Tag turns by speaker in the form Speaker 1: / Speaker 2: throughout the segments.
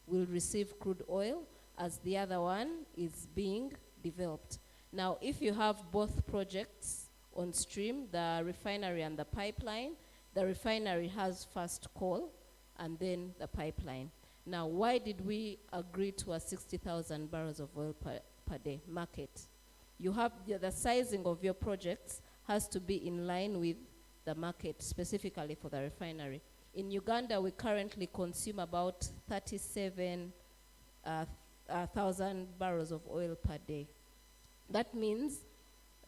Speaker 1: will receive crude oil as the other one is being developed. Now, if you have both projects on stream, the refinery and the pipeline, the refinery has first call and then the pipeline. Now, why did we agree to a 60,000 barrels of oil per day market? You have the sizing of your projects has to be in line with the market, specifically for the refinery. In Uganda, we currently consume about 37,000 barrels of oil per day. That means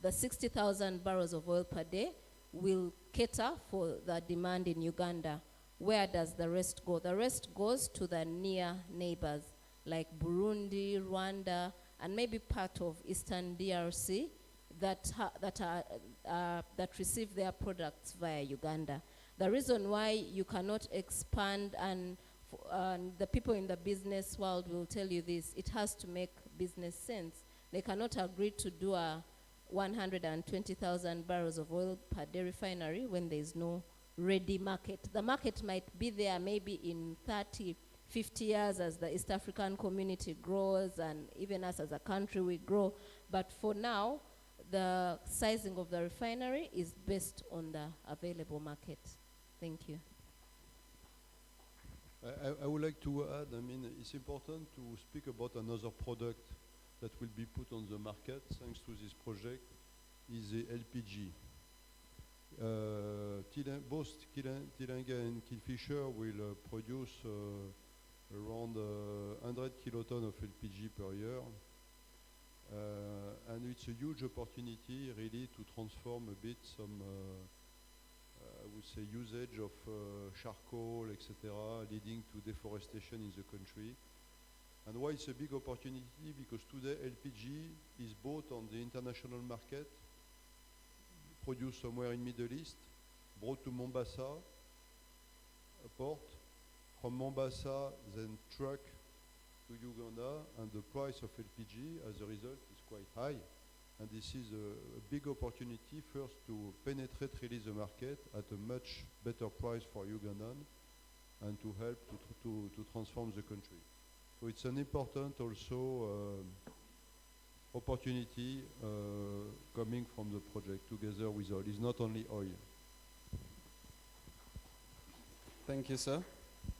Speaker 1: the 60,000 barrels of oil per day will cater for the demand in Uganda. Where does the rest go? The rest goes to the near neighbors like Burundi, Rwanda, and maybe part of Eastern DRC that receive their products via Uganda. The reason why you cannot expand, and the people in the business world will tell you this, it has to make business sense. They cannot agree to do a 120,000 barrels of oil per day refinery when there is no ready market. The market might be there maybe in 30, 50 years as the East African community grows, and even us as a country we grow. But for now, the sizing of the refinery is based on the available market. Thank you.
Speaker 2: I would like to add, it's important to speak about another product that will be put on the market thanks to this project, is the LPG. Both Tilenga and Kingfisher will produce around 100 kilotons of LPG per year. And it's a huge opportunity really to transform a bit some, I would say, usage of charcoal, etc., leading to deforestation in the country. And why it's a big opportunity? Because today LPG is bought on the international market, produced somewhere in Middle East, brought to Mombasa, a port. From Mombasa, then truck to Uganda, and the price of LPG as a result is quite high. And this is a big opportunity first to penetrate really the market at a much better price for Ugandan and to help to transform the country. So it's an important also opportunity coming from the project together with oil. It's not only oil.
Speaker 3: Thank you, sir.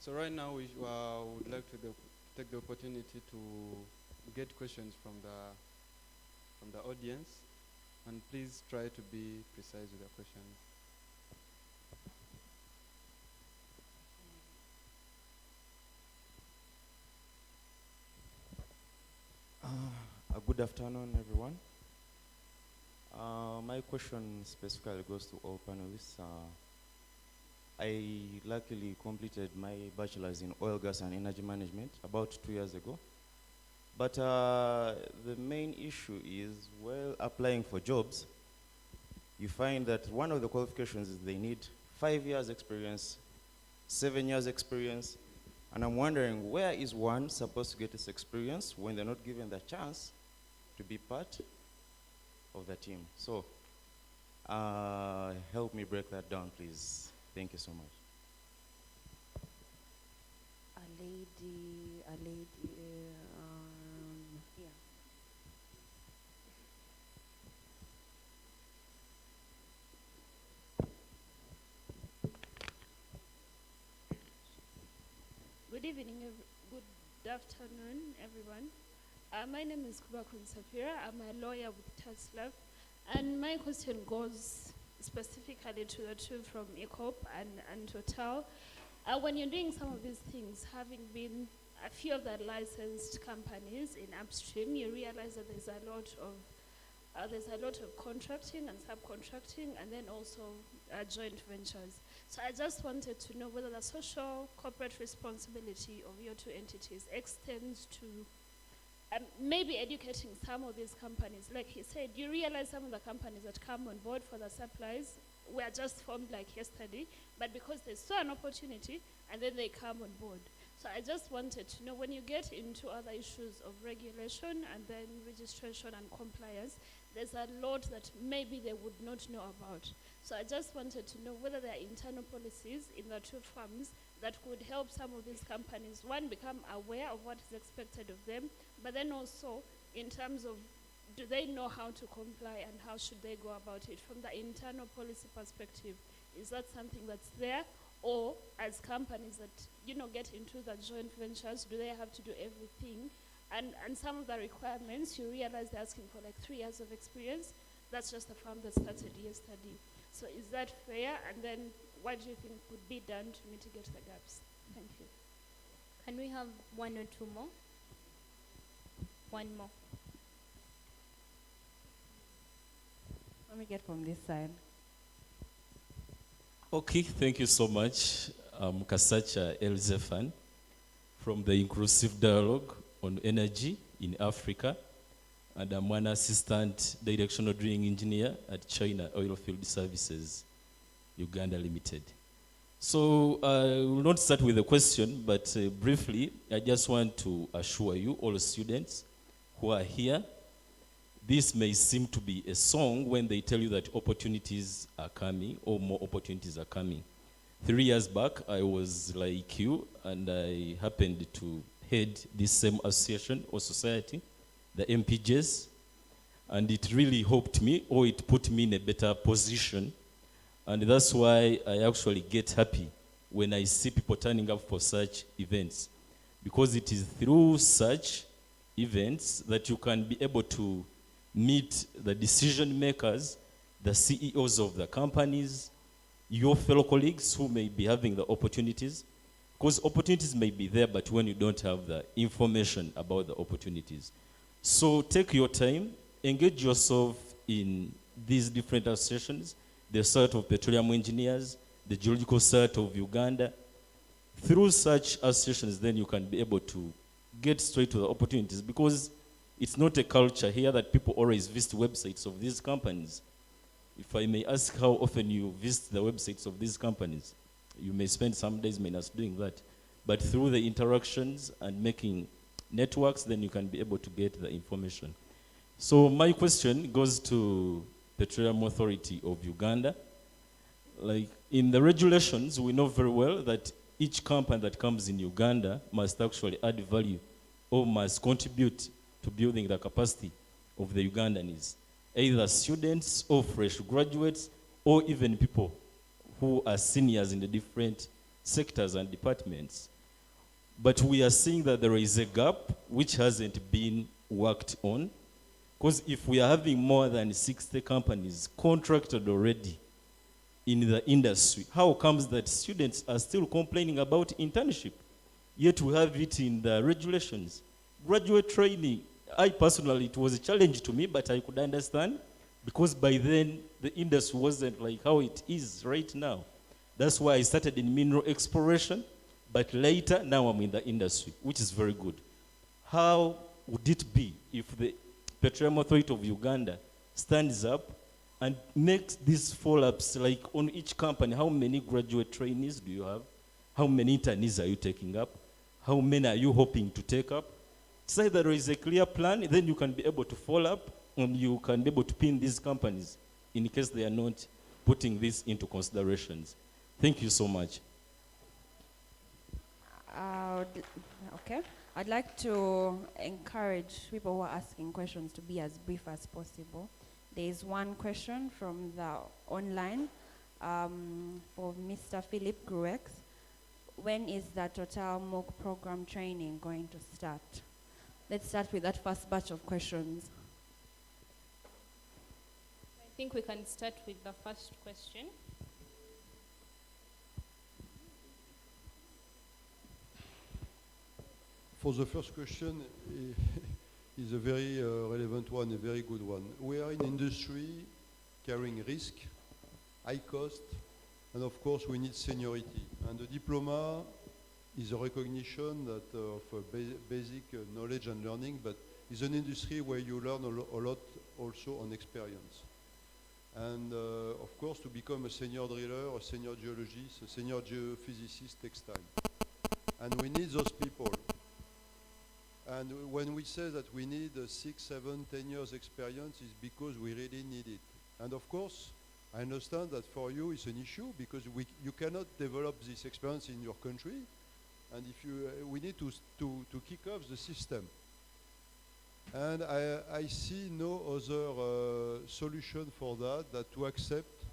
Speaker 3: So right now we would like to take the opportunity to get questions from the audience, and please try to be precise with your questions.
Speaker 4: Good afternoon, everyone. My question specifically goes to all panelists. I luckily completed my bachelor's in oil, gas, and energy management about 2 years ago. But the main issue is, while applying for jobs, you find that one of the qualifications is they need 5 years experience, 7 years experience, and I'm wondering, where is one supposed to get this experience when they're not given the chance to be part of the team? So help me break that down, please. Thank you so much.
Speaker 1: A lady, yeah.
Speaker 5: Good evening, good afternoon, everyone. My name is Kubakun Safira. I'm a lawyer with Taslav, and my question goes specifically to the two from ECOP and Total. When you're doing some of these things, having been a few of the licensed companies in upstream, you realize that there's a lot of contracting and subcontracting, and then also joint ventures. So I just wanted to know whether the social corporate responsibility of your two entities extends to maybe educating some of these companies. Like he said, you realize some of the companies that come on board for the supplies were just formed like yesterday, but because they saw an opportunity, and then they come on board. So I just wanted to know, when you get into other issues of regulation and then registration and compliance, there's a lot that maybe they would not know about. So I just wanted to know whether there are internal policies in the two firms that could help some of these companies, one, become aware of what is expected of them, but then also in terms of, do they know how to comply and how should they go about it from the internal policy perspective? Is that something that's there? Or as companies that, get into the joint ventures, do they have to do everything? And some of the requirements, you realize they're asking for like 3 years of experience. That's just a firm that started yesterday. So is that fair? And then what do you think could be done to mitigate the gaps? Thank you.
Speaker 1: Can we have one or two more? One more.
Speaker 6: Let me get from this side.
Speaker 7: Okay, thank you so much. I'm Kasacha Elzefan from the Inclusive Dialogue on Energy in Africa, and I'm one assistant directional drilling engineer at China Oilfield Services, Uganda Limited. So I will not start with a question, but briefly, I just want to assure you, all students who are here, this may seem to be a song when they tell you that opportunities are coming or more opportunities are coming. 3 years back, I was like you, and I happened to head this same association or society, the PGS, and it really helped me, or it put me in a better position. And that's why I actually get happy when I see people turning up for such events, because it is through such events that you can be able to meet the decision makers, the CEOs of the companies, your fellow colleagues who may be having the opportunities, because opportunities may be there, but when you don't have the information about the opportunities. So take your time, engage yourself in these different associations, the Society of Petroleum Engineers, the Geological Society of Uganda. Through such associations, then you can be able to get straight to the opportunities, because it's not a culture here that people always visit websites of these companies. If I may ask how often you visit the websites of these companies, you may spend some days, may not doing that. But through the interactions and making networks, then you can be able to get the information. So my question goes to Petroleum Authority of Uganda. Like in the regulations, we know very well that each company that comes in Uganda must actually add value or must contribute to building the capacity of the Ugandans, either students or fresh graduates or even people who are seniors in the different sectors and departments. But we are seeing that there is a gap which hasn't been worked on, because if we are having more than 60 companies contracted already in the industry, how comes that students are still complaining about internship? Yet we have it in the regulations. Graduate training, I personally, it was a challenge to me, but I could understand, because by then the industry wasn't like how it is right now. That's why I started in mineral exploration, but later now I'm in the industry, which is very good. How would it be if the Petroleum Authority of Uganda stands up and makes these follow-ups, like on each company, how many graduate trainees do you have? How many internees are you taking up? How many are you hoping to take up? Say there is a clear plan, then you can be able to follow up and you can be able to pin these companies in case they are not putting this into considerations. Thank you so much.
Speaker 6: Okay. I'd like to encourage people who are asking questions to be as brief as possible. There is one question from the online for Mr. Philip Gruex. When is the Total MOOC program training going to start? Let's start with that first batch of questions.
Speaker 1: I think we can start with the first question.
Speaker 2: For the first question, is a very relevant one, a very good one. We are in industry carrying risk, high cost, and of course we need seniority. And the diploma is a recognition that of basic knowledge and learning, but it's an industry where you learn a lot also on experience. And of course, to become a senior driller, a senior geologist, a senior geophysicist takes time. And we need those people. And when we say that we need 6, 7, 10 years experience, it's because we really need it. And of course, I understand that for you it's an issue because you cannot develop this experience in your country, and if you, we need to kick off the system. And I see no other solution for that to accept,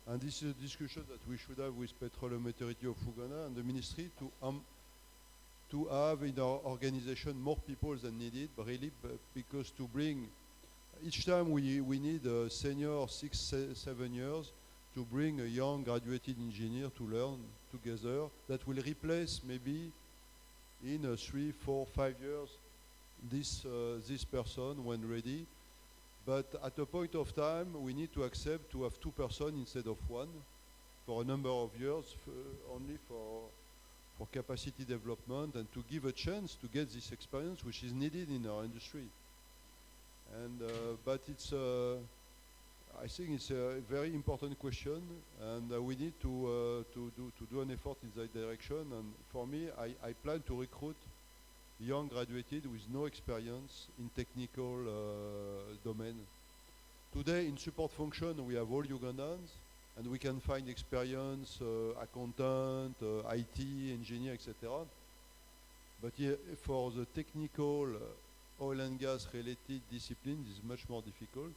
Speaker 2: and this is a discussion that we should have with Petroleum Authority of Uganda and the ministry to have in our organization more people than needed, really, because to bring, each time we need a senior 7 years to bring a young graduated engineer to learn together that will replace maybe in 3, 4, 5 years this person when ready. But at a point of time, we need to accept to have 2 persons instead of 1 for a number of years, only for capacity development and to give a chance to get this experience which is needed in our industry. And but it's, I think it's a very important question, and we need to do an effort in that direction. And for me, I plan to recruit young graduated with no experience in technical domain. Today in support function we have all Ugandans, and we can find experience, accountant, IT, engineer, etc. But for the technical oil and gas related disciplines is much more difficult.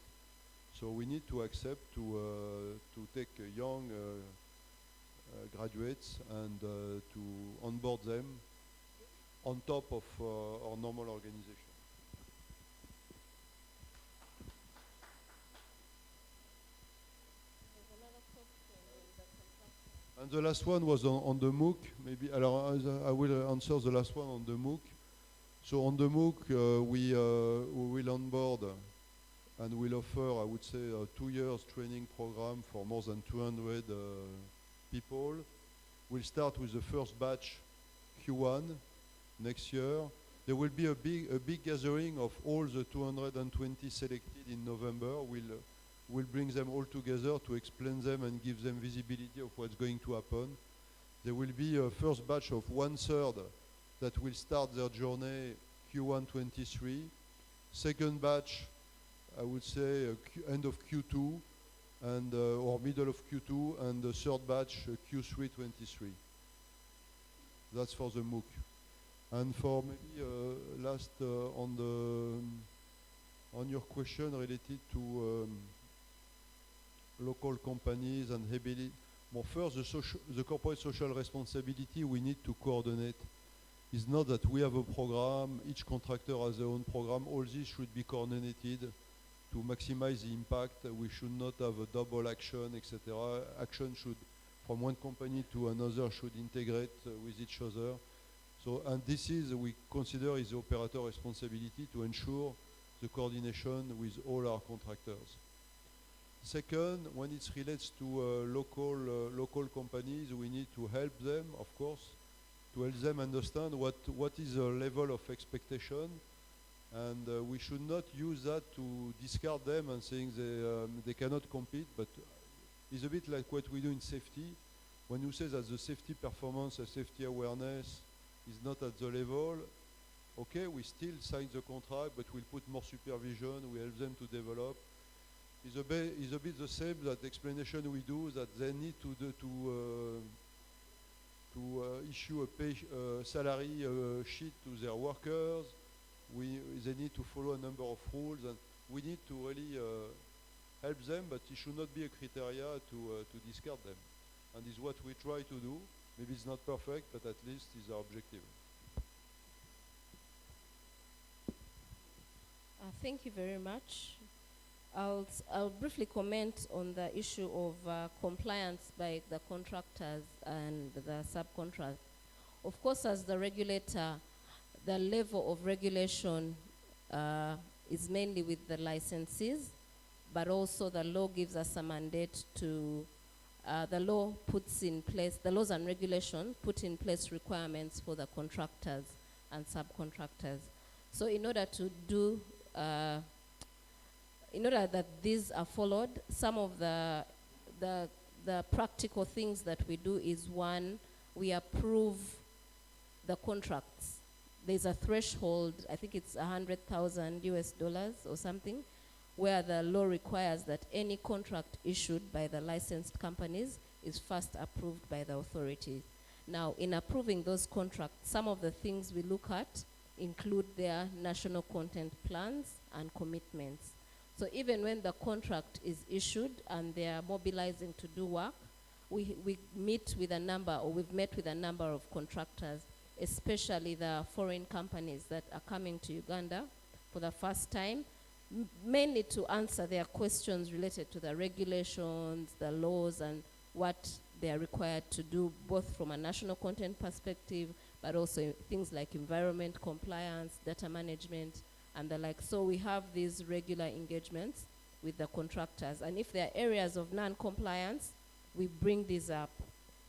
Speaker 2: So we need to accept to take young graduates and to onboard them on top of our normal organization. And the last one was on the MOOC. Maybe I will answer the last one on the MOOC. So on the MOOC, we will onboard and will offer, I would say, a 2 years training program for more than 200 people. We'll start with the first batch Q1 next year. There will be a big gathering of all the 220 selected in November. We'll bring them all together to explain them and give them visibility of what's going to happen. There will be a first batch of 1/3 that will start their journey Q1 23. Second batch, I would say end of Q2 and or middle of Q2, and the third batch Q3 23. That's for the MOOC. And for maybe last on your question related to local companies and heavily, well, first the corporate social responsibility we need to coordinate. It's not that we have a program, each contractor has their own program. All this should be coordinated to maximize the impact. We should not have a double action, etc. Action should, from one company to another, should integrate with each other. So, and this is, we consider, is the operator responsibility to ensure the coordination with all our contractors. Second, when it relates to local companies, we need to help them, of course, to help them understand what is the level of expectation, and we should not use that to discard them and saying they cannot compete. But it's a bit like what we do in safety. When you say that the safety performance and safety awareness is not at the level, okay, we still sign the contract, but we'll put more supervision, we help them to develop. It's a bit the same, that explanation we do, that they need to issue a salary sheet to their workers. They need to follow a number of rules, and we need to really help them, but it should not be a criteria to discard them. And this is what we try to do. Maybe it's not perfect, but at least it's our objective.
Speaker 1: Thank you very much. I'll briefly comment on the issue of compliance by the contractors and the subcontract. Of course, as the regulator, the level of regulation is mainly with the licensees, but also the law gives us a mandate to, the law puts in place, the laws and regulations put in place requirements for the contractors and subcontractors. So in order to do, in order that these are followed, some of the practical things that we do is, one, we approve the contracts. There's a threshold, I think it's $100,000 or something. where the law requires that any contract issued by the licensed companies is first approved by the authorities. Now, in approving those contracts, some of the things we look at include their national content plans and commitments. So even when the contract is issued and they are mobilizing to do work, we meet with a number, or we've met with a number of contractors, especially the foreign companies that are coming to Uganda for the first time, mainly to answer their questions related to the regulations, the laws, and what they are required to do, both from a national content perspective, but also things like environment compliance, data management, and the like. So we have these regular engagements with the contractors. And if there are areas of non-compliance, we bring these up.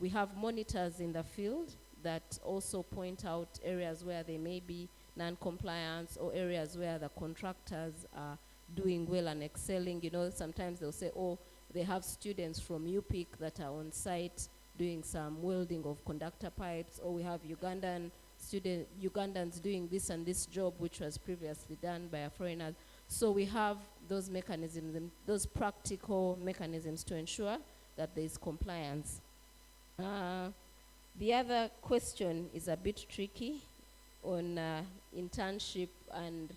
Speaker 1: We have monitors in the field that also point out areas where there may be non-compliance, or areas where the contractors are doing well and excelling. You know, sometimes they'll say, oh, they have students from UPIC that are on site doing some welding of conductor pipes, or we have Ugandans doing this and this job which was previously done by a foreigner. So we have those mechanisms, those practical mechanisms to ensure that there is compliance. The other question is a bit tricky on internship and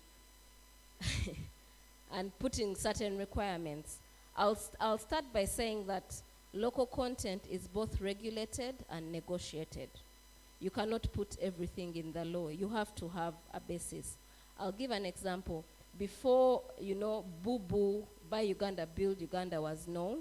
Speaker 1: and putting certain requirements. I'll start by saying that local content is both regulated and negotiated. You cannot put everything in the law. You have to have a basis. I'll give an example. Before, you know, Boo Boo, Buy Uganda, Build Uganda was known,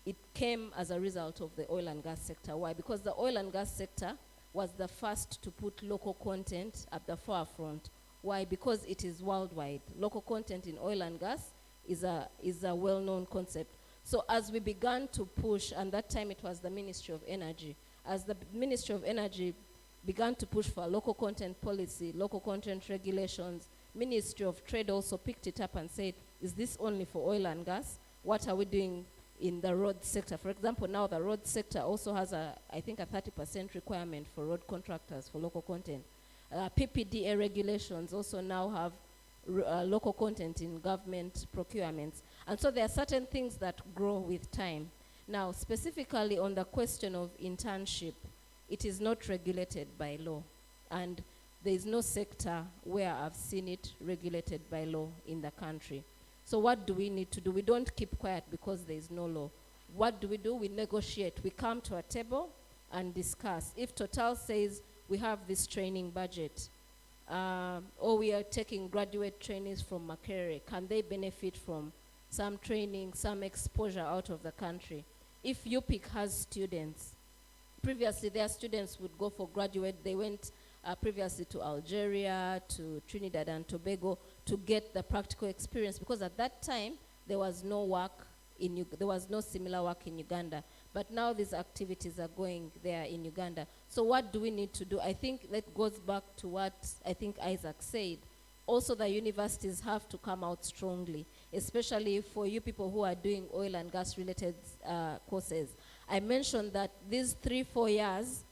Speaker 1: it came as a result of the oil and gas sector. Why? Because the oil and gas sector was the first to put local content at the forefront. Why? Because it is worldwide. Local content in oil and gas is a well-known concept. So as we began to push, and that time it was the Ministry of Energy, as the Ministry of Energy began to push for local content policy, local content regulations, Ministry of Trade also picked it up and said, is this only for oil and gas? What are we doing in the road sector? For example, now the road sector also has I think a 30% requirement for road contractors for local content. PPDA regulations also now have local content in government procurements. And so there are certain things that grow with time. Now, specifically on the question of internship, it is not regulated by law. And there is no sector where I've seen it regulated by law in the country. So what do we need to do? We don't keep quiet because there is no law. What do? We negotiate. We come to a table and discuss. If Total says we have this training budget, or we are taking graduate trainees from Makerere, can they benefit from some training, some exposure out of the country? If UPIC has students, previously their students would go for graduate, they went previously to Algeria, to Trinidad and Tobago to get the practical experience, because at that time there was no work there was no similar work in Uganda. But now these activities are going there in Uganda. So what do we need to do? I think that goes back to what I think Isaac said. Also, the universities have to come out strongly, especially for you people who are doing oil and gas related courses. I mentioned that these 3-4 years,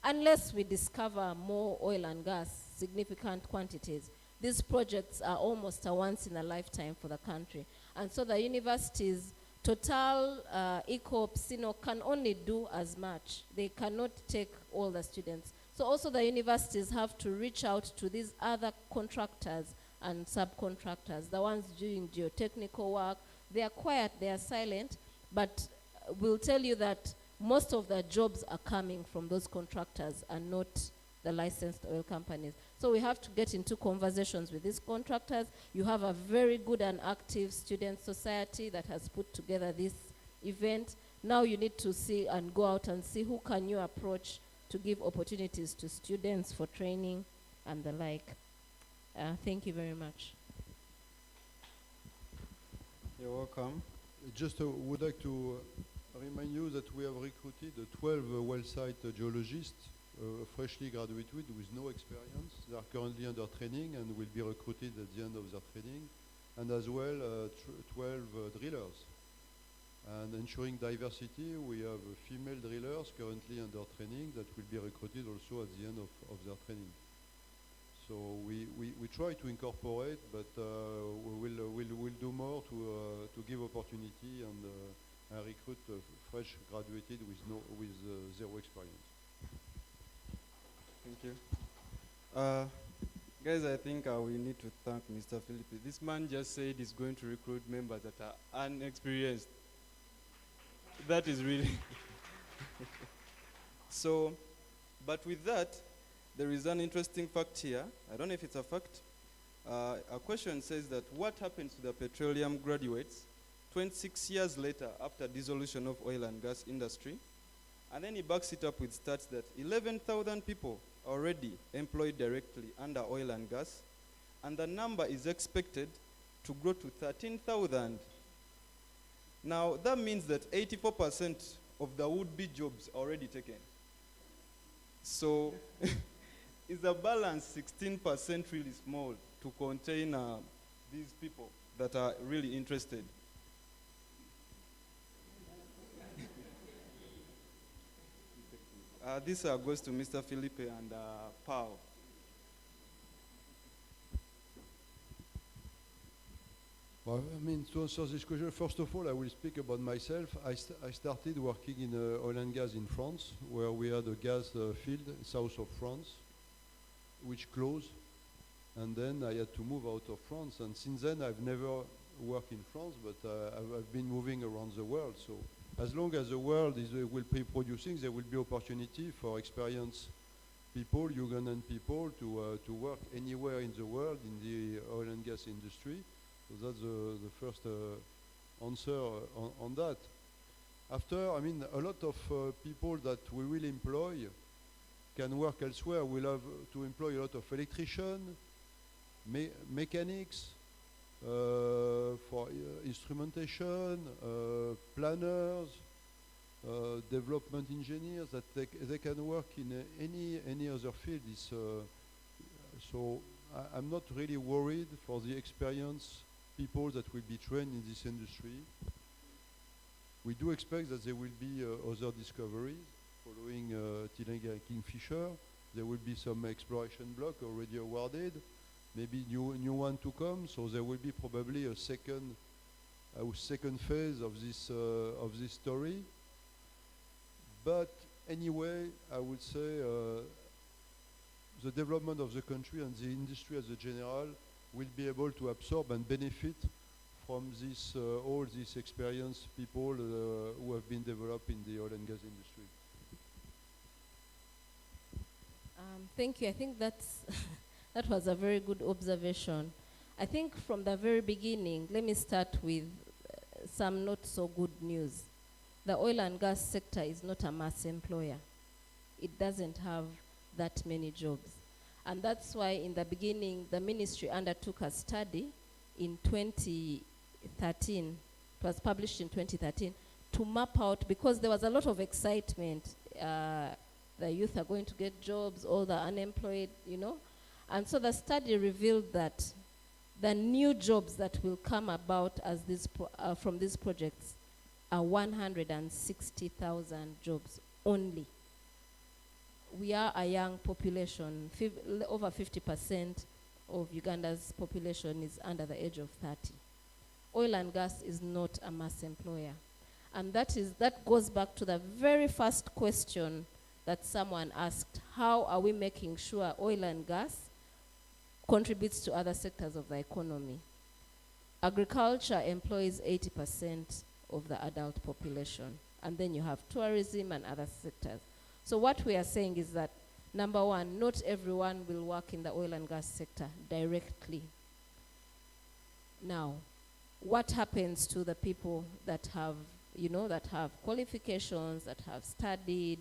Speaker 1: unless we discover more oil and gas, significant quantities, these projects are almost a once in a lifetime for the country. And so the universities, Total, ECOP, SINO, can only do as much. They cannot take all the students. So also the universities have to reach out to these other contractors and subcontractors, the ones doing geotechnical work. They are quiet, they are silent, but we'll tell you that most of the jobs are coming from those contractors and not the licensed oil companies. So we have to get into conversations with these contractors. You have a very good and active student society that has put together this event. Now you need to see and go out and see who can you approach to give opportunities to students for training and the like. Thank you very much.
Speaker 3: You're welcome.
Speaker 2: Just would like to remind you that we have recruited 12 well site geologists, freshly graduated with no experience. They are currently under training and will be recruited at the end of their training, and as well 12 drillers. And ensuring diversity, we have female drillers currently under training that will be recruited also at the end of their training. So So we try to incorporate, but we'll do more to give opportunity and recruit fresh graduated with zero experience.
Speaker 3: Thank you. Guys, I think we need to thank Mr. Philippe. This man just said he's going to recruit members that are unexperienced. That is really... So, but with that, there is an interesting fact here. I don't know if it's a fact. A question says that what happens to the petroleum graduates 26 years later after dissolution of oil and gas industry? And then he backs it up with stats that 11,000 people are already employed directly under oil and gas, and the number is expected to grow to 13,000. Now, that means that 84% of the would-be jobs are already taken. So, is the balance 16% really small to contain these people that are really interested? This goes to Mr. Felipe and Pao.
Speaker 2: Well, I mean, to answer this question, first of all, I will speak about myself. I started working in oil and gas in France, where we had a gas field south of France, which closed. And then I had to move out of France. And since then, I've never worked in France, but I've been moving around the world. So as long as the world will be producing, there will be opportunity for experienced people, Ugandan people, to work anywhere in the world in the oil and gas industry. So that's the first answer on that. After, I mean, a lot of people that we will employ can work elsewhere. We'll have to employ a lot of electricians, mechanics, for instrumentation, planners, development engineers, that they can work in any other field. So I'm not really worried for the experienced people that will be trained in this industry. We do expect that there will be other discoveries following Tilenga and Kingfisher. There will be some exploration block already awarded, maybe new one to come. So there will be probably a second phase of this story. But anyway, I would say the development of the country and the industry as a general will be able to absorb and benefit from this all these experienced people who have been developed in the oil and gas industry.
Speaker 1: Thank you. I think that was a very good observation. I think from the very beginning, let me start with some not so good news. The oil and gas sector is not a mass employer. It doesn't have that many jobs. And that's why in the beginning, the ministry undertook a study in 2013, it was published in 2013, to map out, because there was a lot of excitement. The youth are going to get jobs, all the unemployed, you know. And so the study revealed that the new jobs that will come about as from these projects are 160,000 jobs only. We are a young population. Over 50% of Uganda's population is under the age of 30. Oil and gas is not a mass employer. And that goes back to the very first question that someone asked: how are we making sure oil and gas contributes to other sectors of the economy? Agriculture employs 80% of the adult population. And then you have tourism and other sectors. So what we are saying is that, number one, not everyone will work in the oil and gas sector directly. Now, what happens to the people that have, that have qualifications, that have studied,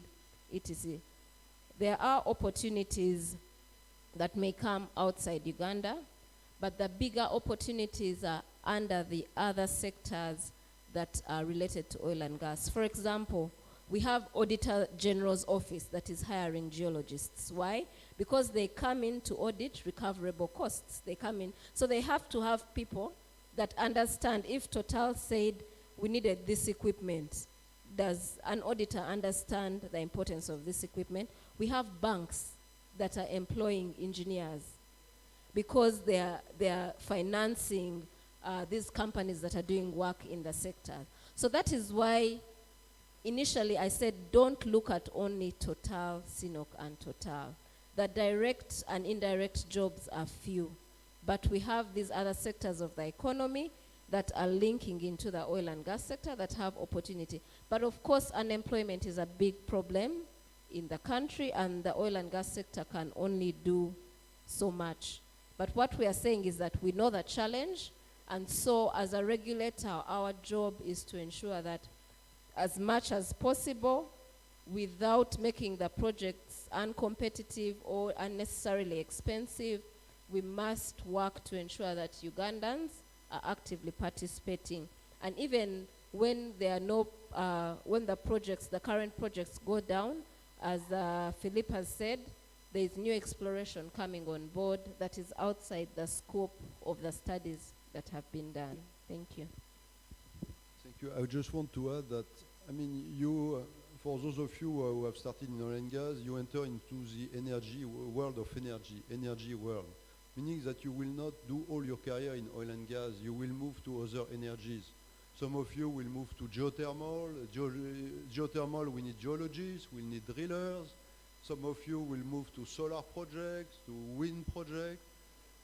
Speaker 1: etc.? There are opportunities that may come outside Uganda, but the bigger opportunities are under the other sectors that are related to oil and gas. For example, we have Auditor General's Office that is hiring geologists. Why? Because they come in to audit recoverable costs. They come in. So they have to have people that understand. If Total said we needed this equipment, does an auditor understand the importance of this equipment? We have banks that are employing engineers because they are financing these companies that are doing work in the sector. So that is why initially I said don't look at only Total, CNOOC and Total. The direct and indirect jobs are few, but we have these other sectors of the economy that are linking into the oil and gas sector that have opportunity. But of course, unemployment is a big problem in the country, and the oil and gas sector can only do so much. But what we are saying is that we know the challenge, and so as a regulator, our job is to ensure that as much as possible, without making the projects uncompetitive or unnecessarily expensive, we must work to ensure that Ugandans are actively participating. And even when there are no, when the current projects go down, as Philip has said, there is new exploration coming on board that is outside the scope of the studies that have been done. Thank you.
Speaker 2: Thank you. I just want to add that, I mean, you, for those of you who have started in oil and gas, you enter into the energy world of energy world, meaning that you will not do all your career in oil and gas. You will move to other energies. Some of you will move to geothermal. Geothermal, we need geologists, we need drillers. Some of you will move to solar projects, to wind projects.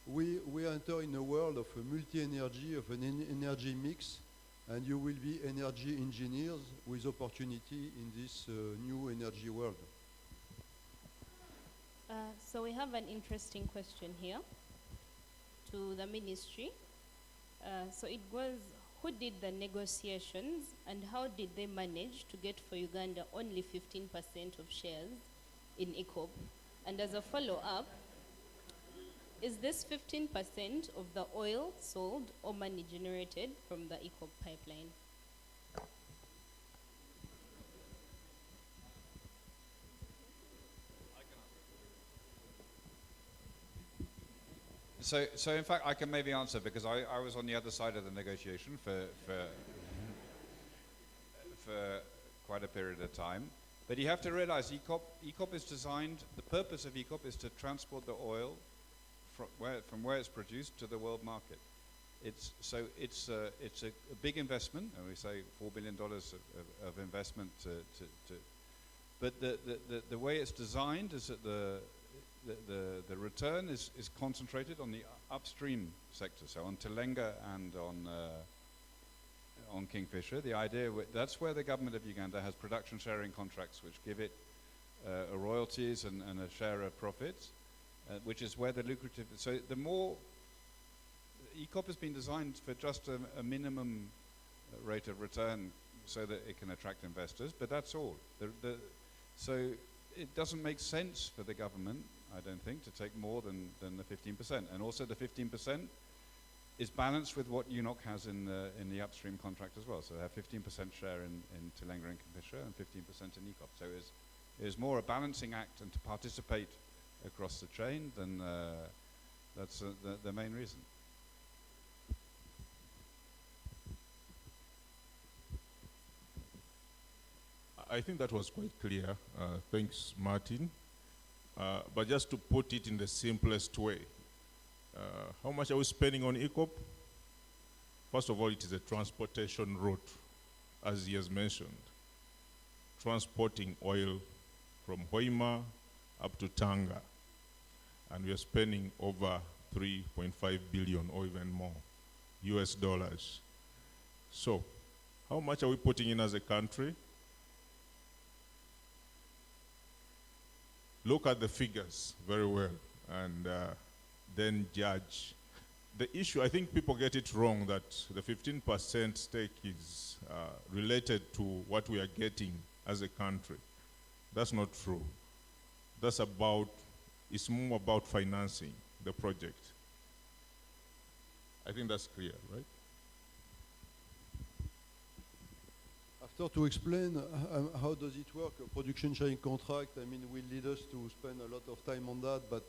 Speaker 2: We enter in a world of a multi-energy, of an energy mix, and you will be energy engineers with opportunity in this new energy world.
Speaker 8: So we have an interesting question here to the ministry. So it was, who did the negotiations and how did they manage to get for Uganda only 15% of shares in ECOP? And as a follow-up, is this 15% of the oil sold or money generated from the ECOP pipeline?
Speaker 9: So in fact, I can maybe answer because I was on the other side of the negotiation for quite a period of time. But you have to realize ECOP is designed, the purpose of ECOP is to transport the oil from where it's produced to the world market. It's a big investment, and we say $4 billion of investment but the way it's designed is that the return is concentrated on the upstream sector, so on Telenga and on Kingfisher. The idea, that's where the government of Uganda has production sharing contracts which give it royalties and a share of profits, which is where the lucrative, so the more, ECOP has been designed for just a minimum rate of return so that it can attract investors, but that's all. So it doesn't make sense for the government, I don't think, to take more than the 15%. And also the 15% is balanced with what UNOC has in the upstream contract as well. So they have 15% share in Telenga and Kingfisher and 15% in ECOP. So it is more a balancing act and to participate across the chain than that's the main reason.
Speaker 10: I think that was quite clear. Thanks, Martin. But just to put it in the simplest way, how much are we spending on ECOP? First of all, it is a transportation route, as he has mentioned. Transporting oil from Hoima up to Tanga. And we are spending over 3.5 billion or even more US dollars. So, how much are we putting in as a country? Look at the figures very well and then judge. The issue, I think people get it wrong that the 15% stake is related to what we are getting as a country. That's not true. That's about, it's more about financing the project. I think that's clear, right?
Speaker 2: After to explain how does it work, a production sharing contract, I mean, will lead us to spend a lot of time on that, but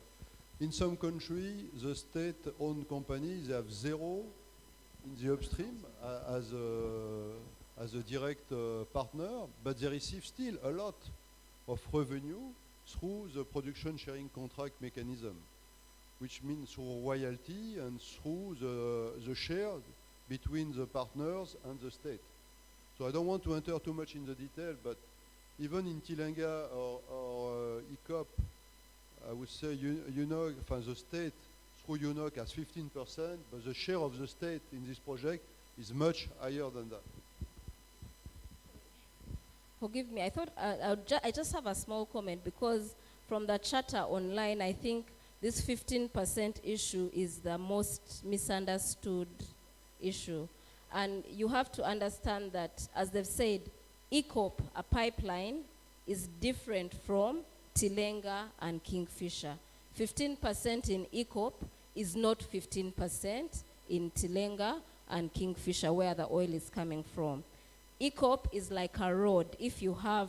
Speaker 2: in some country, the state-owned companies, they have zero in the upstream as a direct partner, but they receive still a lot of revenue through the production sharing contract mechanism. which means through royalty and through the share between the partners and the state. So I don't want to enter too much in the detail, but even in Tilenga or ECOP, I would say the state through UNOC has 15%, but the share of the state in this project is much higher than that.
Speaker 1: Forgive me, I thought I just have a small comment, because from the charter online, I think this 15% issue is the most misunderstood issue. And you have to understand that, as they've said, ECOP, a pipeline, is different from Tilenga and Kingfisher. 15% in ECOP is not 15% in Tilenga and Kingfisher, where the oil is coming from. ECOP is like a road. If you have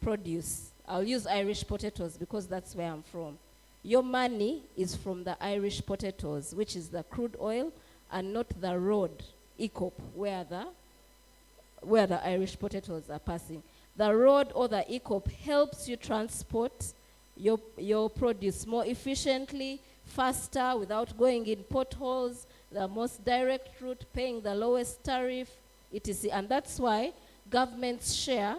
Speaker 1: produce, I'll use Irish potatoes because that's where I'm from. Your money is from the Irish potatoes, which is the crude oil, and not the road, ECOP, where the Irish potatoes are passing. The road or the ECOP helps you transport your produce more efficiently, faster, without going in potholes, the most direct route, paying the lowest tariff, etc. And that's why government's share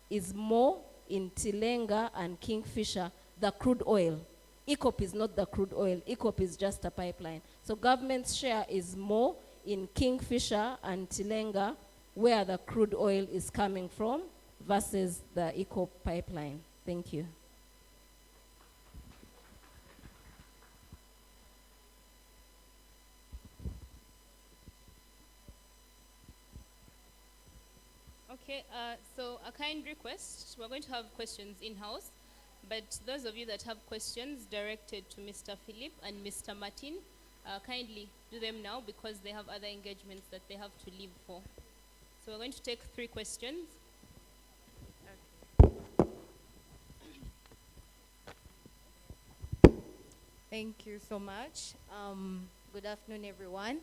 Speaker 1: is more in Tilenga and Kingfisher, the crude oil. ECOP is not the crude oil. ECOP is just a pipeline. So government's share is more in Kingfisher and Tilenga, where the crude oil is coming from, versus the ECOP pipeline. Thank you.
Speaker 8: Okay, so a kind request. We're going to have questions in-house, but those of you that have questions directed to Mr. Philip and Mr. Martin, kindly do them now, because they have other engagements that they have to leave for. So we're going to take 3 questions.
Speaker 11: Thank you so much. Good afternoon, everyone.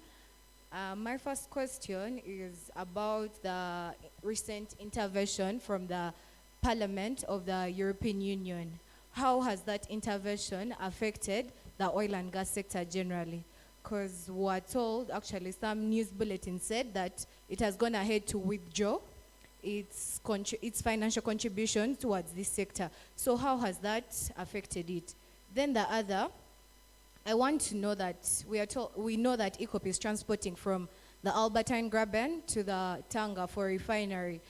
Speaker 11: My first question is about the recent intervention from the Parliament of the European Union. How has that intervention affected the oil and gas sector generally? Because we're told, actually some news bulletins said that it has gone ahead to withdraw its financial contribution towards this sector. So how has that affected it? Then the other, I want to know that we know that ECOP is transporting from the Albertine Graben to the Tanga for refinery,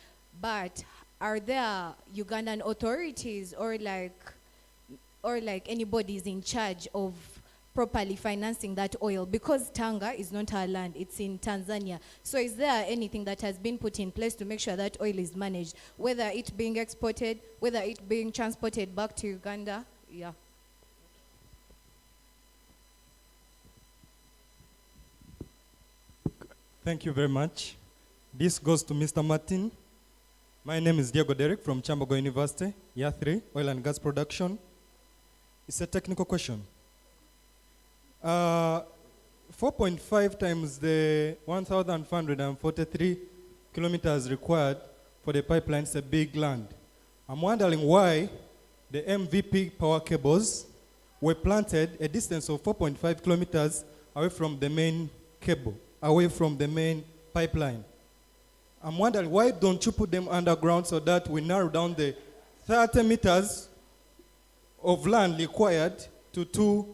Speaker 11: but are there Ugandan authorities or like anybody is in charge of properly financing that oil? Because Tanga is not our land, it's in Tanzania. So is there anything that has been put in place to make sure that oil is managed, whether it being exported, whether it being transported back to Uganda? Yeah.
Speaker 12: Thank you very much. This goes to Mr. Martin. My name is Diego Derek from Chambogo University, Year 3, Oil and Gas Production. It's a technical question. 4.5 times the 1,543 kilometers required for the pipeline is a big land. I'm wondering why the MVP power cables were planted a distance of 4.5 kilometers away from the main cable, away from the main pipeline. I'm wondering, why don't you put them underground so that we narrow down the 30 meters of land required to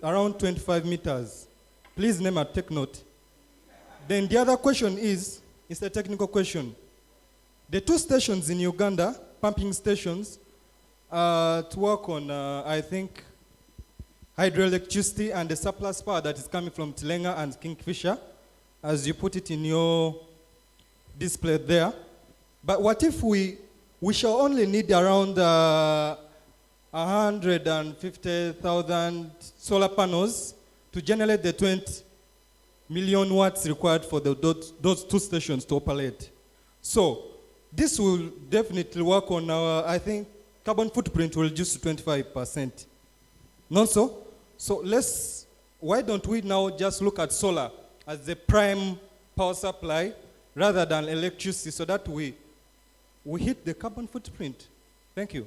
Speaker 12: around 25 meters? Please name and take note. Then the other question is, it's a technical question. The 2 stations in Uganda, pumping stations, to work on, I think, hydroelectricity and the surplus power that is coming from Tilenga and Kingfisher, as you put it in your display there. But what if we shall only need around 150,000 solar panels to generate the 20 million watts required for those 2 stations to operate? So this will definitely work on our, I think, carbon footprint will reduce to 25%. Not so? So why don't we now just look at solar as the prime power supply rather than electricity, so that we hit the carbon footprint? Thank you.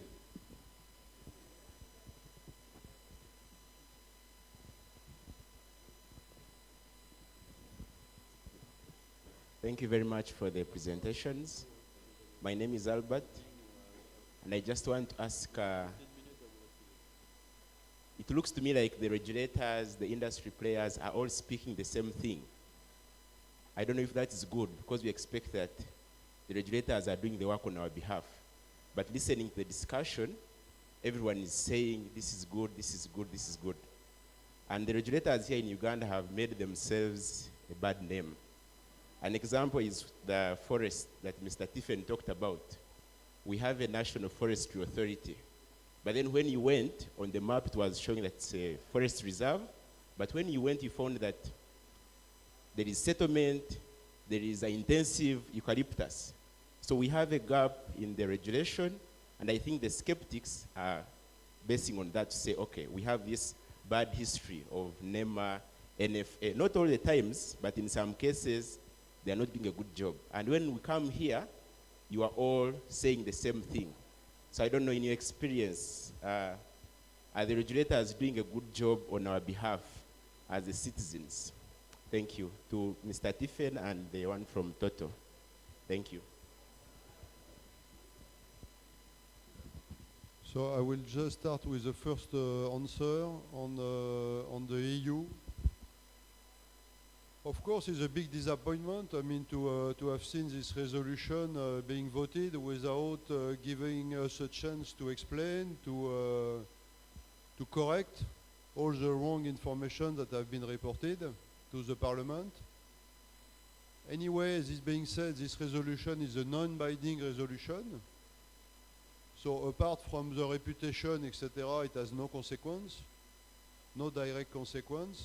Speaker 13: Thank you very much for the presentations. My name is Albert, and I just want to ask, it looks to me like the regulators, the industry players are all speaking the same thing. I don't know if that is good, because we expect that the regulators are doing the work on our behalf. But listening to the discussion, everyone is saying this is good, this is good, this is good. And the regulators here in Uganda have made themselves a bad name. An example is the forest that Mr. Tiffen talked about. We have a National Forestry Authority. But then when you went, on the map it was showing that it's a forest reserve. But when you went, you found that there is settlement, there is an intensive eucalyptus. So we have a gap in the regulation, and I think the skeptics are basing on that to say, okay, we have this bad history of NEMA, NFA. Not all the times, but in some cases, they are not doing a good job. And when we come here, you are all saying the same thing. So I don't know, in your experience, are the regulators doing a good job on our behalf as the citizens? Thank you. To Mr. Tiffen and the one from Toto. Thank you.
Speaker 2: So I will just start with the first answer on the EU. Of course, it's a big disappointment. I mean, to have seen this resolution being voted without giving us a chance to explain, to correct all the wrong information that have been reported to the Parliament. Anyway, this being said, this resolution is a non-binding resolution. So apart from the reputation, etc., it has no consequence, no direct consequence.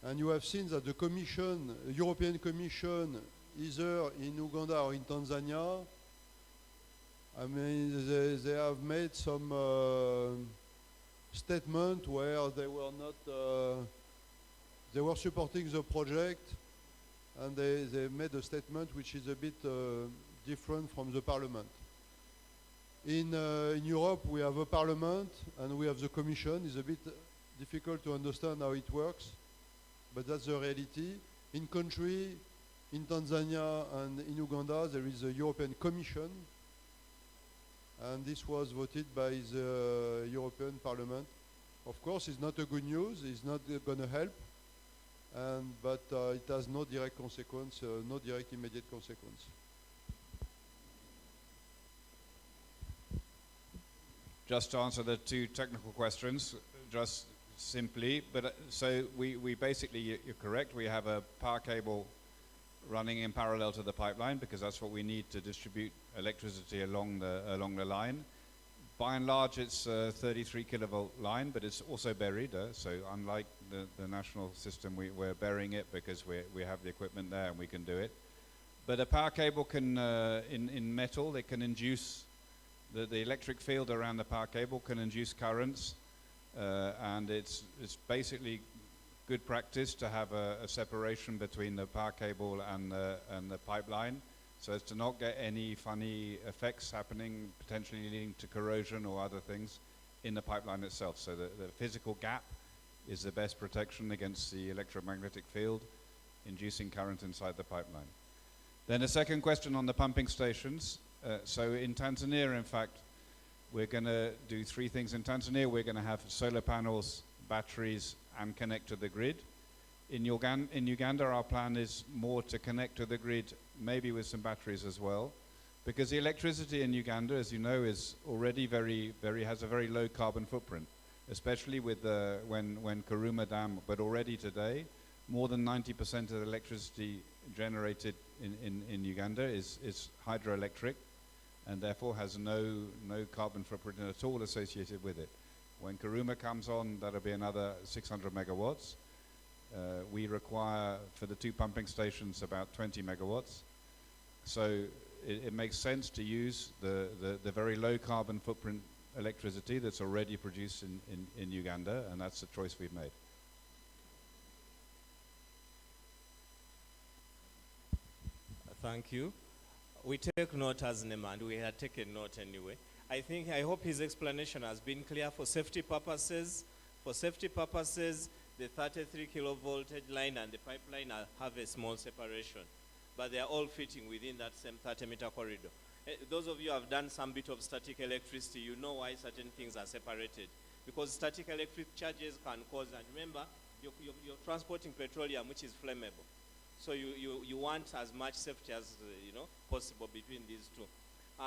Speaker 2: And you have seen that the Commission, European Commission, either in Uganda or in Tanzania, I mean, they have made some statement where they were not, they were supporting the project, and they made a statement which is a bit different from the Parliament. In Europe, we have a Parliament and we have the Commission. It's a bit difficult to understand how it works, but that's the reality. In country, in Tanzania and in Uganda, there is a European Commission, and this was voted by the European Parliament. Of course, it's not a good news. It's not going to help, but it has no direct consequence, no direct immediate consequence.
Speaker 9: Just to answer the two technical questions, just simply, but so we basically, you're correct, we have a power cable running in parallel to the pipeline because that's what we need to distribute electricity along the line. By and large, it's a 33 kilovolt line, but it's also buried. So unlike the national system, we're burying it because we have the equipment there and we can do it. But a power cable can, in metal, it can induce the electric field around the power cable can induce currents, and it's basically good practice to have a separation between the power cable and the pipeline, so as to not get any funny effects happening, potentially leading to corrosion or other things in the pipeline itself. So the physical gap is the best protection against the electromagnetic field inducing current inside the pipeline. Then a second question on the pumping stations. So in Tanzania, in fact, we're going to do three things. In Tanzania, we're going to have solar panels, batteries, and connect to the grid. In Uganda, our plan is more to connect to the grid, maybe with some batteries as well, because the electricity in Uganda, as you know, is already has a very low carbon footprint, especially with when Karuma Dam, but already today, more than 90% of the electricity generated in Uganda is hydroelectric, and therefore has no carbon footprint at all associated with it. When Karuma comes on, that'll be another 600 megawatts. We require, for the two pumping stations, about 20 megawatts. So it makes sense to use the very low carbon footprint electricity that's already produced in Uganda, and that's the choice we've made.
Speaker 14: Thank you. We take note as NEMA, and we had taken note anyway. I hope his explanation has been clear for safety purposes. For safety purposes, the 33 kilovoltage line and the pipeline have a small separation. but they are all fitting within that same 30-meter corridor. Those of you who have done some bit of static electricity, you know why certain things are separated. Because static electric charges can cause, and remember, you're transporting petroleum, which is flammable. So you want as much safety as possible between these two.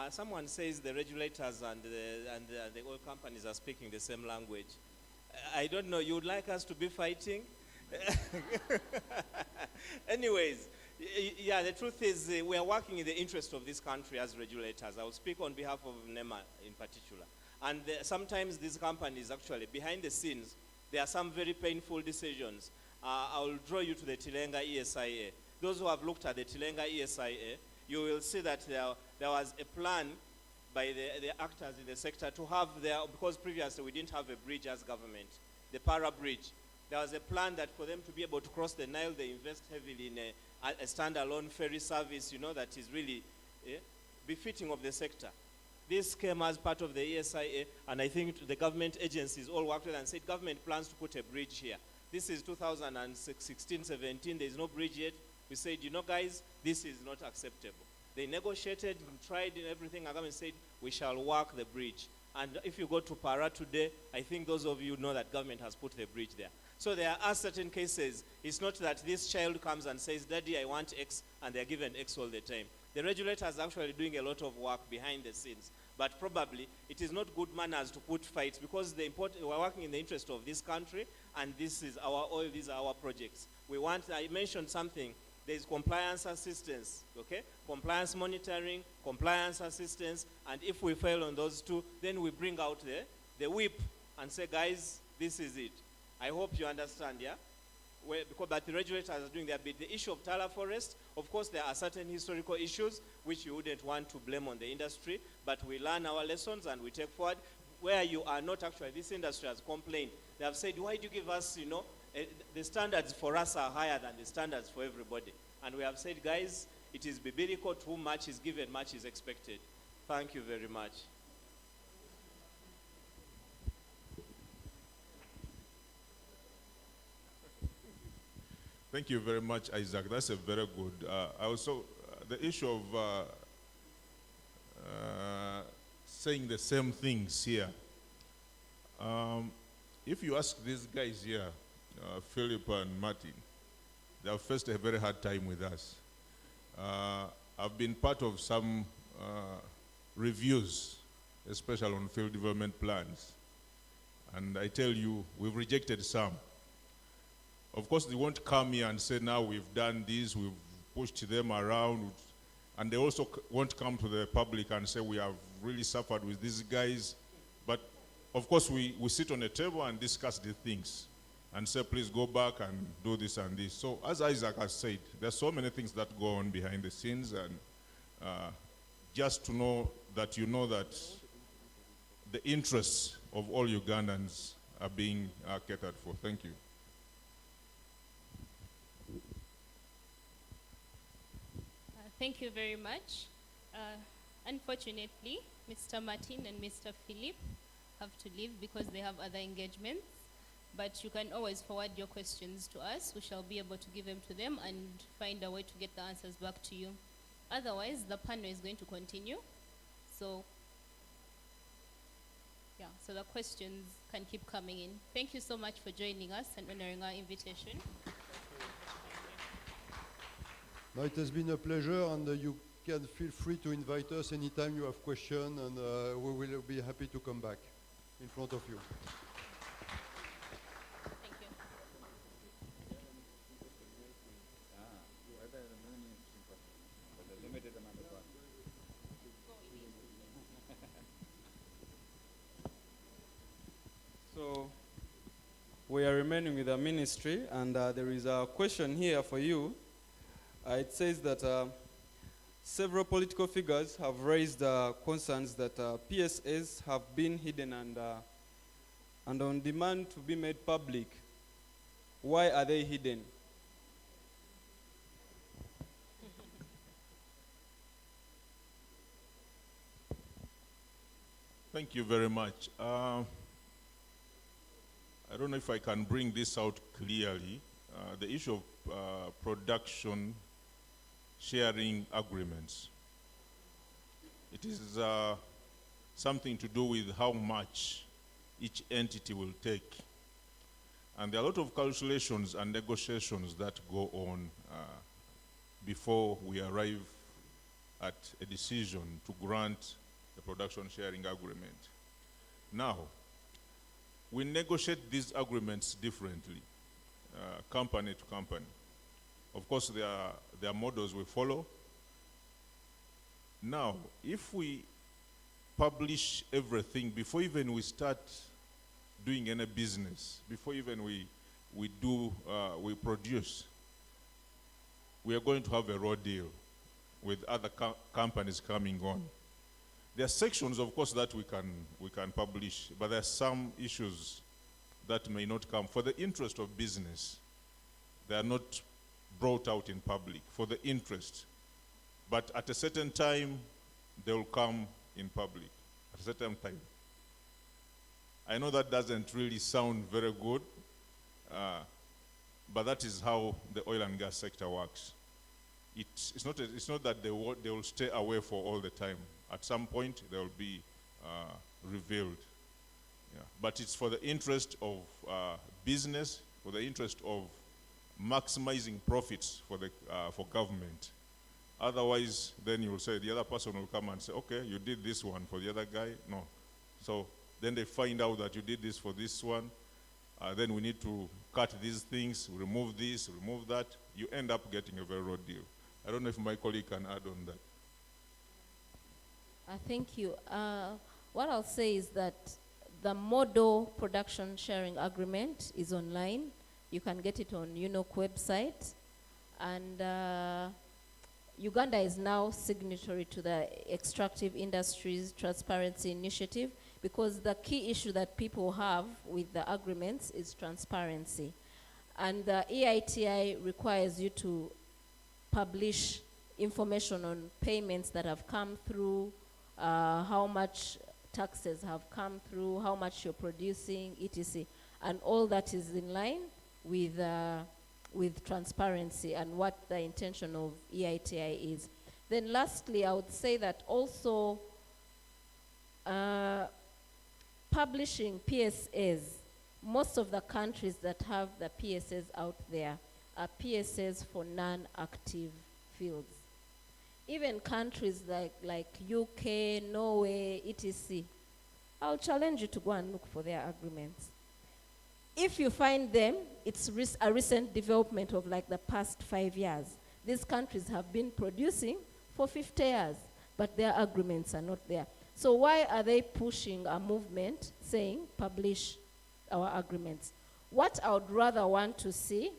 Speaker 14: Someone says the regulators and the oil companies are speaking the same language. I don't know, you would like us to be fighting? Anyways, yeah, the truth is we are working in the interest of this country as regulators. I will speak on behalf of NEMA in particular. And sometimes these companies actually, behind the scenes, there are some very painful decisions. I will draw you to the Tilenga ESIA. Those who have looked at the Tilenga ESIA, you will see that there was a plan by the actors in the sector to have because previously we didn't have a bridge as government, the Para Bridge. There was a plan that for them to be able to cross the Nile, they invest heavily in a standalone ferry service, that is really befitting of the sector. This came as part of the ESIA, and I think the government agencies all worked together and said, government plans to put a bridge here. This is 2016-17, there is no bridge yet. We said, guys, this is not acceptable. They negotiated, tried everything, and government said, we shall work the bridge. And if you go to Para today, I think those of you know that government has put the bridge there. So there are certain cases, it's not that this child comes and says, Daddy, I want X, and they're given X all the time. The regulator is actually doing a lot of work behind the scenes. But probably it is not good manners to put fights because we're working in the interest of this country, and this is our oil, these are our projects. I mentioned something, there's compliance assistance, okay? Compliance monitoring, compliance assistance, and if we fail on those two, then we bring out the whip and say, guys, this is it. I hope you understand, yeah? But the regulators are doing their bit. The issue of Tala Forest, of course, there are certain historical issues which you wouldn't want to blame on the industry, but we learn our lessons and we take forward. Where you are not actually, this industry has complained. They have said, why do you give us, the standards for us are higher than the standards for everybody. And we have said, guys, it is biblical, to whom much is given, much is expected. Thank you very much.
Speaker 10: Thank you very much, Isaac. That's a very good. The issue of saying the same things here. If you ask these guys here, Philip and Martin, they have faced a very hard time with us. I've been part of some reviews, especially on field development plans. And I tell you, we've rejected some. Of course, they won't come here and say, now we've done this, we've pushed them around. And they also won't come to the public and say, we have really suffered with these guys. But of course, we sit on a table and discuss the things and say, please go back and do this and this. So as Isaac has said, there's so many things that go on behind the scenes, and just to know that you know that the interests of all Ugandans are being catered for. Thank you.
Speaker 8: Thank you very much. Unfortunately, Mr. Martin and Mr. Philip have to leave because they have other engagements. But you can always forward your questions to us. We shall be able to give them to them and find a way to get the answers back to you. Otherwise, the panel is going to continue. So the questions can keep coming in. Thank you so much for joining us and honoring our invitation.
Speaker 2: No, it has been a pleasure, and you can feel free to invite us anytime you have questions, and we will be happy to come back in front of you.
Speaker 8: Thank you.
Speaker 3: So we are remaining with the ministry, and there is a question here for you. It says that several political figures have raised concerns that PSAs have been hidden and on demand to be made public. Why are they hidden?
Speaker 10: Thank you very much. I don't know if I can bring this out clearly. The issue of production sharing agreements. It is something to do with how much each entity will take. And there are a lot of calculations and negotiations that go on before we arrive at a decision to grant the production sharing agreement. Now, we negotiate these agreements differently, company to company. Of course, there are models we follow. Now, if we publish everything before even we start doing any business, before even we produce, we are going to have a raw deal with other companies coming on. There are sections, of course, that we can publish, but there are some issues that may not come. For the interest of business, they are not brought out in public for the interest. But at a certain time, they will come in public, at a certain time. I know that doesn't really sound very good, but that is how the oil and gas sector works. It's not that they will stay away for all the time. At some point, they will be revealed. Yeah. But it's for the interest of business, for the interest of maximizing profits for government. Otherwise, then you will say, the other person will come and say, okay, you did this one for the other guy. No. So then they find out that you did this for this one. Then we need to cut these things, remove this, remove that. You end up getting a very raw deal. I don't know if my colleague can add on that.
Speaker 1: Thank you. What I'll say is that the model production sharing agreement is online. You can get it on UNOC website. And Uganda is now signatory to the Extractive Industries Transparency Initiative, because the key issue that people have with the agreements is transparency. And the EITI requires you to publish information on payments that have come through, how much taxes have come through, how much you're producing, etc. And all that is in line with transparency and what the intention of EITI is. Then lastly, I would say that also publishing PSAs, most of the countries that have the PSAs out there are PSAs for non-active fields. Even countries like UK, Norway, etc. I'll challenge you to go and look for their agreements. If you find them, it's a recent development of like the past 5 years. These countries have been producing for 50 years, but their agreements are not there. So why are they pushing a movement saying, publish our agreements? What I would rather want to see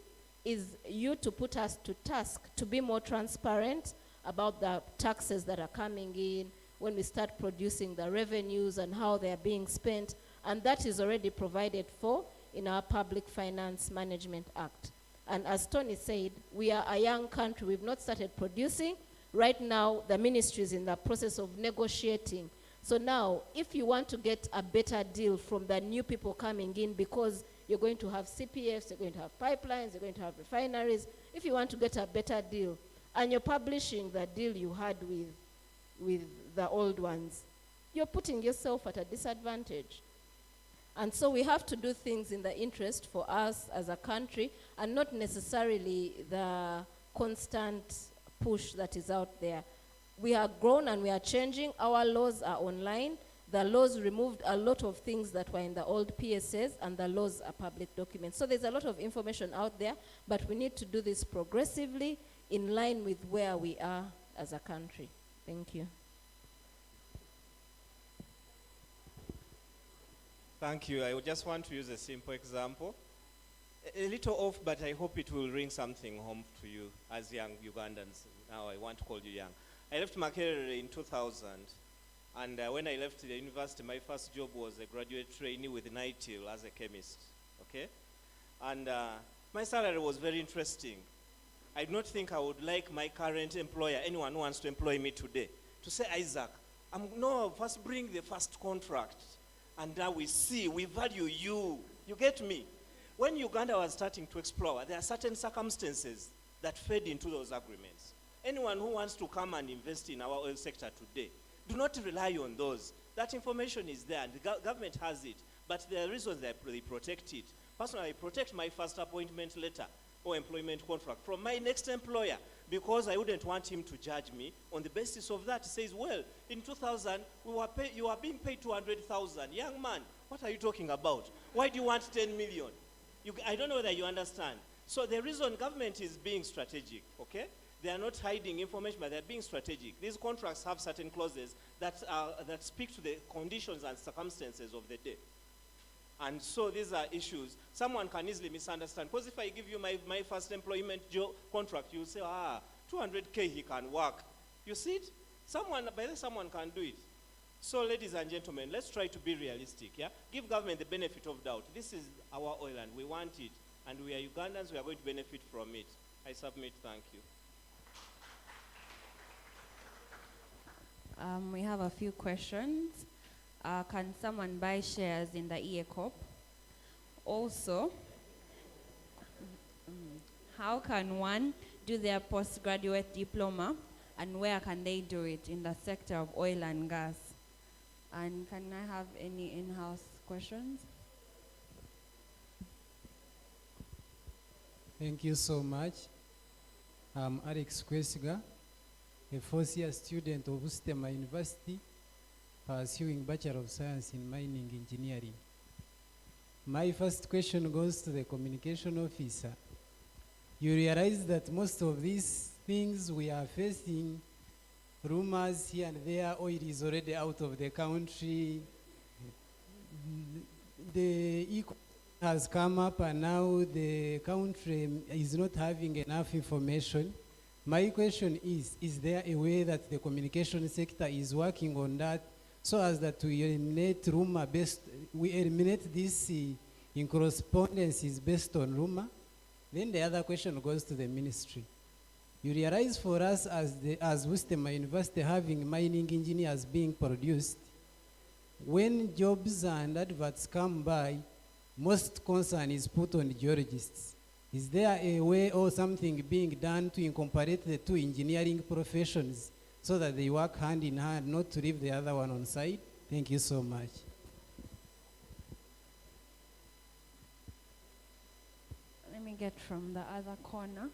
Speaker 1: is you to put us to task to be more transparent about the taxes that are coming in, when we start producing the revenues and how they are being spent, and that is already provided for in our Public Finance Management Act. And as Tony said, we are a young country. We've not started producing. Right now, the ministry is in the process of negotiating. So now, if you want to get a better deal from the new people coming in, because you're going to have CPFs, you're going to have pipelines, you're going to have refineries, if you want to get a better deal, and you're publishing the deal you had with the old ones, you're putting yourself at a disadvantage. And so we have to do things in the interest for us as a country, and not necessarily the constant push that is out there. We are grown and we are changing. Our laws are online. The laws removed a lot of things that were in the old PSAs, and the laws are public documents. So there's a lot of information out there, but we need to do this progressively in line with where we are as a country. Thank you.
Speaker 14: Thank you. I would just want to use a simple example. A little off, but I hope it will ring something home to you as young Ugandans. Now I want to call you young. I left Makerere in 2000, and when I left the university, my first job was a graduate trainee with NITIL as a chemist, okay? And my salary was very interesting. I do not think I would like my current employer, anyone who wants to employ me today, to say, Isaac, first bring the first contract, and now we see, we value you. You get me? When Uganda was starting to explore, there are certain circumstances that fed into those agreements. Anyone who wants to come and invest in our oil sector today, do not rely on those. That information is there, and the government has it. But there are reasons that they protect it. Personally, I protect my first appointment letter or employment contract from my next employer, because I wouldn't want him to judge me on the basis of that. He says, well, in 2000, you are being paid 200,000. Young man, what are you talking about? Why do you want 10 million? I don't know whether you understand. So the reason government is being strategic, okay? They are not hiding information, but they're being strategic. These contracts have certain clauses that speak to the conditions and circumstances of the day. And so these are issues. Someone can easily misunderstand. Because if I give you my first employment contract, you'll say, 200K he can work. You see it? Someone can do it. So ladies and gentlemen, let's try to be realistic, yeah? Give government the benefit of doubt. This is our oil and we want it. And we are Ugandans, we are going to benefit from it. I submit, thank you.
Speaker 6: We have a few questions. Can someone buy shares in the EACOP? Also, how can one do their postgraduate diploma, and where can they do it in the sector of oil and gas? And can I have any in-house questions?
Speaker 15: Thank you so much. I'm Alex Kwesiga, a fourth-year student of Ustema University, pursuing Bachelor of Science in Mining Engineering. My first question goes to the communication officer. You realize that most of these things we are facing, rumors here and there, oil is already out of the country. The eco has come up and now the country is not having enough information. My question is there a way that the communication sector is working on that so as that we eliminate we eliminate this in correspondences based on rumor? Then the other question goes to the ministry. You realize for us as Ustema University having mining engineers being produced, when jobs and adverts come by, most concern is put on geologists. Is there a way or something being done to incorporate the two engineering professions so that they work hand in hand, not to leave the other one on side? Thank you so much.
Speaker 6: Let me get from the other corner.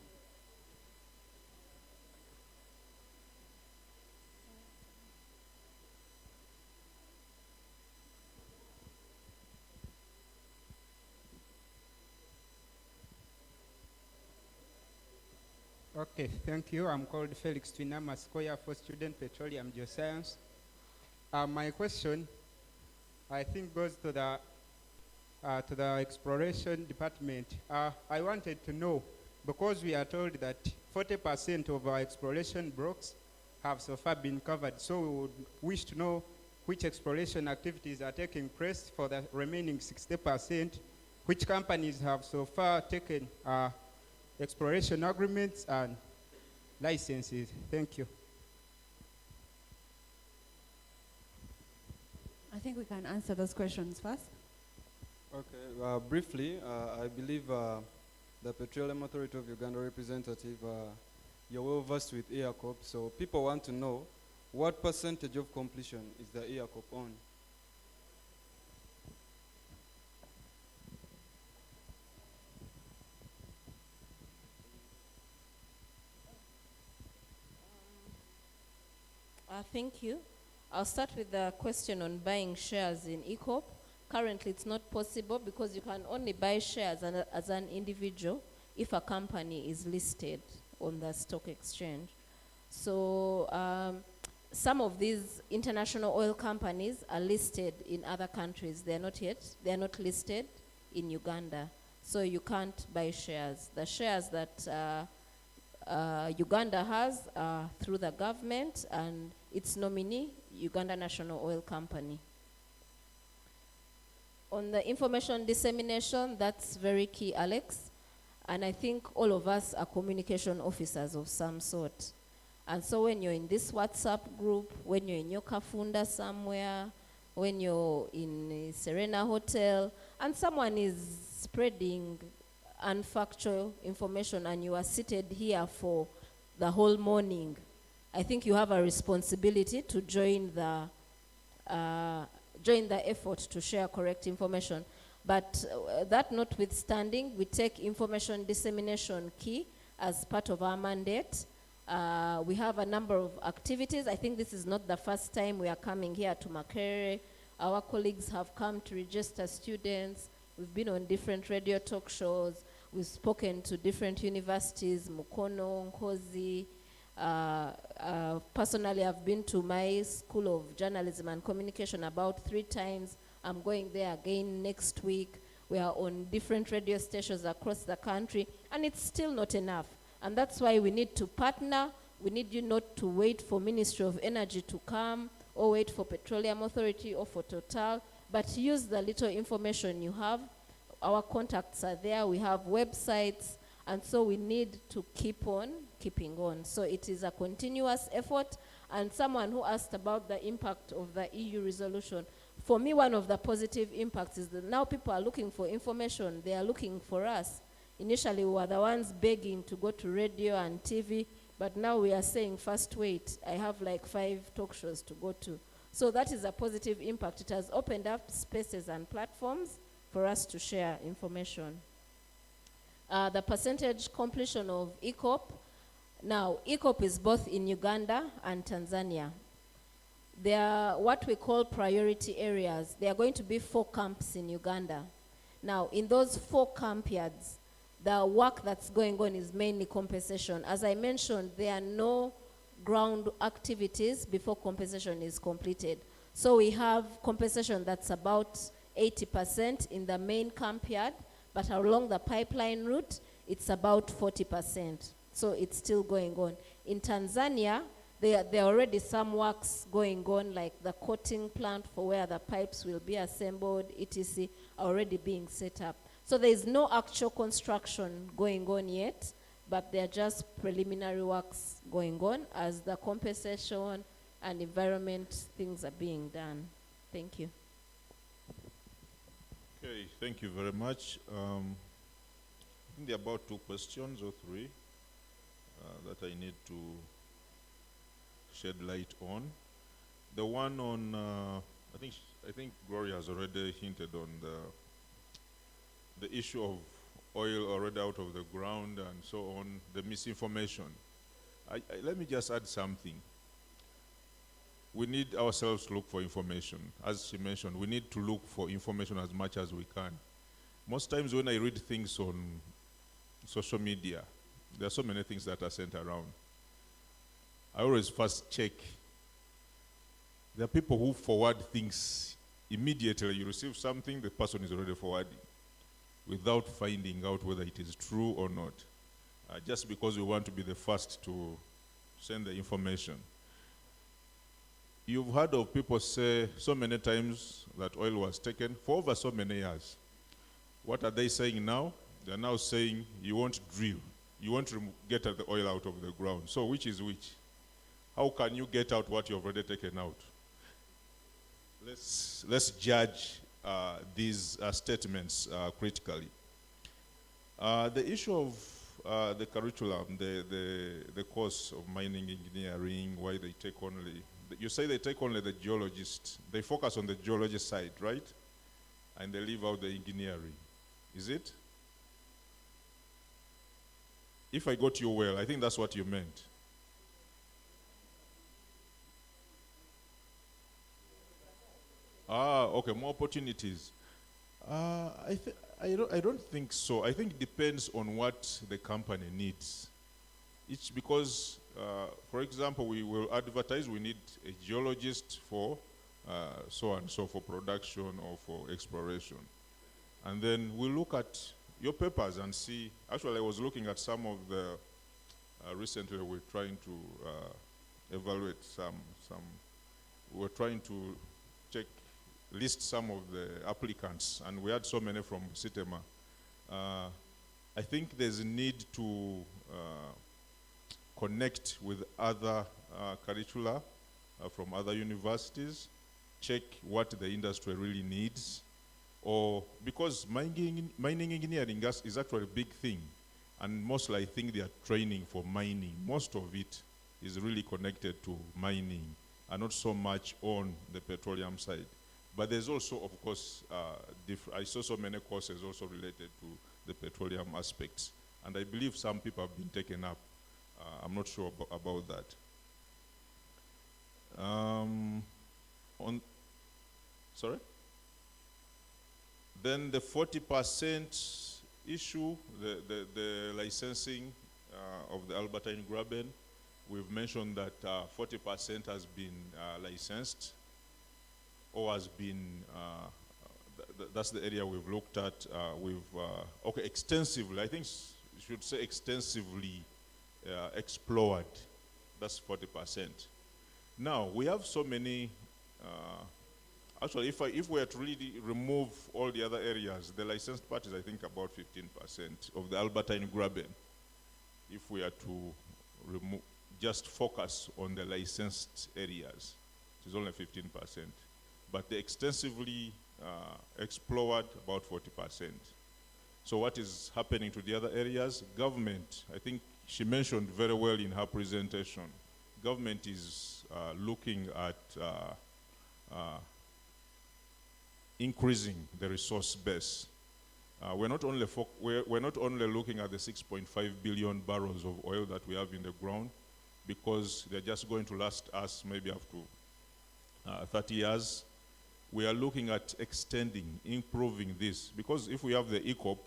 Speaker 16: Okay, thank you. I'm called Felix Twinama Square for student petroleum geoscience. My question, I think, goes to the exploration department. I wanted to know, because we are told that 40% of our exploration blocks have so far been covered, so we would wish to know which exploration activities are taking place for the remaining 60%, which companies have so far taken exploration agreements and licenses. Thank you.
Speaker 6: I think we can answer those questions first.
Speaker 3: Okay, briefly, I believe the Petroleum Authority of Uganda representative, you're well versed with EACOP, so people want to know what percentage of completion is the EACOP on?
Speaker 1: Thank you. I'll start with the question on buying shares in ECOP. Currently, it's not possible because you can only buy shares as an individual if a company is listed on the stock exchange. So some of these international oil companies are listed in other countries. They're not listed in Uganda. So you can't buy shares. The shares that Uganda has through the government and its nominee, Uganda National Oil Company. On the information dissemination, that's very key, Alex. And I think all of us are communication officers of some sort. And so when you're in this WhatsApp group, when you're in your Kafunda somewhere, when you're in a Serena Hotel, and someone is spreading unfactual information and you are seated here for the whole morning, I think you have a responsibility to join the effort to share correct information. But that notwithstanding, we take information dissemination key as part of our mandate. We have a number of activities. I think this is not the first time we are coming here to Makerere. Our colleagues have come to register students. We've been on different radio talk shows. We've spoken to different universities, Mukono, Nkozi. Personally, I've been to my School of Journalism and Communication about 3 times. I'm going there again next week. We are on different radio stations across the country, and it's still not enough. And that's why we need to partner. We need you not to wait for Ministry of Energy to come, or wait for Petroleum Authority or for Total, but use the little information you have. Our contacts are there. We have websites, and so we need to keep on keeping on. So it is a continuous effort. And someone who asked about the impact of the EU resolution, for me, one of the positive impacts is that now people are looking for information. They are looking for us. Initially, we were the ones begging to go to radio and TV, but now we are saying, first wait, I have like 5 talk shows to go to. So that is a positive impact. It has opened up spaces and platforms for us to share information. The percentage completion of ECOP. Now, ECOP is both in Uganda and Tanzania. There are what we call priority areas. There are going to be 4 camps in Uganda. Now, in those 4 camp yards, the work that's going on is mainly compensation. As I mentioned, there are no ground activities before compensation is completed. So we have compensation that's about 80% in the main camp yard, but along the pipeline route, it's about 40%. So it's still going on. In Tanzania, there are already some works going on, like the coating plant for where the pipes will be assembled, etc., already being set up. So there is no actual construction going on yet, but there are just preliminary works going on as the compensation and environment things are being done. Thank you.
Speaker 10: Okay, thank you very much. I think there are about 2 questions or 3 that I need to shed light on. The one on, I think Gloria has already hinted on the issue of oil already out of the ground and so on, the misinformation. Let me just add something. We need ourselves to look for information. As she mentioned, we need to look for information as much as we can. Most times when I read things on social media, there are so many things that are sent around. I always first check. There are people who forward things immediately. You receive something, the person is already forwarding without finding out whether it is true or not, just because we want to be the first to send the information. You've heard of people say so many times that oil was taken for over so many years. What are they saying now? They're now saying you won't drill. You won't get the oil out of the ground. So which is which? How can you get out what you've already taken out? Let's judge these statements critically. The issue of the curriculum, the course of mining engineering, why they take only, you say they take only the geologists. They focus on the geologist side, right? And they leave out the engineering. Is it? If I got you well, I think that's what you meant. Okay, more opportunities. I don't think so. I think it depends on what the company needs. It's because, for example, we will advertise we need a geologist for so and so, for production or for exploration. And then we'll look at your papers and see. Actually, I was looking at some of the, recently we're trying to evaluate some, we're trying to list some of the applicants, and we had so many from Sitema. I think there's a need to connect with other curricula from other universities, check what the industry really needs, or because mining engineering is actually a big thing. And mostly I think they are training for mining. Most of it is really connected to mining and not so much on the petroleum side. But there's also, of course, I saw so many courses also related to the petroleum aspects. And I believe some people have been taken up. I'm not sure about that. Sorry? Then the 40% issue, the licensing of the Albertine Graben, we've mentioned that 40% has been licensed or has been, that's the area we've looked at. Okay, extensively, I think you should say extensively explored. That's 40%. Now, we have so many, actually, if we were to really remove all the other areas, the licensed part is, I think, about 15% of the Albertine Graben. If we are to just focus on the licensed areas, it is only 15%. But the extensively explored, about 40%. So what is happening to the other areas? Government, I think she mentioned very well in her presentation, government is looking at increasing the resource base. We're not only looking at the 6.5 billion barrels of oil that we have in the ground, because they're just going to last us maybe up to 30 years. We are looking at extending, improving this, because if we have the ECOP,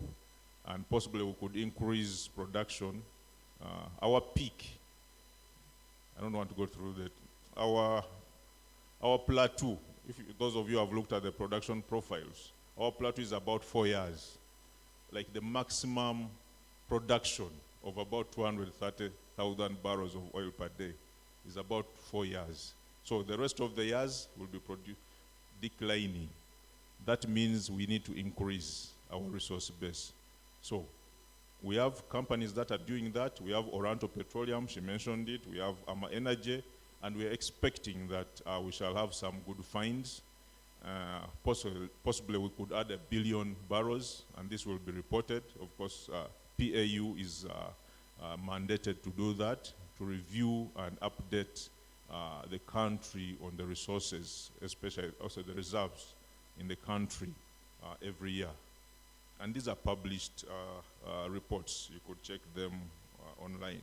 Speaker 10: and possibly we could increase production, our peak, I don't want to go through that, our plateau, those of you who have looked at the production profiles, our plateau is about 4 years. Like the maximum production of about 230,000 barrels of oil per day is about 4 years. So the rest of the years will be declining. That means we need to increase our resource base. So we have companies that are doing that. We have Oranto Petroleum, she mentioned it. We have Ama Energy, and we are expecting that we shall have some good finds. Possibly we could add 1 billion barrels, and this will be reported. Of course, PAU is mandated to do that, to review and update the country on the resources, especially also the reserves in the country every year. And these are published reports. You could check them online.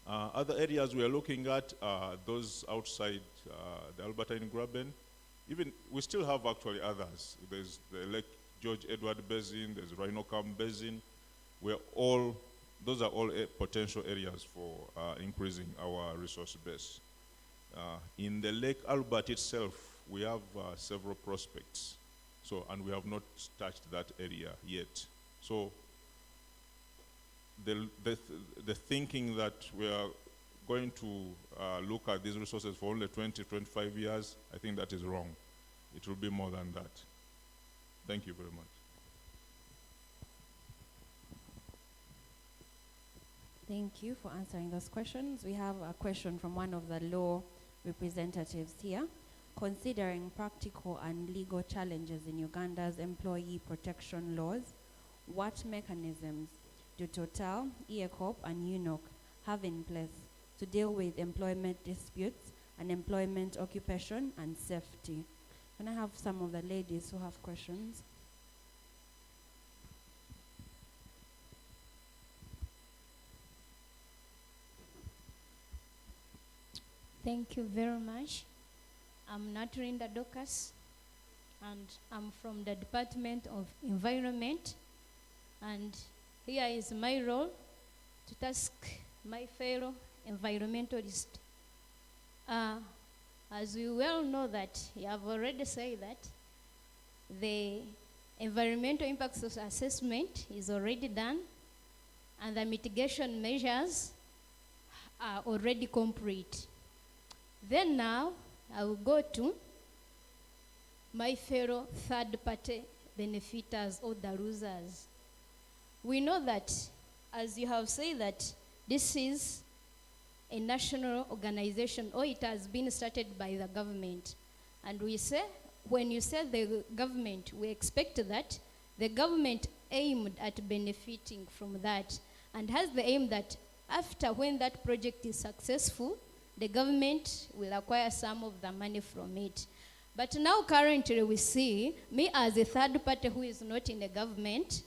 Speaker 10: Other areas we are looking at are those outside the Albertine Graben. Even we still have actually others. There's the Lake George Edward Basin, there's Rhino Camp Basin. Those are all potential areas for increasing our resource base. In the Lake Albert itself, we have several prospects. And we have not touched that area yet. So the thinking that we are going to look at these resources for only 20, 25 years, I think that is wrong. It will be more than that. Thank you very much.
Speaker 6: Thank you for answering those questions. We have a question from one of the law representatives here. Considering practical and legal challenges in Uganda's employee protection laws, what mechanisms do Total, EACOP, and UNOC have in place to deal with employment disputes and employment occupation and safety? Can I have some of the ladies who have questions?
Speaker 17: Thank you very much. I'm Natrinda Docas, and I'm from the Department of Environment. And here is my role to task my fellow environmentalists. As we well know that, you have already said that the environmental impacts assessment is already done, and the mitigation measures are already complete. Then now, I will go to my fellow third-party benefiters or the losers. We know that, as you have said, that this is a national organization, or it has been started by the government. And we say, when you say the government, we expect that the government aimed at benefiting from that and has the aim that after when that project is successful, the government will acquire some of the money from it. But now currently we see me as a third party who is not in the government,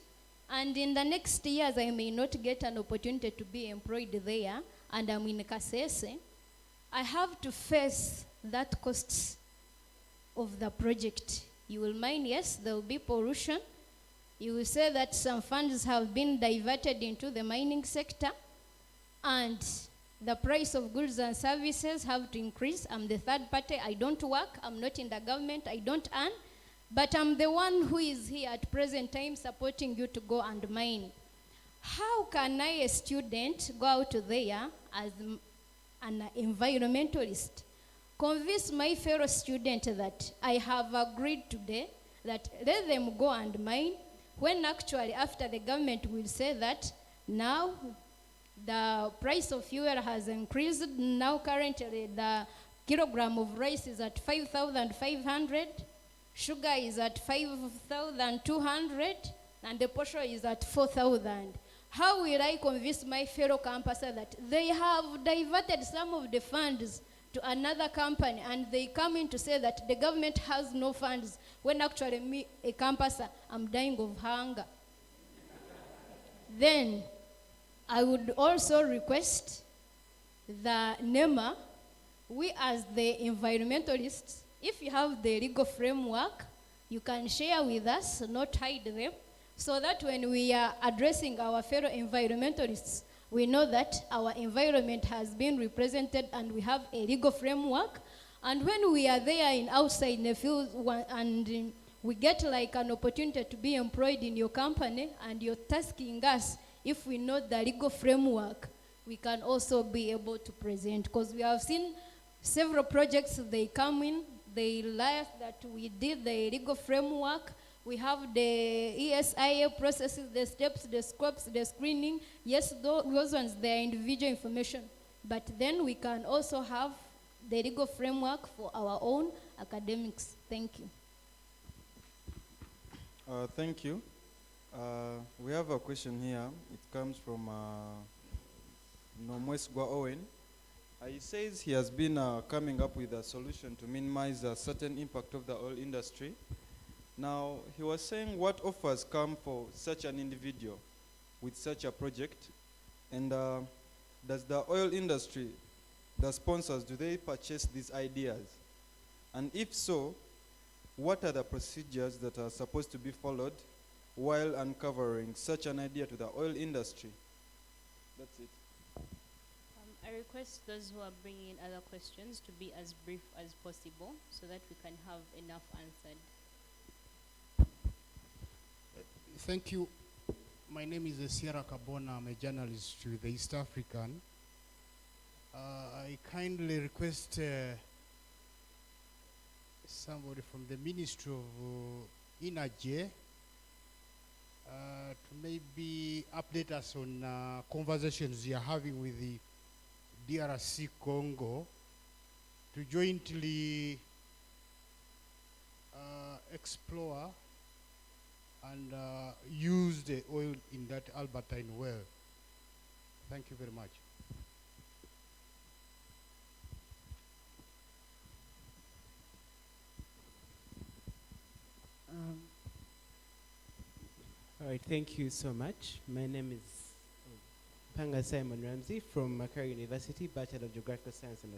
Speaker 17: and in the next years I may not get an opportunity to be employed there, and I'm in Kasese. I have to face that costs of the project. You will mind, yes, there will be pollution. You will say that some funds have been diverted into the mining sector, and the price of goods and services have to increase. I'm the third party, I don't work, I'm not in the government, I don't earn, but I'm the one who is here at present time supporting you to go and mine. How can I, a student, go out there as an environmentalist, convince my fellow student that I have agreed today that let them go and mine, when actually after the government will say that now the price of fuel has increased. Now currently the kilogram of rice is at 5,500, sugar is at 5,200, and the portion is at 4,000. How will I convince my fellow campusers that they have diverted some of the funds to another company and they come in to say that the government has no funds when actually me, a campuser, I'm dying of hunger? Then I would also request the NEMA, we as the environmentalists, if you have the legal framework, you can share with us, not hide them, so that when we are addressing our fellow environmentalists, we know that our environment has been represented and we have a legal framework. And when we are there in outside in the field and we get like an opportunity to be employed in your company and you're tasking us, if we know the legal framework, we can also be able to present. Because we have seen several projects, they come in, they lie that we did the legal framework. We have the ESIA processes, the steps, the scopes, the screening. Yes, those ones, they are individual information. But then we can also have the legal framework for our own academics. Thank you.
Speaker 18: Thank you. We have a question here. It comes from Nomwesgwa Owen. He says he has been coming up with a solution to minimize a certain impact of the oil industry. Now, he was saying what offers come for such an individual with such a project, and does the oil industry, the sponsors, do they purchase these ideas? And if so, what are the procedures that are supposed to be followed while uncovering such an idea to the oil industry? That's it.
Speaker 8: I request those who are bringing in other questions to be as brief as possible so that we can have enough answered.
Speaker 19: Thank you. My name is Sierra Kabona. I'm a journalist with the East African. I kindly request somebody from the Ministry of Energy to maybe update us on conversations you are having with the DRC Congo to jointly explore and use the oil in that Albertine well. Thank you very much.
Speaker 20: All right, thank you so much. My name is Panga Simon Ramsey from Macquarie University, Bachelor of Geographical Science and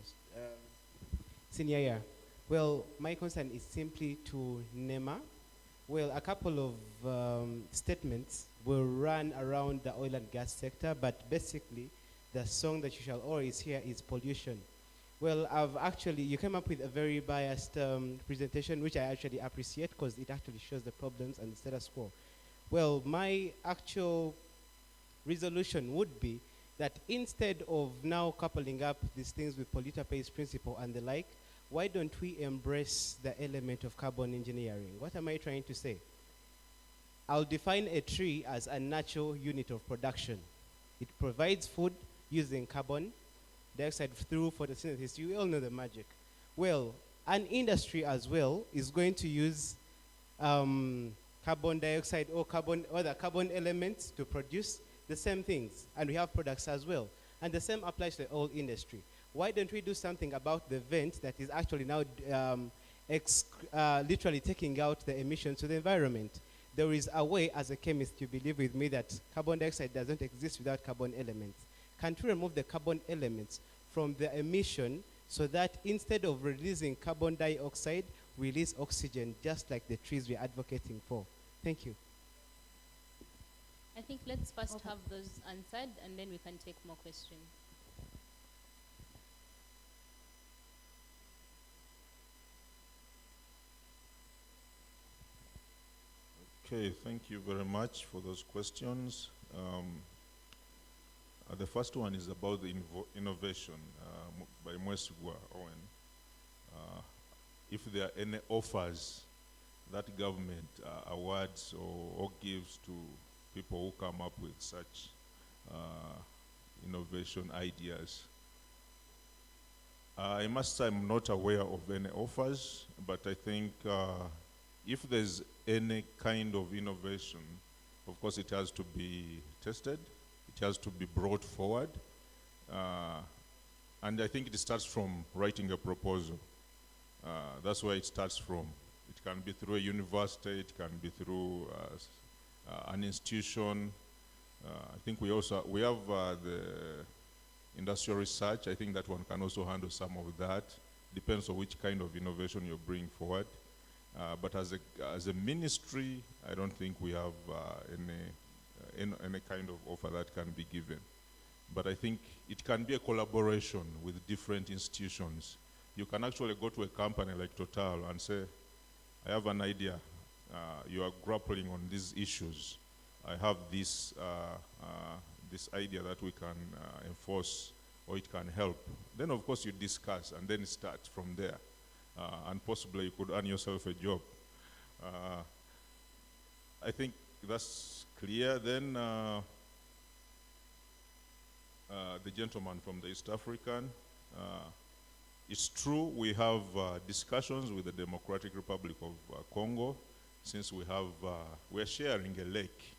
Speaker 20: senior year. Well, my concern is simply to NEMA. Well, a couple of statements will run around the oil and gas sector, but basically the song that you shall always hear is pollution. Well, you came up with a very biased presentation, which I actually appreciate because it actually shows the problems and the status quo. Well, my actual resolution would be that instead of now coupling up these things with polluter pays principle and the like, why don't we embrace the element of carbon engineering? What am I trying to say? I'll define a tree as a natural unit of production. It provides food using carbon dioxide through photosynthesis. You all know the magic. Well, an industry as well is going to use carbon dioxide or other carbon elements to produce the same things, and we have products as well. And the same applies to the oil industry. Why don't we do something about the vent that is actually now literally taking out the emissions to the environment? There is a way, as a chemist, you believe with me that carbon dioxide doesn't exist without carbon elements. Can't we remove the carbon elements from the emission so that instead of releasing carbon dioxide, we release oxygen, just like the trees we're advocating for? Thank you.
Speaker 8: I think let's first have those answered, and then we can take more questions.
Speaker 10: Okay, thank you very much for those questions. The first one is about the innovation by Mwesugwa Owen. If there are any offers that government awards or gives to people who come up with such innovation ideas. I must say I'm not aware of any offers, but I think if there's any kind of innovation, of course it has to be tested, it has to be brought forward, and I think it starts from writing a proposal. That's where it starts from. It can be through a university, it can be through an institution. I think we have the industrial research. I think that one can also handle some of that. Depends on which kind of innovation you bring forward. But as a ministry, I don't think we have any kind of offer that can be given. But I think it can be a collaboration with different institutions. You can actually go to a company like Total and say, I have an idea. You are grappling on these issues. I have this idea that we can enforce or it can help. Then of course you discuss and then start from there. And possibly you could earn yourself a job. I think that's clear. Then the gentleman from the East African, it's true we have discussions with the Democratic Republic of Congo, since we are sharing a lake,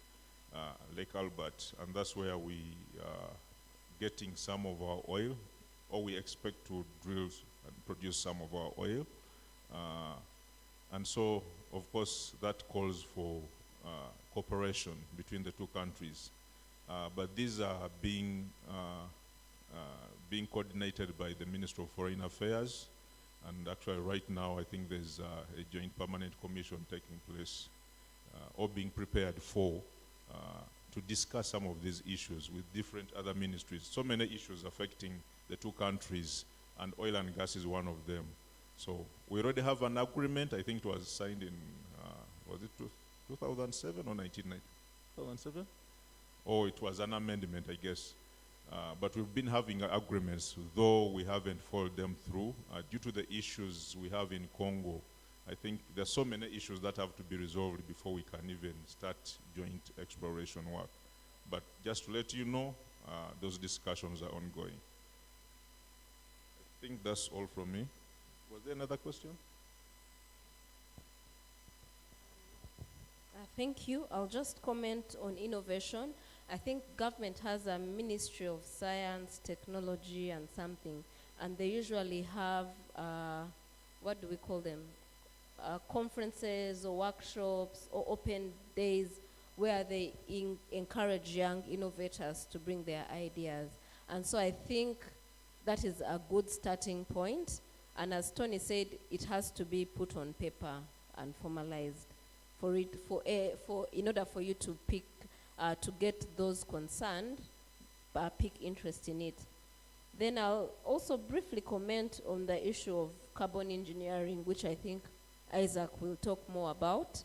Speaker 10: Lake Albert, and that's where we are getting some of our oil, or we expect to drill and produce some of our oil. And so, of course, that calls for cooperation between the two countries. But these are being coordinated by the Minister of Foreign Affairs. And actually right now, I think there's a joint permanent commission taking place or being prepared for to discuss some of these issues with different other ministries. So many issues affecting the two countries, and oil and gas is one of them. So we already have an agreement. I think it was signed in, was it 2007 or 1990? 2007? Or it was an amendment, I guess. But we've been having agreements, though we haven't followed them through due to the issues we have in Congo. I think there's so many issues that have to be resolved before we can even start joint exploration work. But just to let you know, those discussions are ongoing. I think that's all from me. Was there another question?
Speaker 1: Thank you. I'll just comment on innovation. I think government has a Ministry of Science, Technology, and something, and they usually have, what do we call them? Conferences or workshops or open days where they encourage young innovators to bring their ideas. And so I think that is a good starting point. And as Tony said, it has to be put on paper and formalized in order for you to pick, to get those concerned, pick interest in it. Then I'll also briefly comment on the issue of carbon engineering, which I think Isaac will talk more about.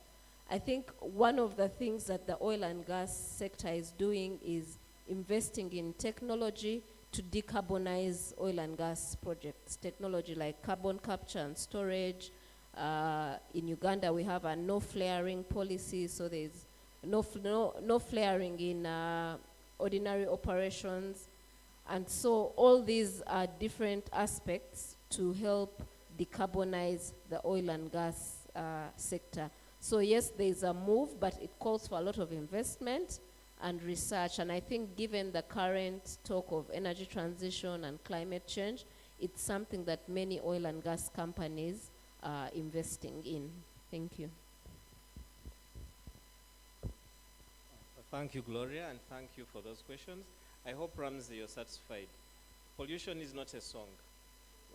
Speaker 1: I think one of the things that the oil and gas sector is doing is investing in technology to decarbonize oil and gas projects. Technology like carbon capture and storage. In Uganda, we have a no flaring policy, so there's no flaring in ordinary operations. And so all these are different aspects to help decarbonize the oil and gas sector. So yes, there's a move, but it calls for a lot of investment and research. And I think given the current talk of energy transition and climate change, it's something that many oil and gas companies are investing in. Thank you.
Speaker 14: Thank you, Gloria, and thank you for those questions. I hope, Ramsey, you're satisfied. Pollution is not a song,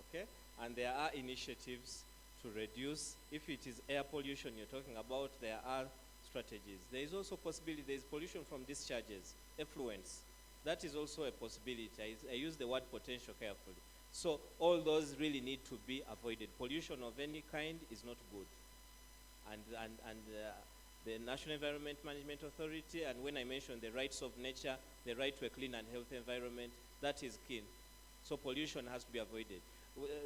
Speaker 14: okay? And there are initiatives to reduce. If it is air pollution you're talking about, there are strategies. There is also possibility, there is pollution from discharges, effluents. That is also a possibility. I use the word potential carefully. So all those really need to be avoided. Pollution of any kind is not good. And the National Environment Management Authority, and when I mentioned the rights of nature, the right to a clean and healthy environment, that is key. So pollution has to be avoided.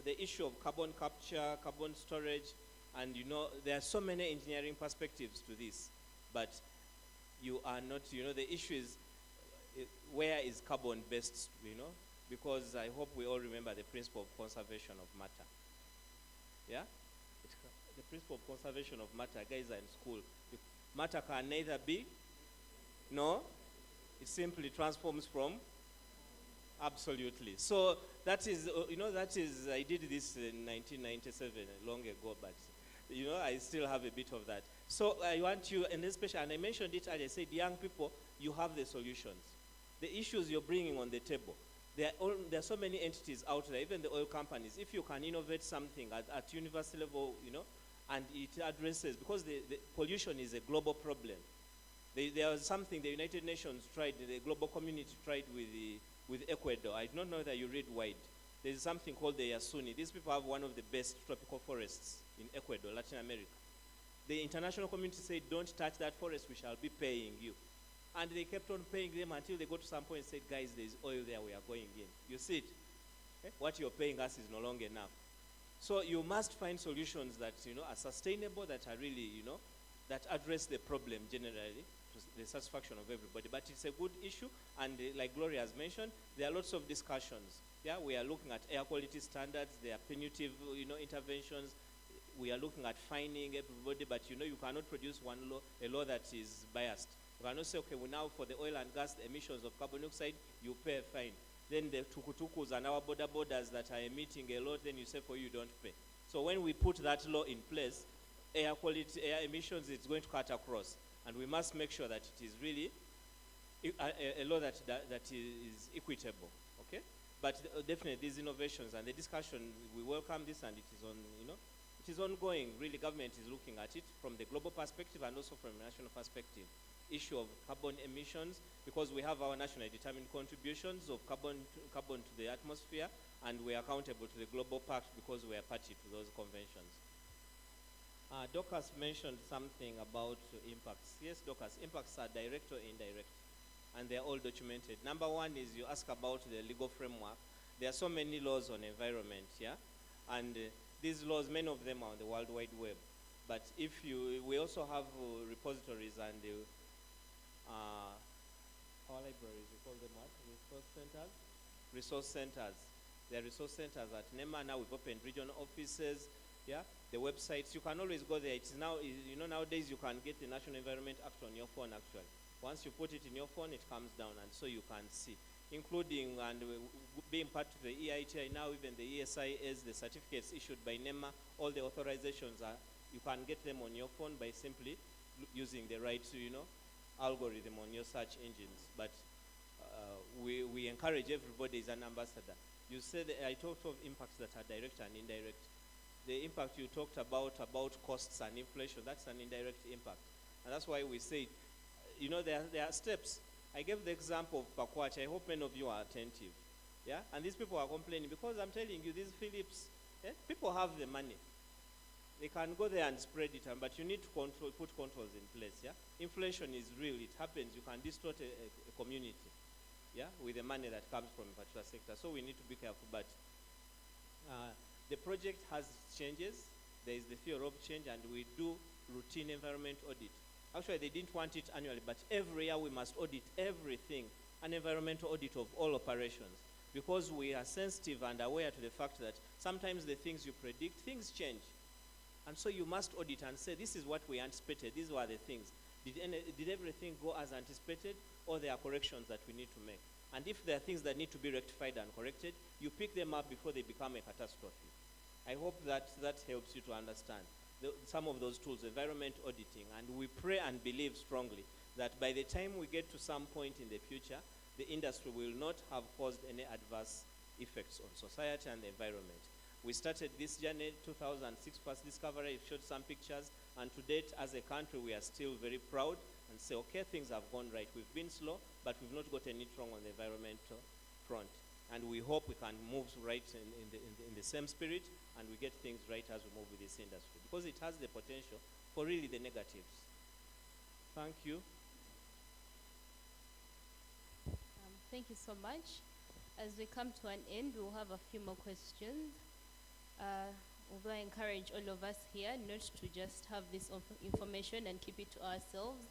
Speaker 14: The issue of carbon capture, carbon storage, and there are so many engineering perspectives to this, but you are not, the issue is where is carbon best, because I hope we all remember the principle of conservation of matter. Yeah? The principle of conservation of matter, guys are in school. Matter can neither be, no, it simply transforms from, absolutely. So that is, I did this in 1997, long ago, but, I still have a bit of that. So I want you, and especially, and I mentioned it earlier, I said, young people, you have the solutions. The issues you're bringing on the table. There are so many entities out there, even the oil companies. If you can innovate something at university level, and it addresses, because the pollution is a global problem. There was something the United Nations tried, the global community tried with Ecuador. I don't know that you read wide. There's something called the Yasuni. These people have one of the best tropical forests in Ecuador, Latin America. The international community said, don't touch that forest, we shall be paying you. And they kept on paying them until they got to some point and said, guys, there's oil there, we are going in. You see it? Okay? What you're paying us is no longer enough. So you must find solutions that, are sustainable, that are really, that address the problem generally, to the satisfaction of everybody. But it's a good issue, and like Gloria has mentioned, there are lots of discussions. Yeah, we are looking at air quality standards, there are punitive, interventions. We are looking at fining everybody, but you cannot produce one law, a law that is biased. You cannot say, okay, well, now for the oil and gas, the emissions of carbon dioxide, you pay a fine. Then the tukutukus and our borders that are emitting a lot, then you say for you don't pay. So when we put that law in place, air quality, air emissions, it's going to cut across. And we must make sure that it is really a law that is equitable, okay? But definitely these innovations and the discussion, we welcome this, and it is on, it is ongoing. Really, government is looking at it from the global perspective and also from a national perspective. Issue of carbon emissions, because we have our nationally determined contributions of carbon to the atmosphere, and we are accountable to the global pact because we are party to those conventions. Dorcas mentioned something about impacts. Yes, Dorcas, impacts are direct or indirect, and they're all documented. Number one is you ask about the legal framework. There are so many laws on environment, yeah? And these laws, many of them are on the World Wide Web. But we also have repositories and our libraries, we call them what? Resource centers? Resource centers. There are resource centers at NEMA. Now we've opened regional offices. Yeah, the websites, you can always go there. It's now, nowadays you can get the National Environment Act on your phone actually. Once you put it in your phone, it comes down, and so you can see, including and being part of the EITI now, even the ESIS, the certificates issued by NEMA, all the authorizations you can get them on your phone by simply using the right algorithm on your search engines. But we encourage everybody as an ambassador. You said, I talked of impacts that are direct and indirect. The impact you talked about costs and inflation, that's an indirect impact. And that's why we say, there are steps. I gave the example of Pakwach. I hope many of you are attentive. Yeah? And these people are complaining because I'm telling you, these Philips, people have the money. They can go there and spread it, but you need to put controls in place. Yeah? Inflation is real. It happens. You can distort a community, yeah, with the money that comes from a particular sector. So we need to be careful. But the project has changes. There is the fear of change, and we do routine environment audit. Actually, they didn't want it annually, but every year we must audit everything, an environmental audit of all operations, because we are sensitive and aware to the fact that sometimes the things you predict, things change. And so you must audit and say, this is what we anticipated, these were the things. Did everything go as anticipated, or there are corrections that we need to make? And if there are things that need to be rectified and corrected, you pick them up before they become a catastrophe. I hope that helps you to understand some of those tools, environment auditing. And we pray and believe strongly that by the time we get to some point in the future, the industry will not have caused any adverse effects on society and the environment. We started this journey 2006 first discovery. It showed some pictures, and to date, as a country, we are still very proud and say, okay, things have gone right. We've been slow, but we've not gotten it wrong on the environmental front. And we hope we can move right in the same spirit, and we get things right as we move with this industry, because it has the potential for really the negatives. Thank you.
Speaker 8: Thank you so much. As we come to an end, we'll have a few more questions. Although I encourage all of us here not to just have this information and keep it to ourselves.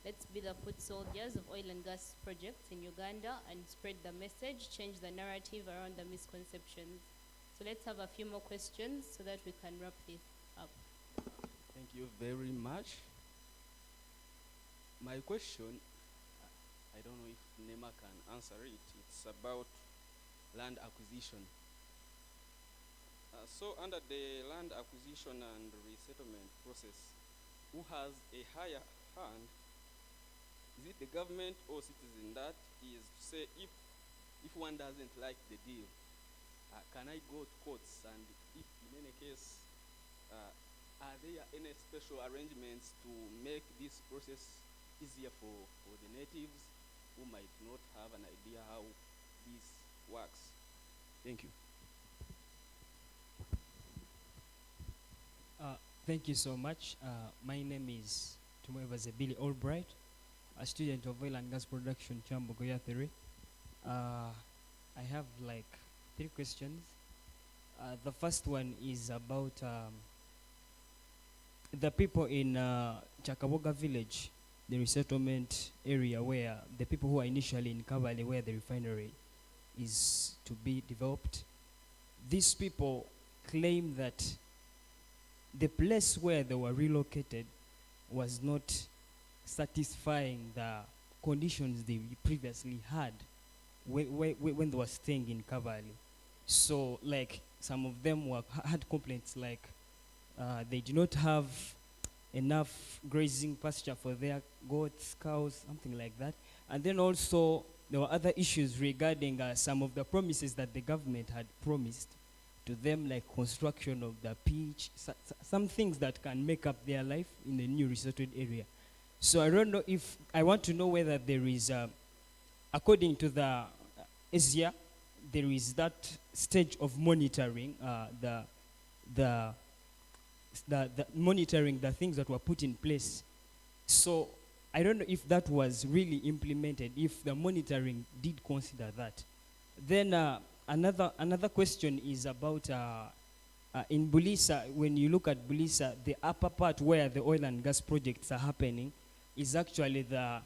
Speaker 8: Let's be the foot soldiers of oil and gas projects in Uganda and spread the message, change the narrative around the misconceptions. So let's have a few more questions so that we can wrap this up.
Speaker 21: Thank you very much. My question, I don't know if Nema can answer it. It's about land acquisition. So under the land acquisition and resettlement process, who has a higher hand? Is it the government or citizen? That is to say, if one doesn't like the deal, can I go to courts? And if in any case, are there any special arrangements to make this process easier for the natives who might not have an idea how this works? Thank you.
Speaker 22: Thank you so much. My name is Tumwebaze Billy Albright, a student of oil and gas production, Chambogoya 3. I have like 3 questions. The first one is about the people in Chakaboga village, the resettlement area where the people who are initially in Kabale, where the refinery is to be developed. These people claim that the place where they were relocated was not satisfying the conditions they previously had when they were staying in Kabale. So, like, some of them had complaints like they do not have enough grazing pasture for their goats, cows, something like that. And then also, there were other issues regarding some of the promises that the government had promised to them, like construction of the pitch, some things that can make up their life in the new resettled area. So I don't know if, I want to know whether there is, according to the Asia, there is that stage of monitoring, the monitoring the things that were put in place. So I don't know if that was really implemented, if the monitoring did consider that. Then another question is about in Bulisa. When you look at Bulisa, the upper part where the oil and gas projects are happening is actually the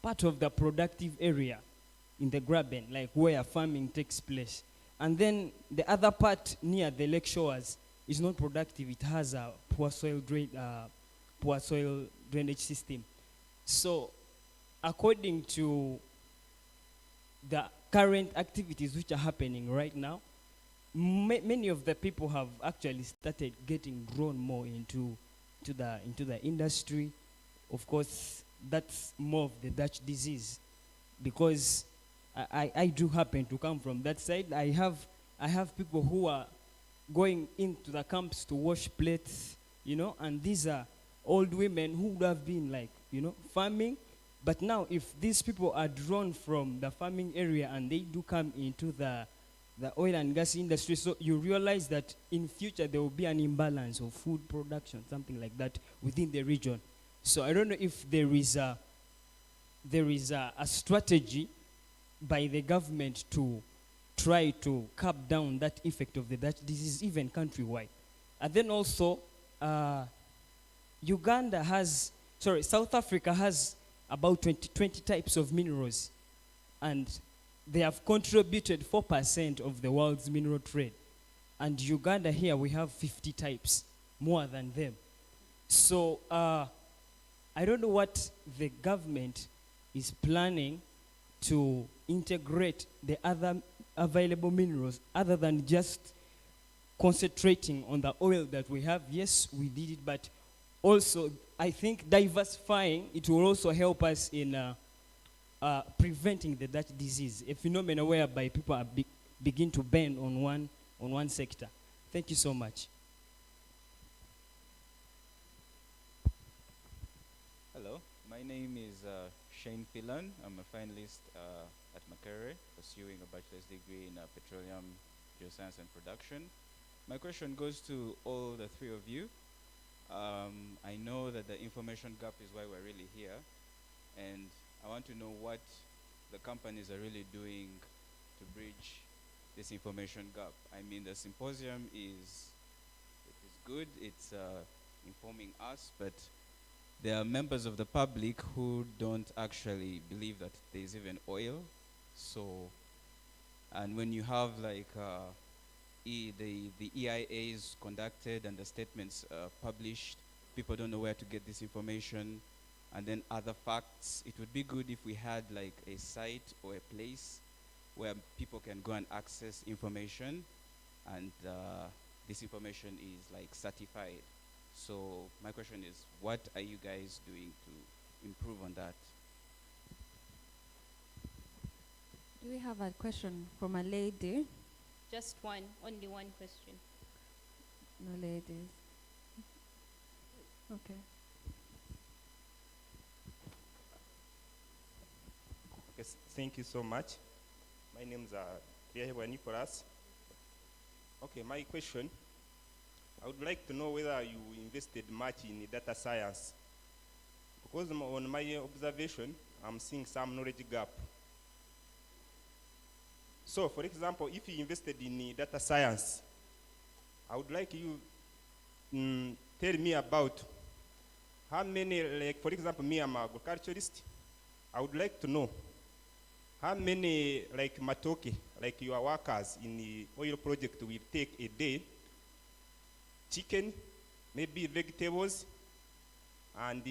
Speaker 22: part of the productive area in the Graben, like where farming takes place. And then the other part near the lake shores is not productive. It has a poor soil drainage system. So according to the current activities which are happening right now, many of the people have actually started getting drawn more into the industry. Of course, that's more of the Dutch disease, because I do happen to come from that side. I have people who are going into the camps to wash plates, and these are old women who would have been like, farming. But now, if these people are drawn from the farming area and they do come into the oil and gas industry, so you realize that in future there will be an imbalance of food production, something like that, within the region. So I don't know if there is a strategy by the government to try to curb down that effect of the Dutch disease, even countrywide. And then also, South Africa has about 20 types of minerals, and they have contributed 4% of the world's mineral trade. And Uganda here, we have 50 types. more than them. So I don't know what the government is planning to integrate the other available minerals other than just concentrating on the oil that we have. Yes, we did it, but also I think diversifying, it will also help us in preventing that disease, a phenomenon whereby people are begin to bend on one sector. Thank you so much.
Speaker 4: Hello, my name is Shane Phelan. I'm a finalist at Makerere, pursuing a bachelor's degree in petroleum geoscience and production. My question goes to all the three of you. I know that the information gap is why we're really here, and I want to know what the companies are really doing to bridge this information gap. I mean, the symposium is good, it's informing us, but there are members of the public who don't actually believe that there's even oil. So, and when you have like the EIAs conducted and the statements published, people don't know where to get this information. And then other facts, it would be good if we had like a site or a place where people can go and access information, and this information is like certified. So my question is, what are you guys doing to improve on that?
Speaker 6: Do we have a question from a lady?
Speaker 8: Just one, only one question.
Speaker 6: No ladies. Okay.
Speaker 5: Yes, thank you so much. My name is Priyahewa Nicholas. Okay, my question, I would like to know whether you invested much in data science. Because on my observation, I'm seeing some knowledge gap. So, for example, if you invested in data science, I would like you tell me about how many, like, for example, me, I'm an agriculturist. I would like to know how many, like, matoke, like your workers in the oil project will take a day, chicken, maybe vegetables, and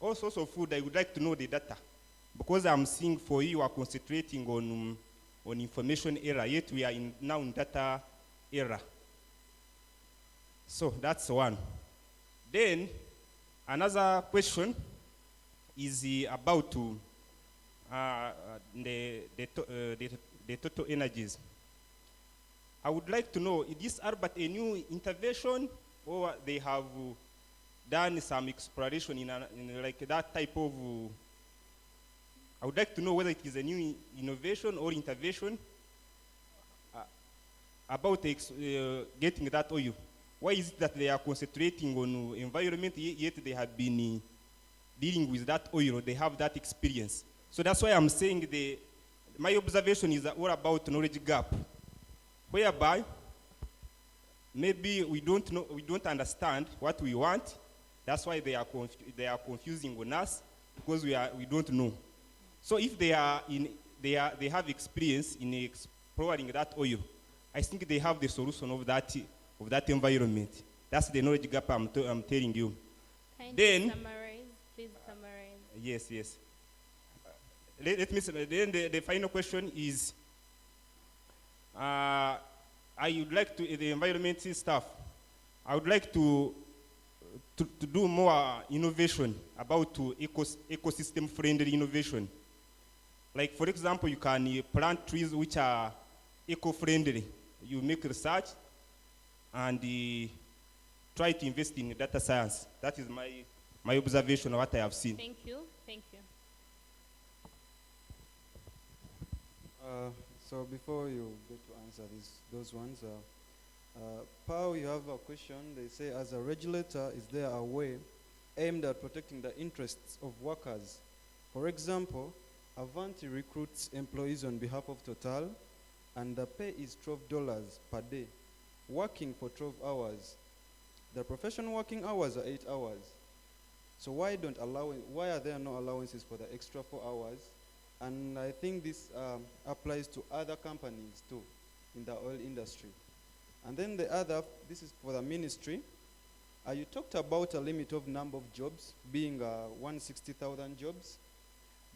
Speaker 5: all sorts of food. I would like to know the data. Because I'm seeing for you are concentrating on information era, yet we are now in data era. So that's one. Then another question is about the total energies. I would like to know, is this Albert a new intervention, or they have done some exploration in like that type of, I would like to know whether it is a new innovation or intervention about getting that oil. Why is it that they are concentrating on environment, yet they have been dealing with that oil, they have that experience? So that's why I'm saying my observation is all about knowledge gap, whereby maybe we don't understand what we want. That's why they are confusing on us, because we don't know. So if they have experience in exploring that oil, I think they have the solution of that environment. That's the knowledge gap I'm telling you.
Speaker 8: Then summarize, please summarize.
Speaker 5: Yes. Let me say, then the final question is, I would like to, the environmental stuff, I would like to do more innovation about ecosystem friendly innovation. Like, for example, you can plant trees which are eco-friendly. You make research and try to invest in data science. That is my observation of what I have seen.
Speaker 8: Thank you.
Speaker 18: So before you go to answer those ones, Pao, you have a question. They say, as a regulator, is there a way aimed at protecting the interests of workers? For example, Avanti recruits employees on behalf of Total, and the pay is $12 per day, working for 12 hours. The professional working hours are 8 hours. So why are there no allowances for the extra 4 hours? And I think this applies to other companies too in the oil industry. And then the other, this is for the ministry. You talked about a limit of number of jobs being 160,000 jobs.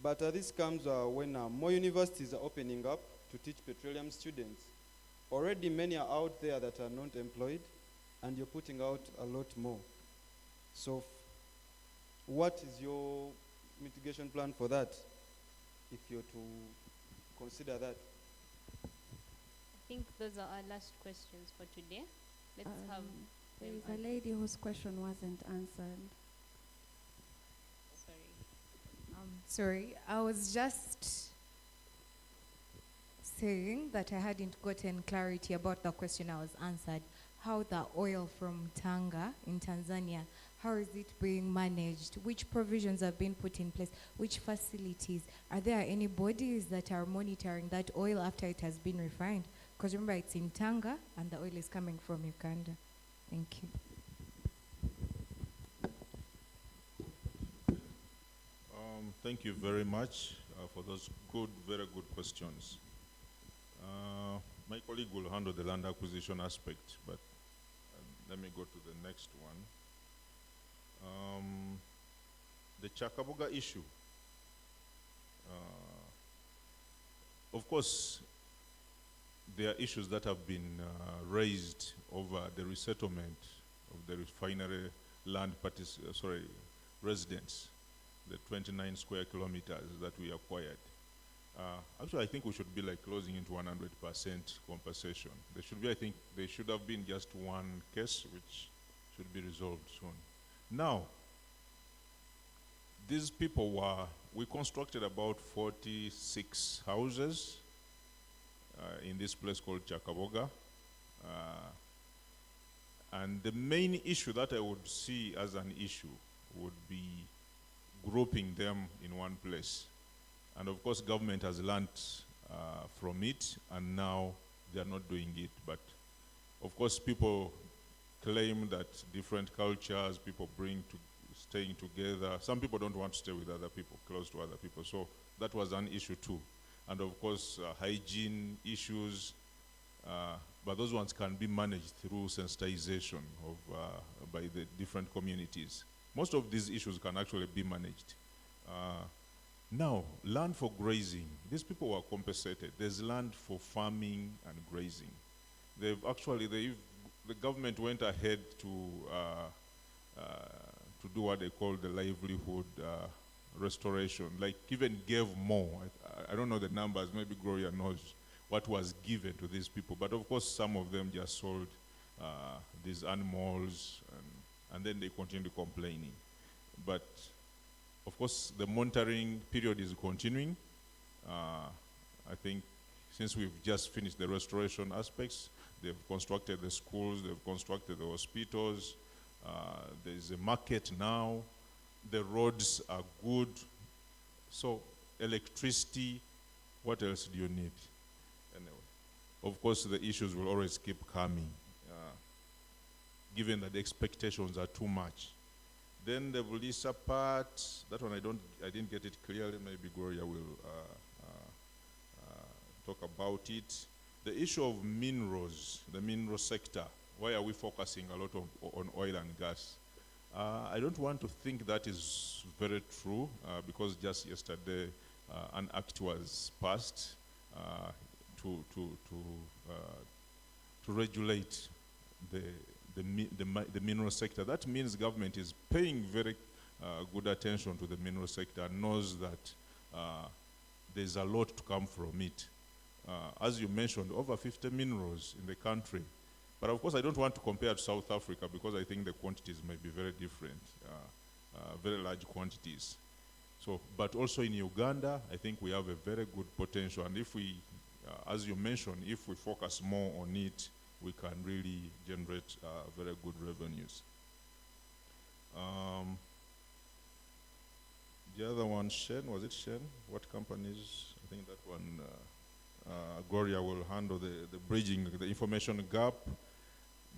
Speaker 18: But this comes when more universities are opening up to teach petroleum students. Already many are out there that are not employed, and you're putting out a lot more. So what is your mitigation plan for that, if you're to consider that?
Speaker 8: I think those are our last questions for today. Let's have
Speaker 6: There
Speaker 8: them
Speaker 6: is a
Speaker 8: answer.
Speaker 6: lady whose question wasn't answered.
Speaker 7: Sorry, I was just saying that I hadn't gotten clarity about the question I was answered. How the oil from Tanga in Tanzania, how is it being managed? Which provisions have been put in place? Which facilities? Are there any bodies that are monitoring that oil after it has been refined? Because remember, it's in Tanga and the oil is coming from Uganda. Thank you.
Speaker 10: Thank you very much for those very good questions. My colleague will handle the land acquisition aspect, but let me go to the next one. The Chakaboga issue. Of course, there are issues that have been raised over the resettlement of the refinery land residents, the 29 square kilometers that we acquired. Actually, I think we should be like closing into 100% compensation. There should be, I think, there should have been just one case which should be resolved soon. Now, these people we constructed about 46 houses in this place called Chakaboga. And the main issue that I would see as an issue would be grouping them in one place. And of course, government has learned from it, and now they are not doing it. But of course, people claim that different cultures, people bring to staying together. Some people don't want to stay with other people, close to other people. So that was an issue too. And of course, hygiene issues, but those ones can be managed through sensitization by the different communities. Most of these issues can actually be managed. Now, land for grazing. These people were compensated. There's land for farming and grazing. The government went ahead to do what they call the livelihood restoration, like even gave more. I don't know the numbers, maybe Gloria knows what was given to these people, but of course some of them just sold these animals and then they continued complaining. But of course the monitoring period is continuing. I think since we've just finished the restoration aspects, they've constructed the schools, they've constructed the hospitals, there's a market now, the roads are good. So electricity, what else do you need? Anyway, of course the issues will always keep coming, given that the expectations are too much. Then the Vulisa part, that one I didn't get it clearly, maybe Gloria will talk about it. The issue of minerals, the mineral sector, why are we focusing a lot on oil and gas? I don't want to think that is very true, because just yesterday an act was passed to regulate the mineral sector. That means government is paying very good attention to the mineral sector and knows that there's a lot to come from it. As you mentioned, over 50 minerals in the country. But of course, I don't want to compare to South Africa because I think the quantities may be very different, very large quantities. So, but also in Uganda, I think we have a very good potential. And if we, as you mentioned, if we focus more on it, we can really generate very good revenues. The other one, Shen, was it Shen? What companies? I think that one, Gloria will handle the bridging, the information gap.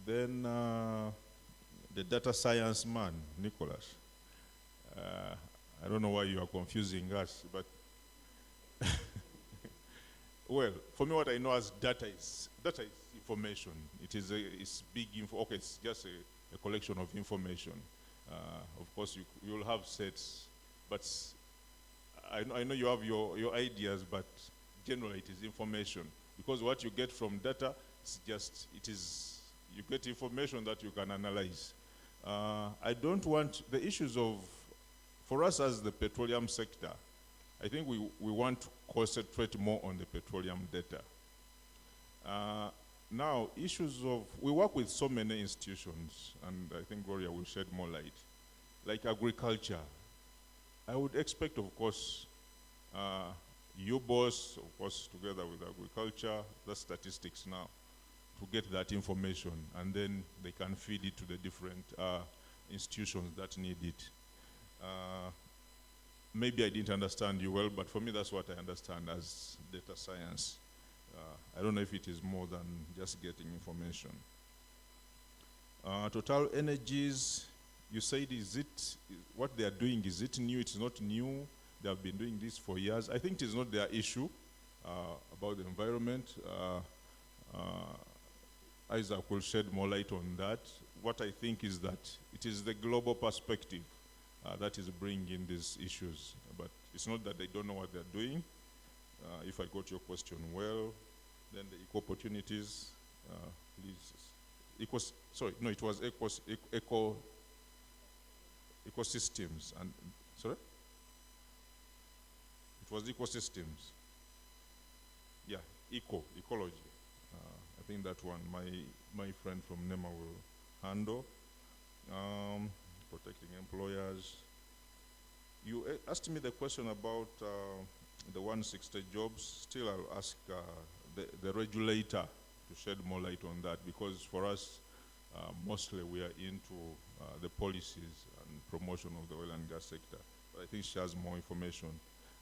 Speaker 10: Then the data science man, Nicholas. I don't know why you are confusing us, but Well, for me, what I know as data is information. It's big info. Okay, it's just a collection of information. Of course, you'll have sets, but I know you have your ideas, but generally it is information, because what you get from data is you get information that you can analyze. I don't want the issues for us as the petroleum sector. I think we want to concentrate more on the petroleum data. Now, we work with so many institutions, and I think Gloria will shed more light. Like agriculture, I would expect, of course, you boss, of course, together with agriculture, the statistics now, to get that information, and then they can feed it to the different institutions that need it. Maybe I didn't understand you well, but for me that's what I understand as data science. I don't know if it is more than just getting information. Total Energies, you said, what they are doing, is it new? It's not new. They have been doing this for years. I think it is not their issue about the environment. Isaac will shed more light on that. What I think is that it is the global perspective that is bringing these issues. But it's not that they don't know what they're doing. If I got your question well, then the eco opportunities, please. It was ecosystems. And sorry? It was ecosystems. Yeah, ecology. I think that one my friend from NEMA will handle. Protecting employers. You asked me the question about the 160 jobs. Still, I'll ask the regulator to shed more light on that, because for us, mostly we are into the policies and promotion of the oil and gas sector. But I think she has more information.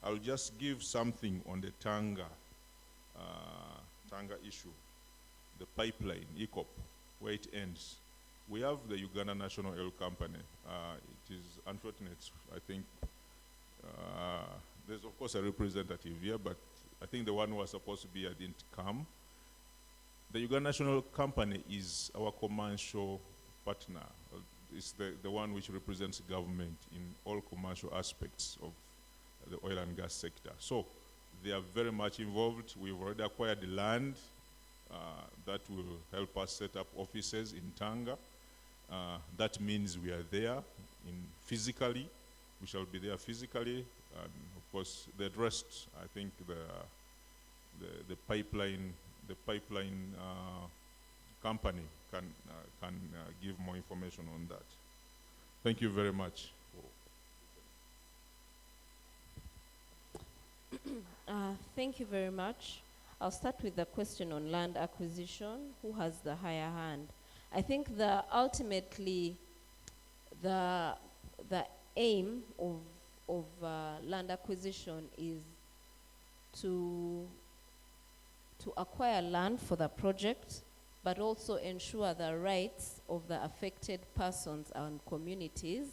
Speaker 10: I'll just give something on the Tanga issue, the pipeline, ECOP, where it ends. We have the Uganda National Oil Company. It is unfortunate, I think. There's of course a representative here, but I think the one who was supposed to be here didn't come. The Uganda National Company is our commercial partner. It's the one which represents government in all commercial aspects of the oil and gas sector. So they are very much involved. We've already acquired the land that will help us set up offices in Tanga. That means we are there physically. We shall be there physically, and of course the rest. I think the pipeline company can give more information on that. Thank you very much.
Speaker 1: Thank you very much. I'll start with the question on land acquisition. Who has the higher hand? I think ultimately the aim of land acquisition is to acquire land for the project, but also ensure the rights of the affected persons and communities,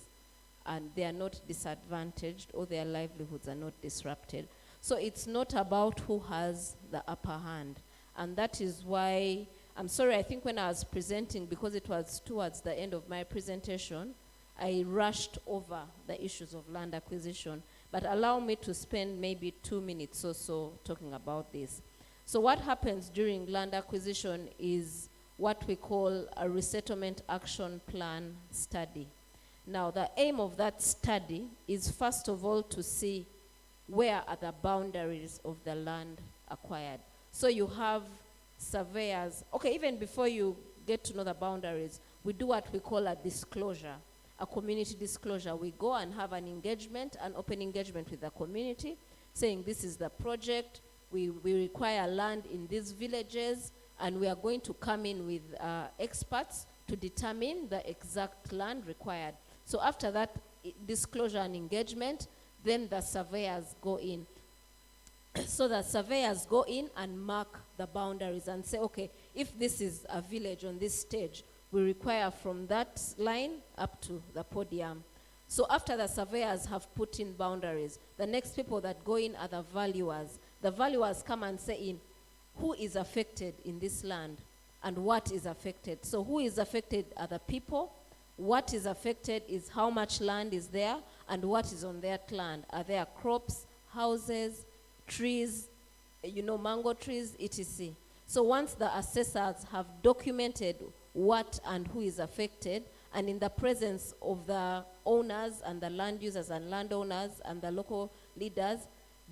Speaker 1: and they are not disadvantaged or their livelihoods are not disrupted. So it's not about who has the upper hand. And that is why, I'm sorry, I think when I was presenting, because it was towards the end of my presentation, I rushed over the issues of land acquisition. But allow me to spend maybe 2 minutes or so talking about this. So what happens during land acquisition is what we call a resettlement action plan study. Now, the aim of that study is first of all to see where are the boundaries of the land acquired. So you have surveyors. Okay, even before you get to know the boundaries, we do what we call a disclosure, a community disclosure. We go and have an engagement, an open engagement with the community, saying this is the project, we require land in these villages, and we are going to come in with experts to determine the exact land required. So after that disclosure and engagement, then the surveyors go in. So the surveyors go in and mark the boundaries and say, okay, if this is a village on this stage, we require from that line up to the podium. So after the surveyors have put in boundaries, the next people that go in are the valuers. the valuers come and say in who is affected in this land and what is affected. So who is affected are the people. What is affected is how much land is there and what is on that land. Are there crops, houses, trees, mango trees, etc. So once the assessors have documented what and who is affected, and in the presence of the owners and the land users and landowners and the local leaders,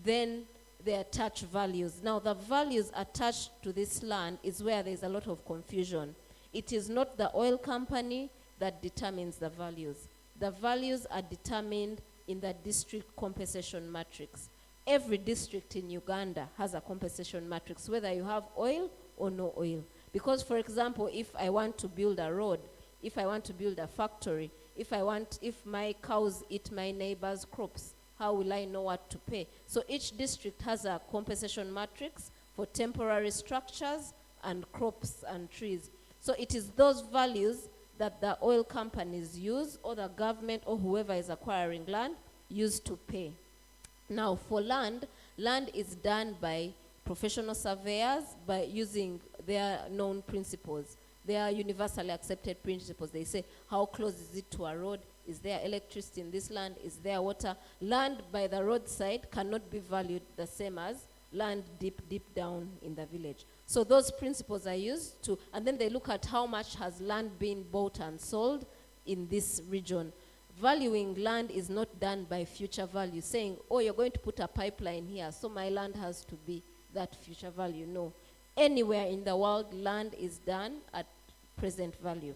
Speaker 1: then they attach values. Now the values attached to this land is where there's a lot of confusion. It is not the oil company that determines the values. The values are determined in the district compensation matrix. Every district in Uganda has a compensation matrix, whether you have oil or no oil. Because, for example, if I want to build a road, if I want to build a factory, if my cows eat my neighbor's crops, how will I know what to pay? So each district has a compensation matrix for temporary structures and crops and trees. So it is those values that the oil companies use, or the government or whoever is acquiring land use to pay. Now for land is done by professional surveyors by using their known principles. They are universally accepted principles. They say, how close is it to a road? Is there electricity in this land? Is there water? Land by the roadside cannot be valued the same as land deep down in the village. So those principles are used to, and then they look at how much has land been bought and sold in this region. Valuing land is not done by future value, saying, oh, you're going to put a pipeline here, so my land has to be that future value. No. Anywhere in the world, land is done at present value.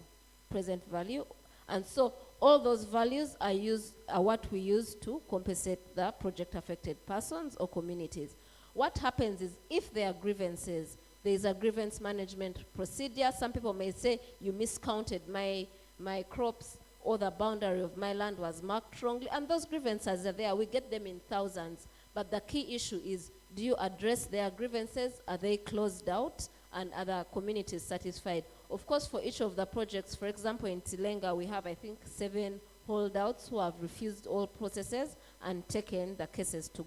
Speaker 1: Present value. And so all those values are what we use to compensate the project affected persons or communities. What happens is, if there are grievances, there is a grievance management procedure. Some people may say, you miscounted my crops, or the boundary of my land was marked wrongly, and those grievances are there. We get them in thousands. But the key issue is, do you address their grievances? Are they closed out? And are the communities satisfied? Of course, for each of the projects, for example, in Tilenga, we have, I think, 7 holdouts who have refused all processes and taken the cases to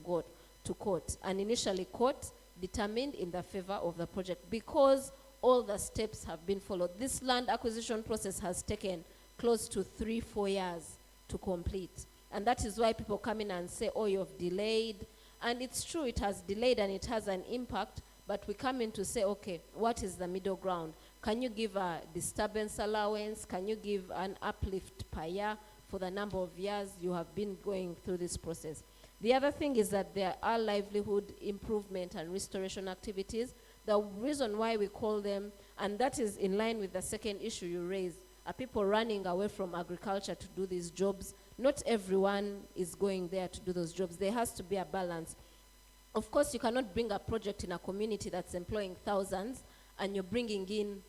Speaker 1: court. And initially, court determined in the favor of the project because all the steps have been followed. This land acquisition process has taken close to 3-4 years to complete. And that is why people come in and say, oh, you've delayed. And it's true, it has delayed and it has an impact, but we come in to say, okay, what is the middle ground? Can you give a disturbance allowance? Can you give an uplift per year for the number of years you have been going through this process? The other thing is that there are livelihood improvement and restoration activities. The reason why we call them, and that is in line with the second issue you raised, are people running away from agriculture to do these jobs. Not everyone is going there to do those jobs. There has to be a balance. Of course, you cannot bring a project in a community that's employing thousands and you're bringing in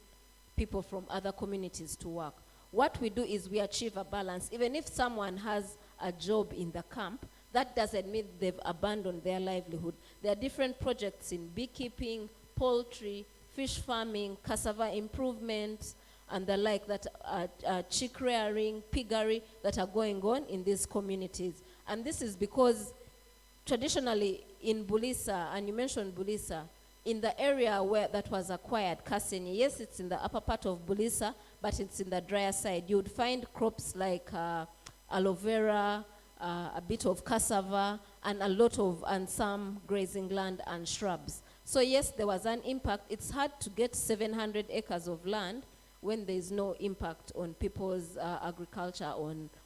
Speaker 1: people from other communities to work. What we do is we achieve a balance. Even if someone has a job in the camp, that doesn't mean they've abandoned their livelihood. There are different projects in beekeeping, poultry, fish farming, cassava improvement, and the like, that chick rearing, piggery, that are going on in these communities. And this is because traditionally in Bulisa, and you mentioned Bulisa, in the area where that was acquired, Kasenyi, yes, it's in the upper part of Bulisa, but it's in the drier side. You would find crops like aloe vera, a bit of cassava, and some grazing land and shrubs. So yes, there was an impact. It's hard to get 700 acres of land when there is no impact on people's agriculture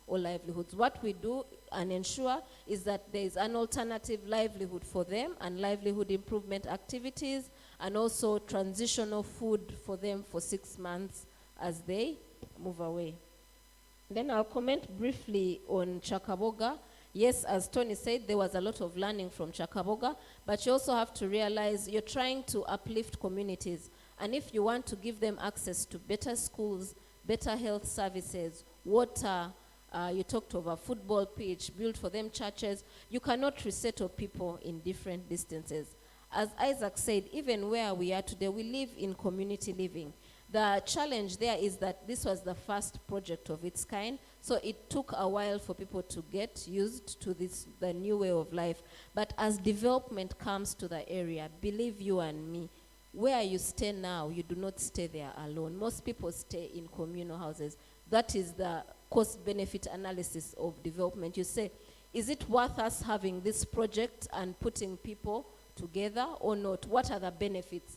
Speaker 1: or livelihoods. What we do and ensure is that there is an alternative livelihood for them and livelihood improvement activities, and also transitional food for them for 6 months as they move away. Then I'll comment briefly on Chakaboga. Yes, as Tony said, there was a lot of learning from Chakaboga, but you also have to realize you're trying to uplift communities. And if you want to give them access to better schools, better health services, water, you talked of a football pitch, build for them churches, you cannot resettle people in different distances. As Isaac said, even where we are today, we live in community living. The challenge there is that this was the first project of its kind, so it took a while for people to get used to the new way of life. But as development comes to the area, believe you and me, where you stay now, you do not stay there alone. Most people stay in communal houses. That is the cost-benefit analysis of development. You say, is it worth us having this project and putting people together or not? What are the benefits?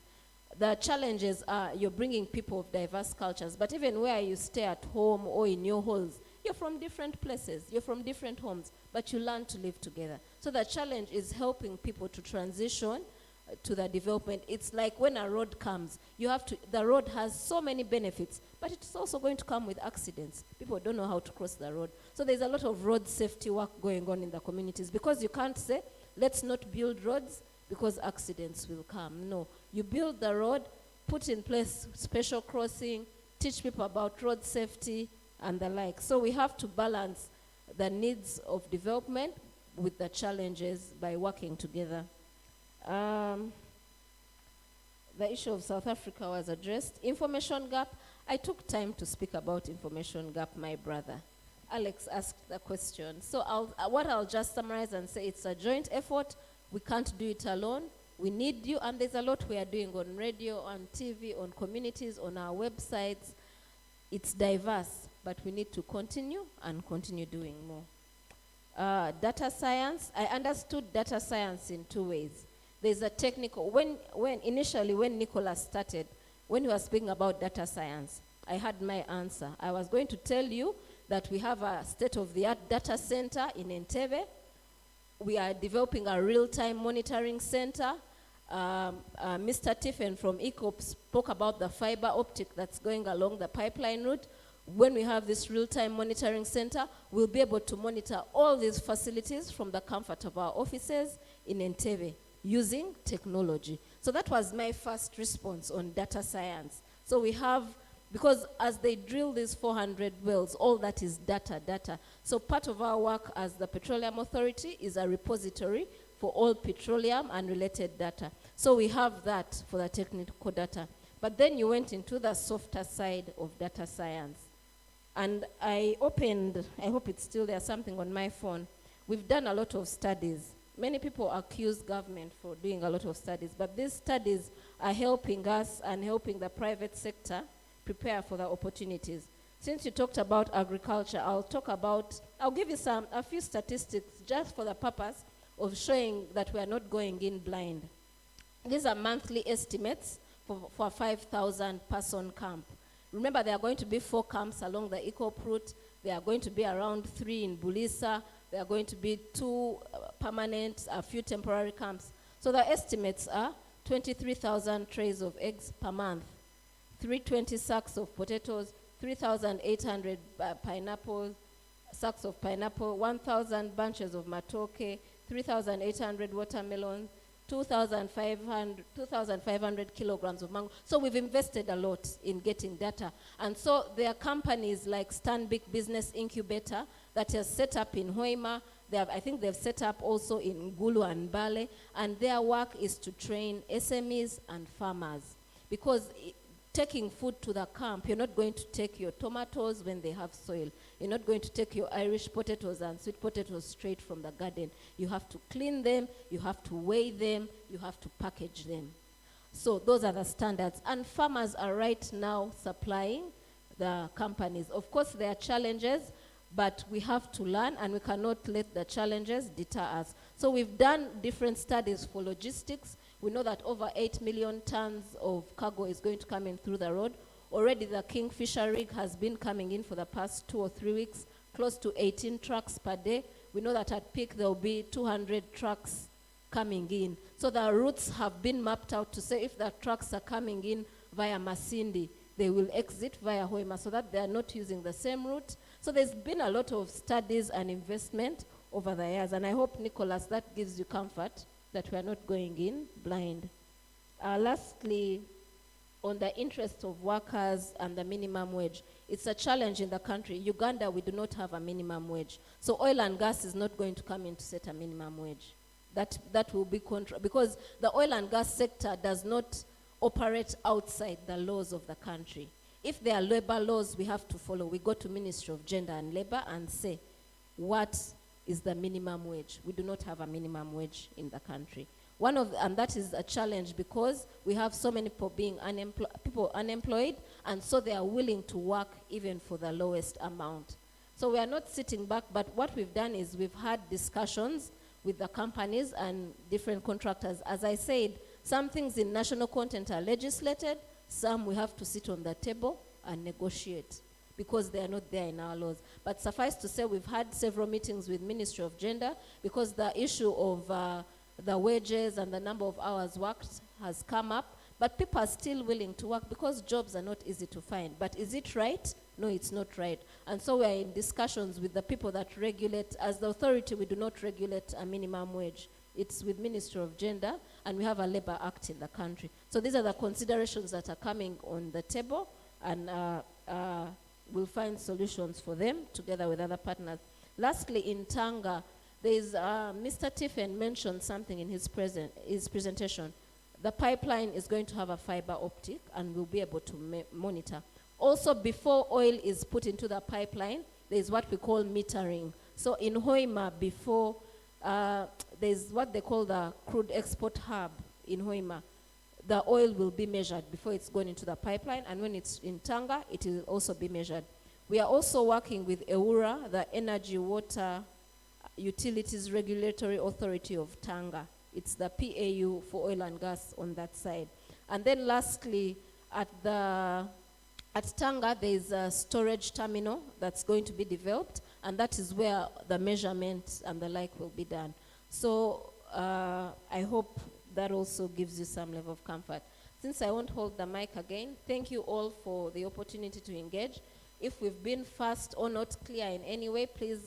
Speaker 1: The challenges are you're bringing people of diverse cultures, but even where you stay at home or in your halls, you're from different places, you're from different homes, but you learn to live together. So the challenge is helping people to transition to the development. It's like when a road comes, the road has so many benefits, but it's also going to come with accidents. People don't know how to cross the road. So there's a lot of road safety work going on in the communities, because you can't say, let's not build roads because accidents will come. No, you build the road, put in place special crossing, teach people about road safety and the like. So we have to balance the needs of development with the challenges by working together. The issue of South Africa was addressed. Information gap. I took time to speak about information gap, my brother. Alex asked the question. So I'll just summarize and say it's a joint effort. We can't do it alone. We need you, and there's a lot we are doing on radio, on TV, on communities, on our websites. It's diverse, but we need to continue and continue doing more. Data science. I understood data science in two ways. There's a technical, initially when Nicholas started, when he was speaking about data science, I had my answer. I was going to tell you that we have a state-of-the-art data center in Entebbe. We are developing a real-time monitoring center. Mr. Tiffen from ECOP spoke about the fiber optic that's going along the pipeline route. When we have this real-time monitoring center, we'll be able to monitor all these facilities from the comfort of our offices in Entebbe, using technology. So that was my first response on data science. So we have, because as they drill these 400 wells, all that is data. So part of our work as the Petroleum Authority is a repository for all petroleum and related data. So we have that for the technical data. But then you went into the softer side of data science. And I opened, I hope it's still there, something on my phone. We've done a lot of studies. Many people accuse government for doing a lot of studies, but these studies are helping us and helping the private sector prepare for the opportunities. Since you talked about agriculture, I'll give you a few statistics just for the purpose of showing that we are not going in blind. These are monthly estimates for a 5,000 person camp. Remember, there are going to be 4 camps along the ECOP route. There are going to be around 3 in Bulisa. There are going to be 2 permanent, a few temporary camps. So the estimates are 23,000 trays of eggs per month, 320 sacks of potatoes, 3,800 sacks of pineapple, 1,000 bunches of matoke, 3,800 watermelons, 2,500 kilograms of mango. So we've invested a lot in getting data. And so there are companies like Stanbic Business Incubator that has set up in Hoima. I think they've set up also in Ngulu and Bale. And their work is to train SMEs and farmers. Because taking food to the camp, you're not going to take your tomatoes when they have soil. You're not going to take your Irish potatoes and sweet potatoes straight from the garden. You have to clean them, you have to weigh them, you have to package them. So those are the standards. And farmers are right now supplying the companies. Of course, there are challenges, but we have to learn, and we cannot let the challenges deter us. So we've done different studies for logistics. We know that over 8 million tons of cargo is going to come in through the road. Already the Kingfisher rig has been coming in for the past 2 or 3 weeks, close to 18 trucks per day. We know that at peak there will be 200 trucks coming in. So the routes have been mapped out to say if the trucks are coming in via Masindi, they will exit via Hoima so that they are not using the same route. So there's been a lot of studies and investment over the years. And I hope, Nicholas, that gives you comfort that we are not going in blind. Lastly, on the interest of workers and the minimum wage, it's a challenge in the country. Uganda, we do not have a minimum wage. So oil and gas is not going to come in to set a minimum wage. That will be because the oil and gas sector does not operate outside the laws of the country. If there are labor laws we have to follow, we go to Ministry of Gender and Labor and say, what is the minimum wage? We do not have a minimum wage in the country. And that is a challenge because we have so many people unemployed, and so they are willing to work even for the lowest amount. So we are not sitting back, but what we've done is we've had discussions with the companies and different contractors. As I said, some things in national content are legislated, some we have to sit on the table and negotiate because they are not there in our laws. But suffice to say, we've had several meetings with Ministry of Gender because the issue of the wages and the number of hours worked has come up, but people are still willing to work because jobs are not easy to find. But is it right? No, it's not right. And so we're in discussions with the people that regulate. As the authority, we do not regulate a minimum wage. It's with Ministry of Gender, and we have a Labor Act in the country. So these are the considerations that are coming on the table, and we'll find solutions for them together with other partners. Lastly, in Tanga, there's Mr. Tiffen mentioned something in his presentation. The pipeline is going to have a fiber optic, and we'll be able to monitor. Also, before oil is put into the pipeline, there's what we call metering. So in Hoima, before, there's what they call the crude export hub in Hoima. The oil will be measured before it's going into the pipeline, and when it's in Tanga, it will also be measured. We are also working with EWURA, the Energy, Water, Utilities Regulatory Authority of Tanga. It's the PAU for oil and gas on that side. And then lastly, at Tanga, there's a storage terminal that's going to be developed, and that is where the measurement and the like will be done. So I hope that also gives you some level of comfort. Since I won't hold the mic again, thank you all for the opportunity to engage. If we've been fast or not clear in any way, please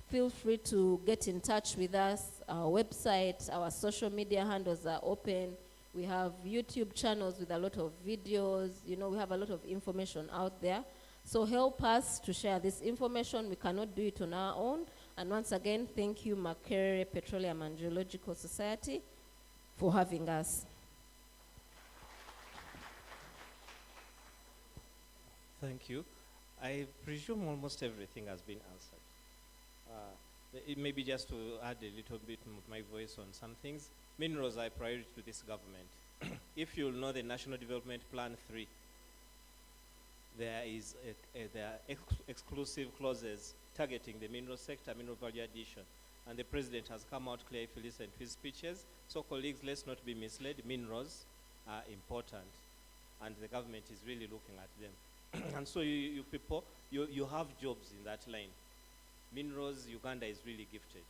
Speaker 1: feel free to get in touch with us. Our website, our social media handles are open. We have YouTube channels with a lot of videos. You know, we have a lot of information out there. So help us to share this information. We cannot do it on our own. And once again, thank you, Makerere Petroleum and Geological Society, for having us.
Speaker 14: Thank you. I presume almost everything has been answered. It may be just to add a little bit of my voice on some things. Minerals are a priority to this government. If you'll know the National Development Plan 3, there are exclusive clauses targeting the mineral sector, mineral value addition. And the president has come out clear if you listen to his speeches. So colleagues, let's not be misled. Minerals are important, and the government is really looking at them. And so you people, you have jobs in that line. Minerals, Uganda is really gifted.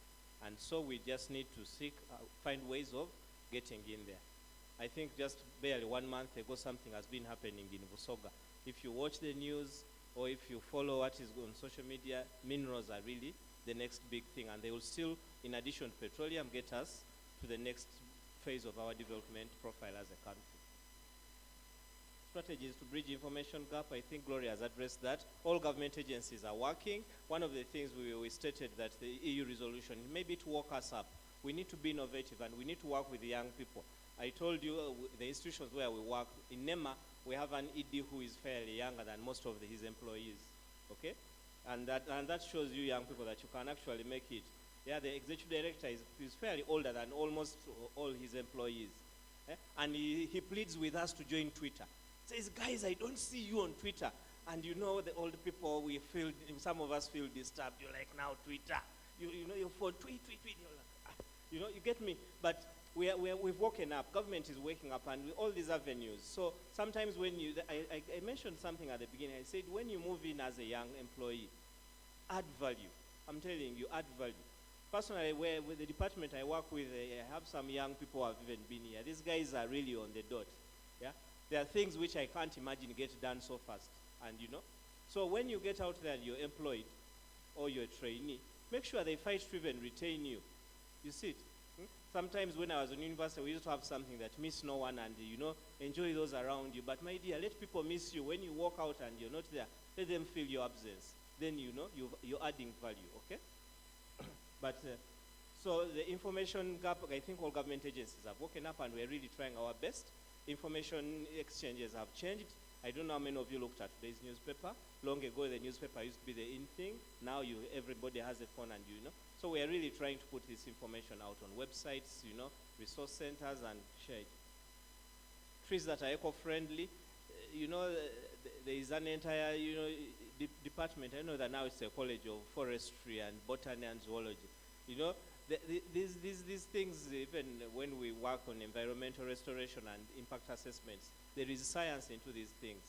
Speaker 14: And so we just need to find ways of getting in there. I think just barely 1 month ago, something has been happening in Busoga. If you watch the news or if you follow what is on social media, minerals are really the next big thing. And they will still, in addition to petroleum, get us to the next phase of our development profile as a country. Strategies to bridge information gap, I think Gloria has addressed that. All government agencies are working. One of the things we stated that the EU resolution, maybe to walk us up. We need to be innovative and we need to work with the young people. I told you the institutions where we work, in NEMA, we have an ED who is fairly younger than most of his employees, okay? And that shows you young people that you can actually make it. Yeah, the executive director is fairly older than almost all his employees. And he pleads with us to join Twitter. Says, guys, I don't see you on Twitter. And you know, the old people, some of us feel disturbed. You're like, now Twitter. You know, you're for tweet. You're like, you know, you get me? But we've woken up. Government is waking up, and all these avenues. So sometimes when I mentioned something at the beginning. I said, when you move in as a young employee, add value. I'm telling you, add value. Personally, with the department I work with, I have some young people who have even been here. These guys are really on the dot. Yeah? There are things which I can't imagine get done so fast. And you know, so when you get out there and you're employed or you're a trainee, make sure they fight to even retain you. You see it? Sometimes when I was in university, we used to have something that miss no one and, you know, enjoy those around you. But my dear, let people miss you. When you walk out and you're not there, let them feel your absence. Then, you know, you're adding value, okay? But, so the information gap, I think all government agencies have woken up and we're really trying our best. Information exchanges have changed. I don't know how many of you looked at today's newspaper. Long ago, the newspaper used to be the in thing. Now everybody has a phone and you know. So we are really trying to put this information out on websites, you know, resource centers and share it. Trees that are eco-friendly, you know, there is an entire, you know, department. I know that now it's a college of forestry and botany and zoology. You know, these things, even when we work on environmental restoration and impact assessments, there is science into these things.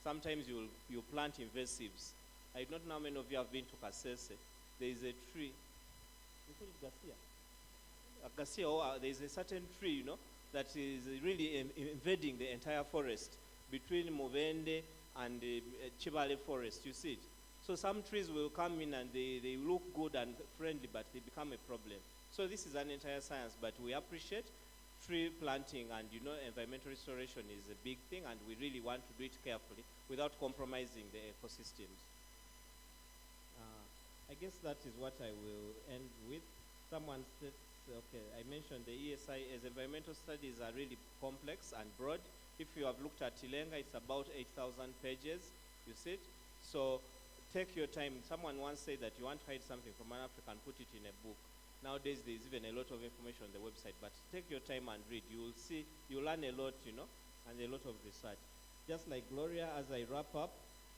Speaker 14: Sometimes you plant invasives. I don't know how many of you have been to Kasese. There is a tree. You call it Garcia? Garcia, there is a certain tree, you know, that is really invading the entire forest between Movende and Chibale forest, you see it. So some trees will come in and they look good and friendly, but they become a problem. So this is an entire science, but we appreciate tree planting and, you know, environmental restoration is a big thing, and we really want to do it carefully without compromising the ecosystems. I guess that is what I will end with. Someone said, okay, I mentioned the ESIS environmental studies are really complex and broad. If you have looked at Tilenga, it's about 8,000 pages, you see it? So take your time. Someone once said that you want to hide something from an African, put it in a book. Nowadays, there's even a lot of information on the website, but take your time and read. You will see, you'll learn a lot, you know, and a lot of research. Just like Gloria, as I wrap up,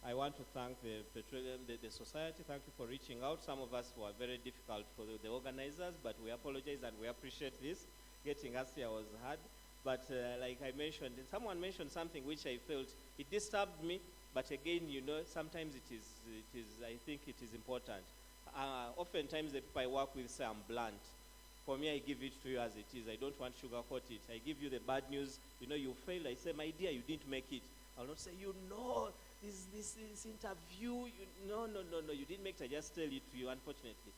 Speaker 14: I want to thank the society. Thank you for reaching out. Some of us were very difficult for the organizers, but we apologize and we appreciate this. Getting us here was hard. But like I mentioned, someone mentioned something which I felt, it disturbed me, but again, you know, sometimes it is I think it is important. Oftentimes the people I work with say I'm blunt. For me, I give it to you as it is. I don't want to sugarcoat it. I give you the bad news. You know, you failed. I say, my dear, you didn't make it. I'll not say, you know, this interview, no, you didn't make it. I just tell it to you, unfortunately.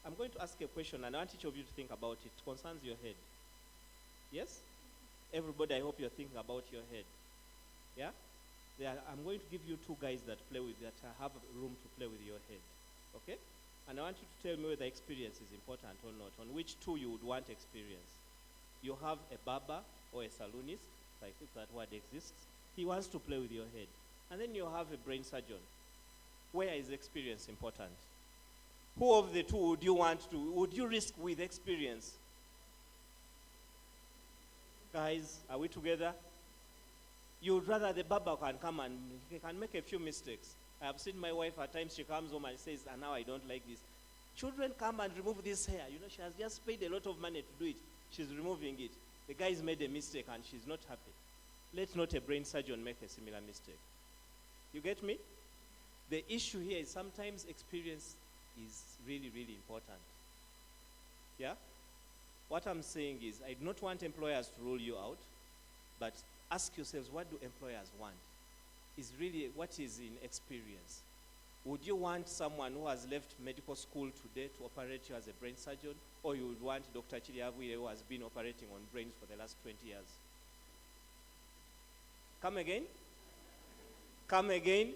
Speaker 14: I'm going to ask a question, and I want each of you to think about it. It concerns your head. Yes? Everybody, I hope you're thinking about your head. Yeah? I'm going to give you two guys that have room to play with your head. Okay? And I want you to tell me whether experience is important or not, on which two you would want experience. You have a barber or a saloonist, I think that word exists. He wants to play with your head. And then you have a brain surgeon. Where is experience important? Who of the two would you risk with experience? Guys, are we together? You would rather the barber can come and he can make a few mistakes. I have seen my wife at times, she comes home and says, and now I don't like this. Children come and remove this hair. You know, she has just paid a lot of money to do it. She's removing it. The guy's made a mistake and she's not happy. Let not a brain surgeon make a similar mistake. You get me? The issue here is sometimes experience is really, really important. Yeah? What I'm saying is, I do not want employers to rule you out, but ask yourselves, what do employers want? Is really what is in experience. Would you want someone who has left medical school today to operate you as a brain surgeon, or you would want Dr. Chiliavui who has been operating on brains for the last 20 years? Come again? Come again?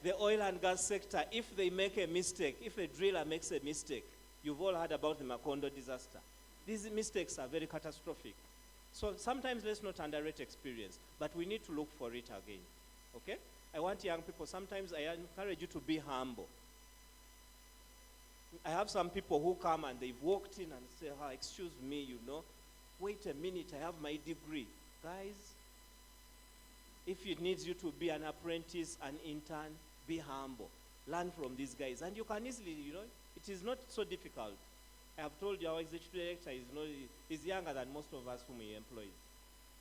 Speaker 14: The oil and gas sector, if they make a mistake, if a driller makes a mistake, you've all heard about the Macondo disaster. These mistakes are very catastrophic. So sometimes let's not underrate experience, but we need to look for it again. Okay? I want young people, sometimes I encourage you to be humble. I have some people who come and they've walked in and say, excuse me, you know, wait a minute, I have my degree. Guys, if it needs you to be an apprentice, an intern, be humble. Learn from these guys. And you can easily, you know, it is not so difficult. I have told you our executive director is younger than most of us whom he employs.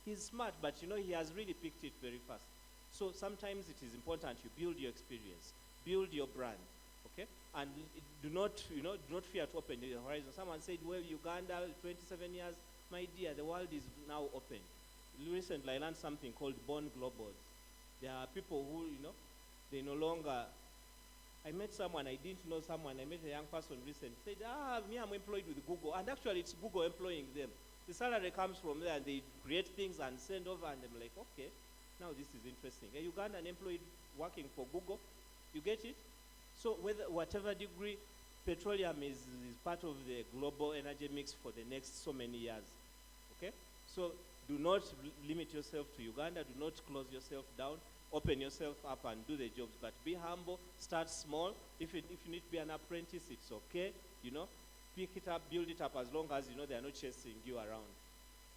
Speaker 14: He's smart, but you know, he has really picked it very fast. So sometimes it is important you build your experience, build your brand, okay? And do not fear to open the horizon. Someone said, well, Uganda, 27 years, my dear, the world is now open. Recently, I learned something called Born Globals. There are people who, you know, they no longer, I met someone, I didn't know someone, I met a young person recently, said, me, I'm employed with Google, and actually it's Google employing them. The salary comes from there, and they create things and send over, and I'm like, okay, now this is interesting. A Ugandan employee working for Google, you get it? So whatever degree, petroleum is part of the global energy mix for the next so many years, okay? So Do not limit yourself to Uganda. Do not close yourself down. Open yourself up and do the jobs. But be humble. Start small. If you need to be an apprentice, it's okay. You know, pick it up, build it up, as long as you know they are not chasing you around.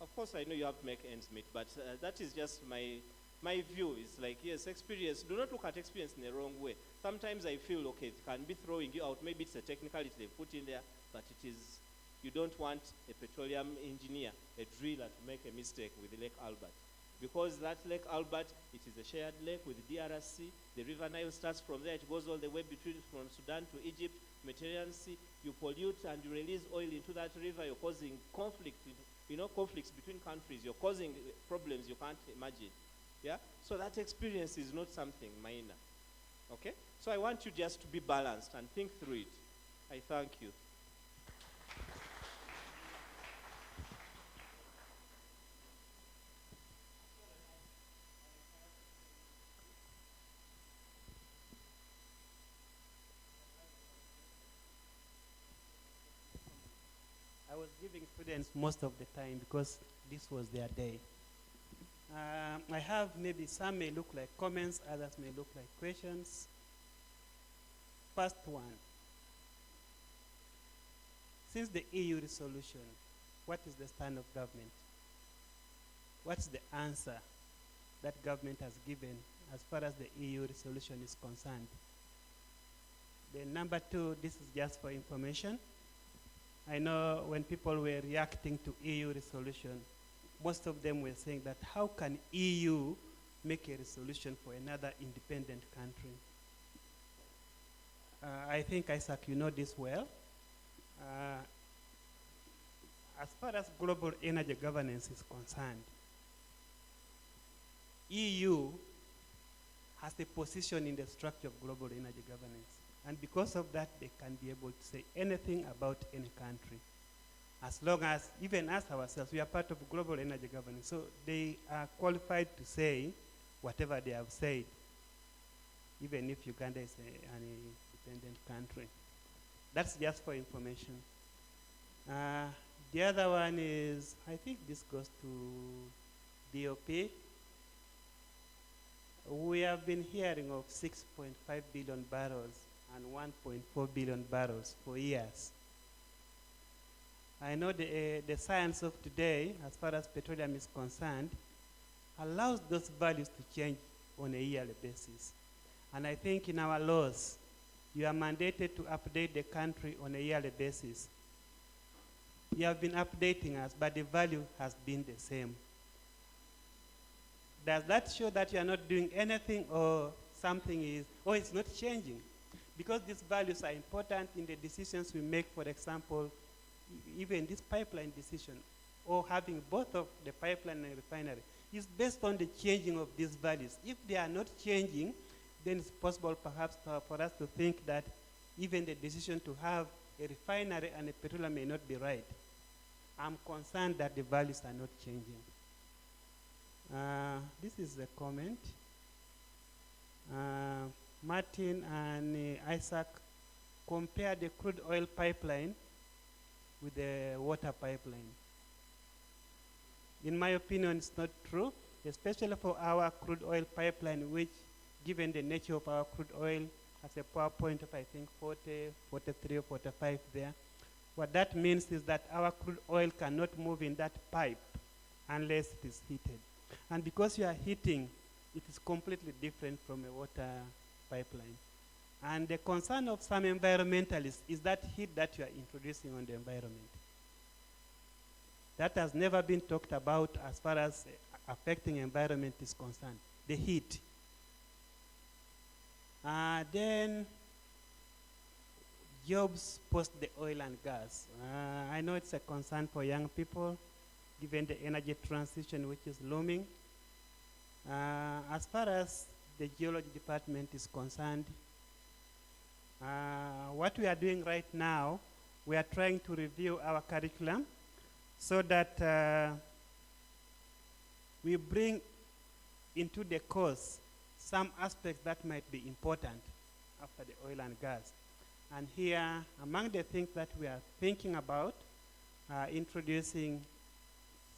Speaker 14: Of course, I know you have to make ends meet, but that is just my view. Is like, yes, experience. Do not look at experience in the wrong way. Sometimes I feel, okay, it can be throwing you out. Maybe it's a technicality they put in there, but it is, you don't want a petroleum engineer, a driller, to make a mistake with Lake Albert. Because that Lake Albert, it is a shared lake with DRC. The River Nile starts from there. It goes all the way from Sudan to Egypt, Mediterranean Sea. You pollute and you release oil into that river. You're causing conflict, conflicts between countries. You're causing problems you can't imagine. Yeah? So that experience is not something minor. Okay? So I want you just to be balanced and think through it. I thank you.
Speaker 11: I was giving students most of the time because this was their day. I have maybe some may look like comments, others may look like questions. First one. Since the EU resolution, what is the stand of government? What's the answer that government has given as far as the EU resolution is concerned? Then number two, this is just for information. I know when people were reacting to EU resolution, most of them were saying that how can EU make a resolution for another independent country? I think, Isaac, you know this well. As far as global energy governance is concerned, EU has a position in the structure of global energy governance. And because of that, they can be able to say anything about any country. As long as, even us ourselves, we are part of global energy governance. So they are qualified to say whatever they have said, even if Uganda is an independent country. That's just for information. The other one is, I think this goes to DOP. We have been hearing of 6.5 billion barrels and 1.4 billion barrels for years. I know the science of today, as far as petroleum is concerned, allows those values to change on a yearly basis. And I think in our laws, you are mandated to update the country on a yearly basis. You have been updating us, but the value has been the same. Does that show that you are not doing anything, or something is, or it's not changing? Because these values are important in the decisions we make, for example, even this pipeline decision, or having both of the pipeline and refinery, is based on the changing of these values. If they are not changing, then it's possible perhaps for us to think that even the decision to have a refinery and a petroleum may not be right. I'm concerned that the values are not changing. This is a comment. Martin and Isaac compare the crude oil pipeline with the water pipeline. In my opinion, it's not true, especially for our crude oil pipeline, which, given the nature of our crude oil, has a power point of, I think, 40, 43, or 45 there. What that means is that our crude oil cannot move in that pipe unless it is heated. And because you are heating, it is completely different from a water pipeline. And the concern of some environmentalists is that heat that you are introducing on the environment. That has never been talked about as far as affecting environment is concerned, the heat. Then jobs post the oil and gas. I know it's a concern for young people, given the energy transition which is looming. As far as the geology department is concerned, what we are doing right now, we are trying to review our curriculum so that we bring into the course some aspects that might be important after the oil and gas. And here, among the things that we are thinking about, introducing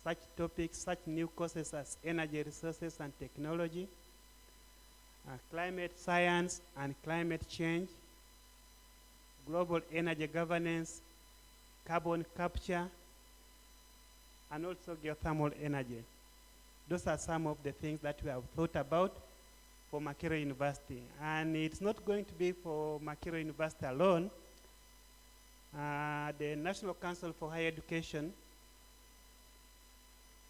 Speaker 11: such topics, such new courses as energy resources and technology, climate science and climate change, global energy governance, carbon capture, and also geothermal energy. Those are some of the things that we have thought about for Makerere University. And it's not going to be for Makerere University alone. The National Council for Higher Education,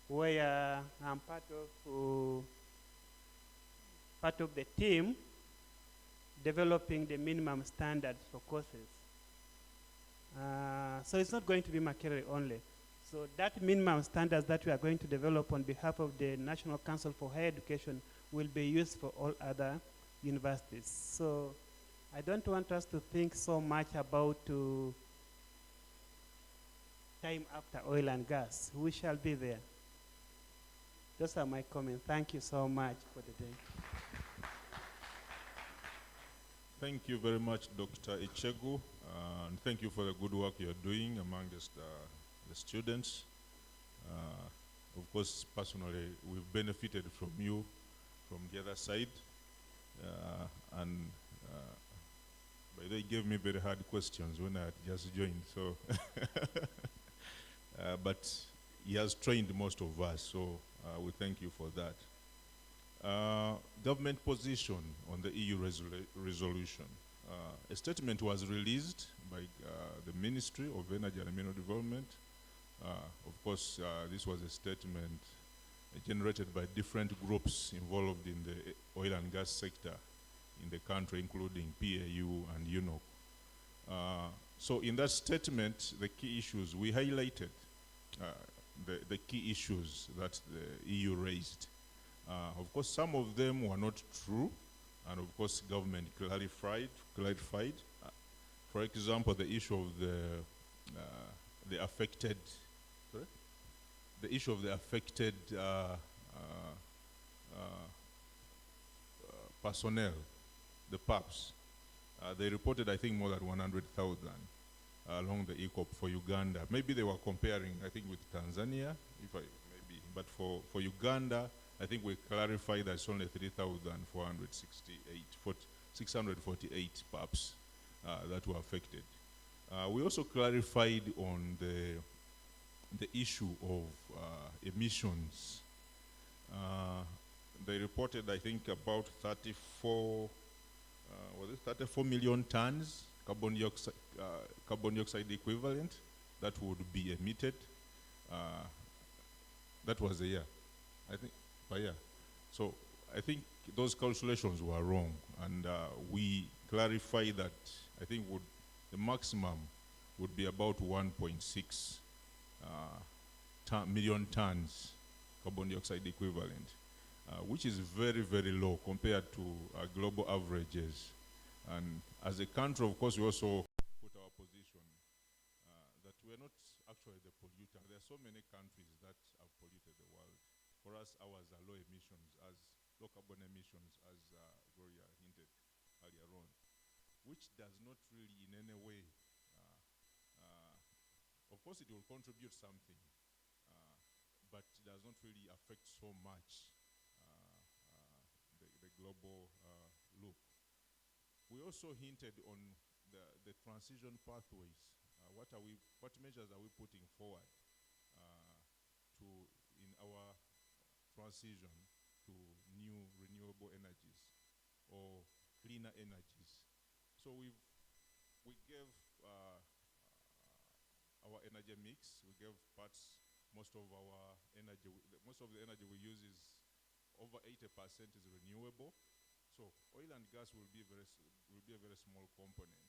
Speaker 11: where I'm part of the team developing the minimum standards for courses. So it's not going to be Makerere only. So that minimum standards that we are going to develop on behalf of the National Council for Higher Education will be used for all other universities. So I don't want us to think so much about time after oil and gas. We shall be there. Those are my comments. Thank you so much for the day.
Speaker 10: Thank you very much, Dr. Ichegu, and thank you for the good work you're doing among the students. Of course, personally, we've benefited from you from the other side, and by the way, gave me very hard questions when I had just joined, so but he has trained most of us, so we thank you for that. Government position on the EU resolution. A statement was released by the Ministry of Energy and Mineral Development. Of course, this was a statement generated by different groups involved in the oil and gas sector in the country, including PAU and UNOC. So in that statement, the key issues, we highlighted the key issues that the EU raised. Of course, some of them were not true, and of course, government clarified. For example, the issue of the affected, sorry? The issue of the affected personnel, the PAPs. They reported, I think, more than 100,000 along the ECOP for Uganda. Maybe they were comparing, I think, with Tanzania, but for Uganda, I think we clarified that it's only 648 PAPs that were affected. We also clarified on the issue of emissions. They reported, I think, about 34 million tons carbon dioxide equivalent that would be emitted. That was a year, I think, per year. So I think those calculations were wrong, and we clarified that I think the maximum would be about 1.6 million tons carbon dioxide equivalent, which is very, very low compared to global averages. And as a country, of course, we also put our position that we're not actually the polluter. There are so many countries that have polluted the world. For us, ours are low carbon emissions, as Gloria hinted earlier on, which does not really in any way, of course it will contribute something, but does not really affect so much the global look. We also hinted on the transition pathways. What measures are we putting forward in our transition to new renewable energies or cleaner energies? So we gave our energy mix. We gave most of the energy we use is over 80% is renewable. So oil and gas will be a very small component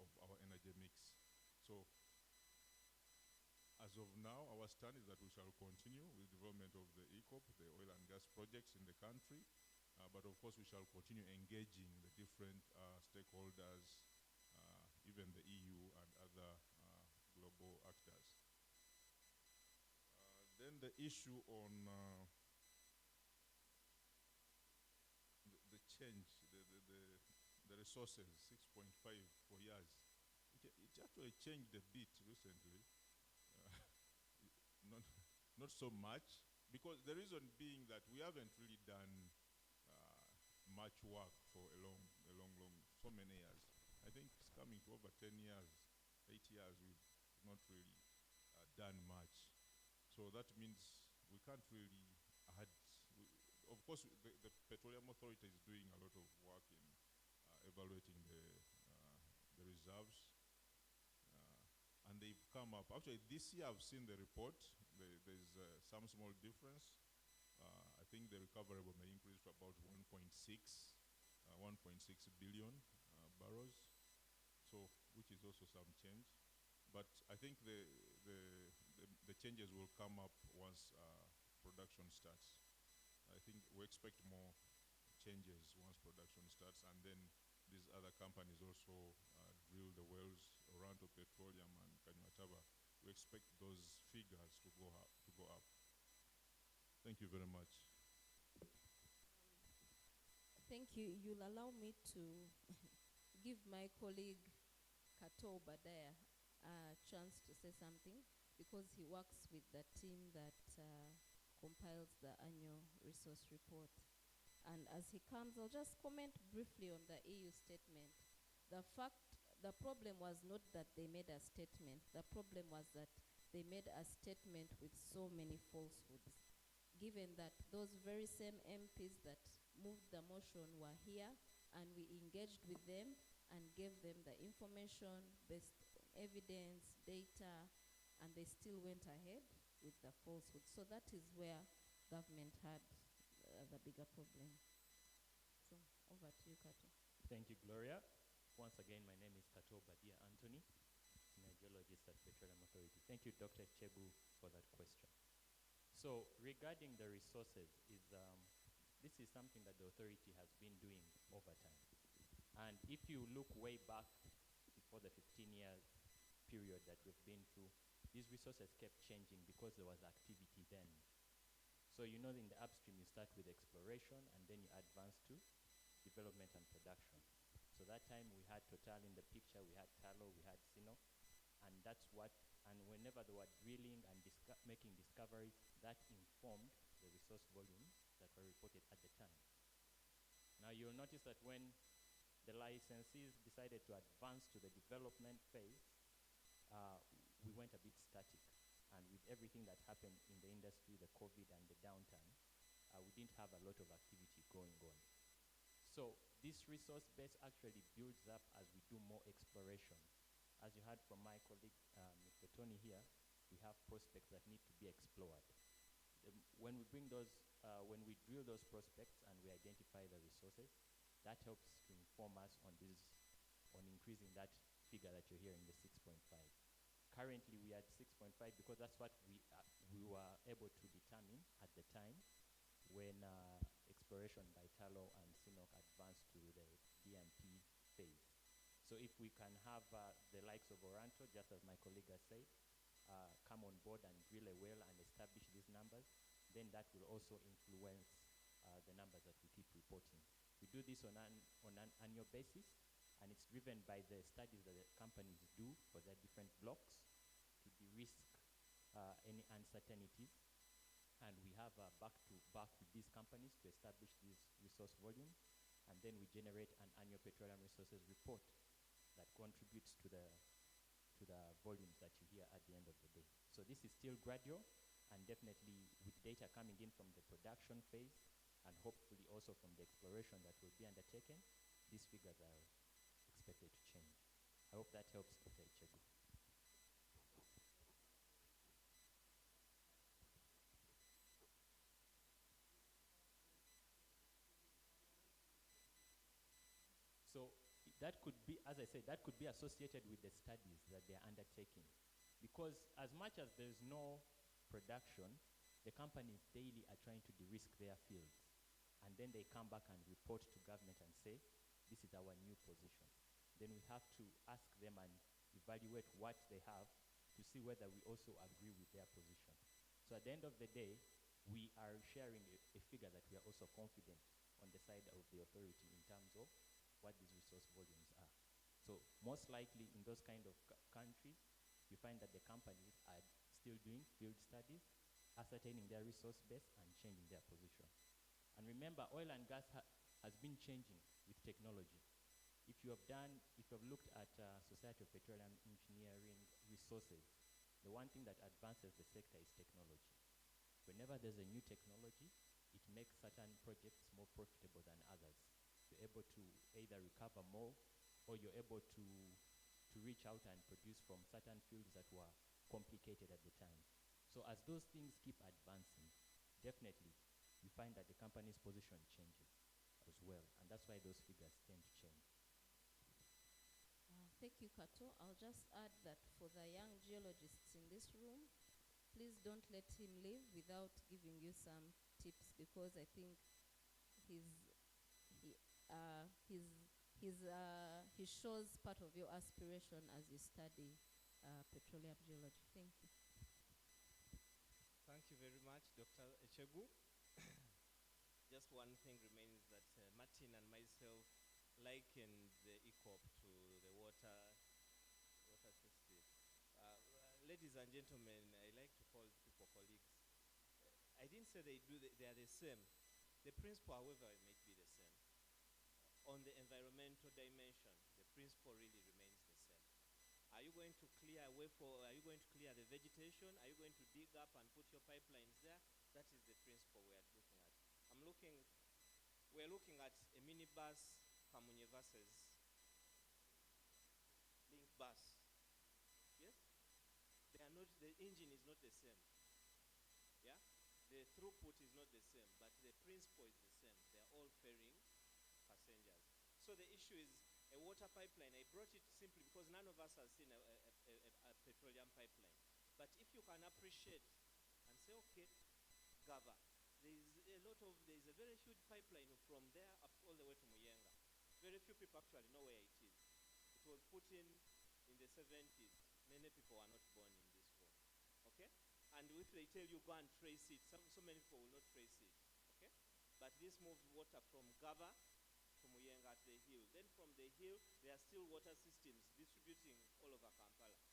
Speaker 10: of our energy mix. So as of now, our stand is that we shall continue with development of the ECOP, the oil and gas projects in the country, but of course we shall continue engaging the different stakeholders, even the EU and other global actors. Then the issue on the change, the resources, 6.5 for years. It actually changed a bit recently. not so much, because the reason being that we haven't really done much work for a long, so many years. I think it's coming to over 10 years, 8 years, we've not really done much. So that means we can't really add, of course, the Petroleum Authority is doing a lot of work in evaluating the reserves. And they've come up, actually this year I've seen the report, there's some small difference. I think the recoverable may increase to about 1.6 billion barrels, so which is also some change. But I think the changes will come up once production starts. I think we expect more changes once production starts, and then these other companies also drill the wells, Oranto Petroleum and Kanyataba. We expect those figures to go up. Thank you very much.
Speaker 1: Thank you. You'll allow me to give my colleague Kato Badaya a chance to say something, because he works with the team that compiles the annual resource report. And as he comes, I'll just comment briefly on the EU statement. The problem was not that they made a statement. The problem was that they made a statement with so many falsehoods, given that those very same MPs that moved the motion were here, and we engaged with them and gave them the information based on evidence, data, and they still went ahead with the falsehoods. So that is where government had the bigger problem. So over to you, Kato.
Speaker 12: Thank you, Gloria. Once again, my name is Kato Badia Anthony, Senior Geologist at Petroleum Authority. Thank you, Dr. Chebu, for that question. So regarding the resources, this is something that the authority has been doing over time. And if you look way back before the 15-year period that we've been through, these resources kept changing because there was activity then. So you know, in the upstream, you start with exploration, and then you advance to development and production. So that time we had Total in the picture, we had Talo, we had Sino, and that's what, and whenever they were drilling and making discoveries, that informed the resource volume that were reported at the time. Now you'll notice that when the licensees decided to advance to the development phase, we went a bit static. And with everything that happened in the industry, the COVID and the downturn, we didn't have a lot of activity going on. So this resource base actually builds up as we do more exploration. As you heard from my colleague, Mr. Tony here, we have prospects that need to be explored. When we drill those prospects and we identify the resources, that helps to inform us on increasing that figure that you're hearing, the 6.5. Currently, we are at 6.5 because that's what we were able to determine at the time when exploration by Talo and Sinok advanced to the DMP phase. So if we can have the likes of Oranto, just as my colleague has said, come on board and drill a well and establish these numbers, then that will also influence the numbers that we keep reporting. We do this on an annual basis, and it's driven by the studies that the companies do for their different blocks to de-risk any uncertainties. And we have back-to-back with these companies to establish these resource volumes, and then we generate an annual petroleum resources report that contributes to the volumes that you hear at the end of the day. So this is still gradual, and definitely with data coming in from the production phase, and hopefully also from the exploration that will be undertaken, these figures are expected to change. I hope that helps, Dr. Ichegu. So that could be, as I said, that could be associated with the studies that they are undertaking. Because as much as there's no production, the companies daily are trying to de-risk their fields. And then they come back and report to government and say, this is our new position. Then we have to ask them and evaluate what they have to see whether we also agree with their position. So at the end of the day, we are sharing a figure that we are also confident on the side of the authority in terms of what these resource volumes are. So most likely in those kind of countries, we find that the companies are still doing field studies, ascertaining their resource base and changing their position. And remember, oil and gas has been changing with technology. If you have looked at Society of Petroleum Engineering resources, the one thing that advances the sector is technology. Whenever there's a new technology, it makes certain projects more profitable than others. You're able to either recover more, or you're able to reach out and produce from certain fields that were complicated at the time. So as those things keep advancing, definitely you find that the company's position changes as well, and that's why those figures tend to change.
Speaker 1: Thank you, Kato. I'll just add that for the young geologists in this room, please don't let him leave without giving you some tips, because I think he shows part of your aspiration as you study petroleum geology. Thank you.
Speaker 14: Thank you very much, Dr. Echegu. Just one thing remains that Martin and myself liken the ECOP to the water system. Ladies and gentlemen, I like to call people colleagues. I didn't say they are the same. The principle, however, might be the same. On the environmental dimension, the principle really remains the same. Are you going to clear are you going to clear the vegetation? Are you going to dig up and put your pipelines there? That is the principle we are looking at. We're looking at a minibus, Kamunye versus link bus. Yes? The engine is not the same. Yeah? The throughput is not the same, but the principle is the same. They're all ferrying passengers. So the issue is a water pipeline. I brought it simply because none of us has seen a petroleum pipeline. But if you can appreciate and say, okay, Gava, there is a very huge pipeline from there up all the way to Muyenga. Very few people actually know where it is. It was put in the 70s. Many people are not born in this world. Okay? And if they tell you go and trace it, so many people will not trace it. Okay? But this moves water from Gava to Muyenga at the hill. Then from the hill, there are still water systems distributing all over Kampala.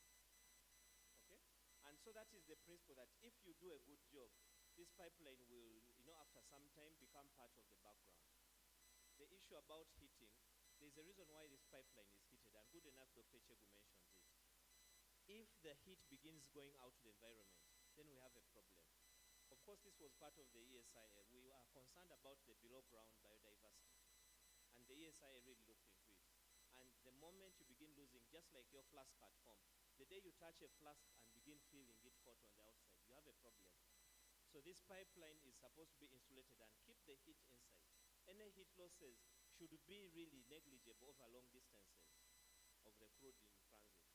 Speaker 14: Okay? And so that is the principle that if you do a good job, this pipeline will, after some time become part of the background. The issue about heating, there's a reason why this pipeline is heated, and good enough Dr. Chegu mentioned it. If the heat begins going out to the environment, then we have a problem. Of course, this was part of the ESIA. We are concerned about the below ground biodiversity. And the ESIA really looked into it. And the moment you begin losing, just like your flask at home, the day you touch a flask and begin feeling it hot on the outside, you have a problem. So this pipeline is supposed to be insulated and keep the heat inside. Any heat losses should be really negligible over long distances of the crude in transit.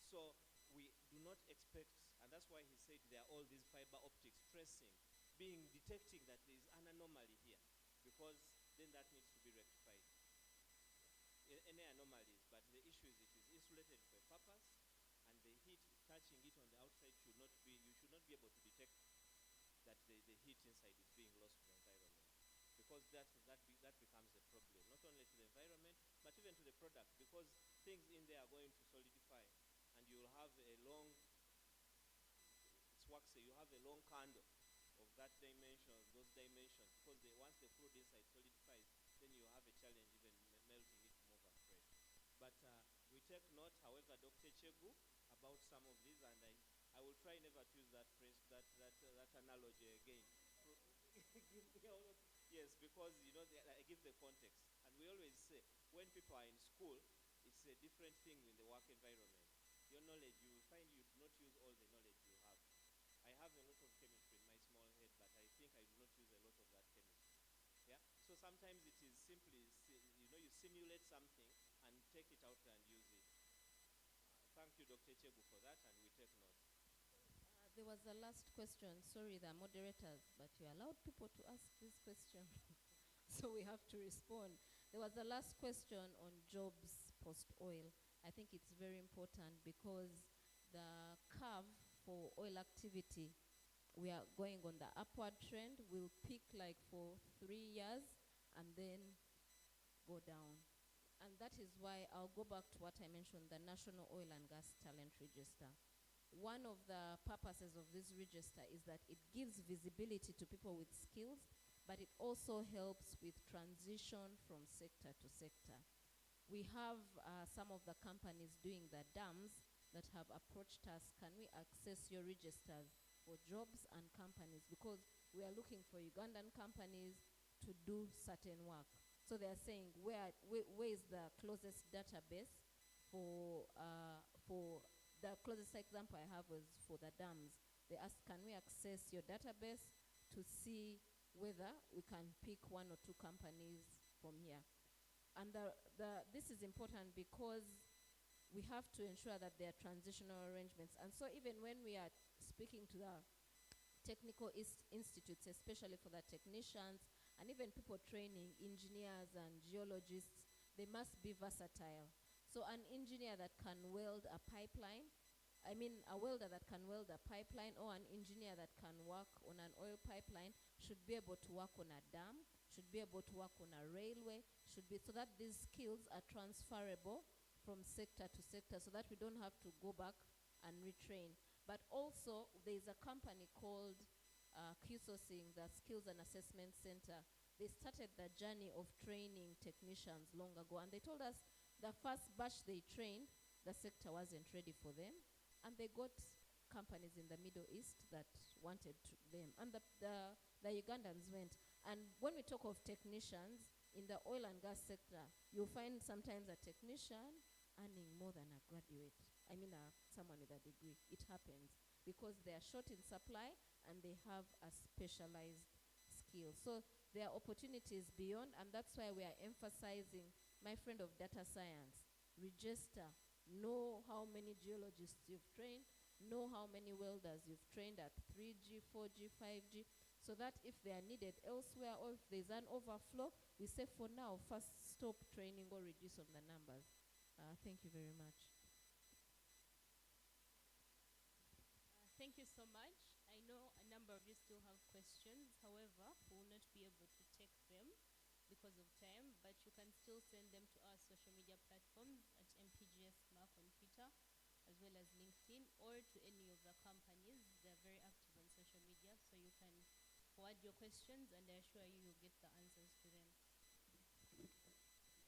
Speaker 14: So we do not expect, and that's why he said there are all these fiber optics tracing, detecting that there is an anomaly here, because then that needs to be rectified. Any anomalies, but the issue is it is insulated for a purpose, and the heat touching it on the outside you should not be able to detect that the heat inside is being lost to the environment, because that becomes a problem, not only to the environment, but even to the product, because things in there are going to solidify, and you will have a long, you have a long candle of those dimensions, because once the crude inside solidifies, then you have a challenge even melting it to move afresh. But we take note, however, Dr. Chegu, about some of these, and I will try never to use that analogy again. Yes, because I give the context, and we always say when people are in school, it's a different thing in the work environment. Your knowledge, you will find you do not use all the knowledge you have. I have a lot of chemistry in my small head, but I think I do not use a lot of that chemistry. Yeah. So sometimes it is simply, you simulate something and take it out and use it. Thank you, Dr. Chegu, for that, and we take note.
Speaker 1: There was a last question. Sorry, the moderators, but you allowed people to ask this question. So we have to respond. There was a last question on jobs post-oil. I think it's very important because the curve for oil activity, we are going on the upward trend. We'll peak like for 3 years and then go down. And that is why I'll go back to what I mentioned, the National Oil and Gas Talent Register. one of the purposes of this register is that it gives visibility to people with skills, but it also helps with transition from sector to sector. We have some of the companies doing the dams that have approached us. Can we access your registers for jobs and companies? Because we are looking for Ugandan companies to do certain work. So they are saying, where is the closest database for the closest example I have was for the dams. They asked, can we access your database to see whether we can pick one or two companies from here? And this is important because we have to ensure that there are transitional arrangements. And so even when we are speaking to the technical institutes, especially for the technicians, and even people training, engineers and geologists, they must be versatile. So an engineer that can weld a pipeline, a welder that can weld a pipeline, or an engineer that can work on an oil pipeline should be able to work on a dam, should be able to work on a railway, so that these skills are transferable from sector to sector, so that we don't have to go back and retrain. But also, there's a company called QSOSing, the Skills and Assessment Center. They started the journey of training technicians long ago, and they told us the first batch they trained, the sector wasn't ready for them, and they got companies in the Middle East that wanted them, and the Ugandans went. And when we talk of technicians, in the oil and gas sector, you'll find sometimes a technician earning more than a graduate. Someone with a degree. It happens because they are short in supply and they have a specialized skill. So there are opportunities beyond, and that's why we are emphasizing, my friend of data science, register, know how many geologists you've trained, know how many welders you've trained at 3G, 4G, 5G, so that if they are needed elsewhere or if there's an overflow, we say for now, first stop training or reduce on the numbers. Thank you very much.
Speaker 8: Thank you so much. I know a number of you still have questions. However, we will not be able to take them because of time, but you can still send them to our social media platforms at MPGS Mark on Twitter, as well as LinkedIn, or to any of the companies. They're very active on social media, so you can forward your questions, and I assure you you'll get the answers to them.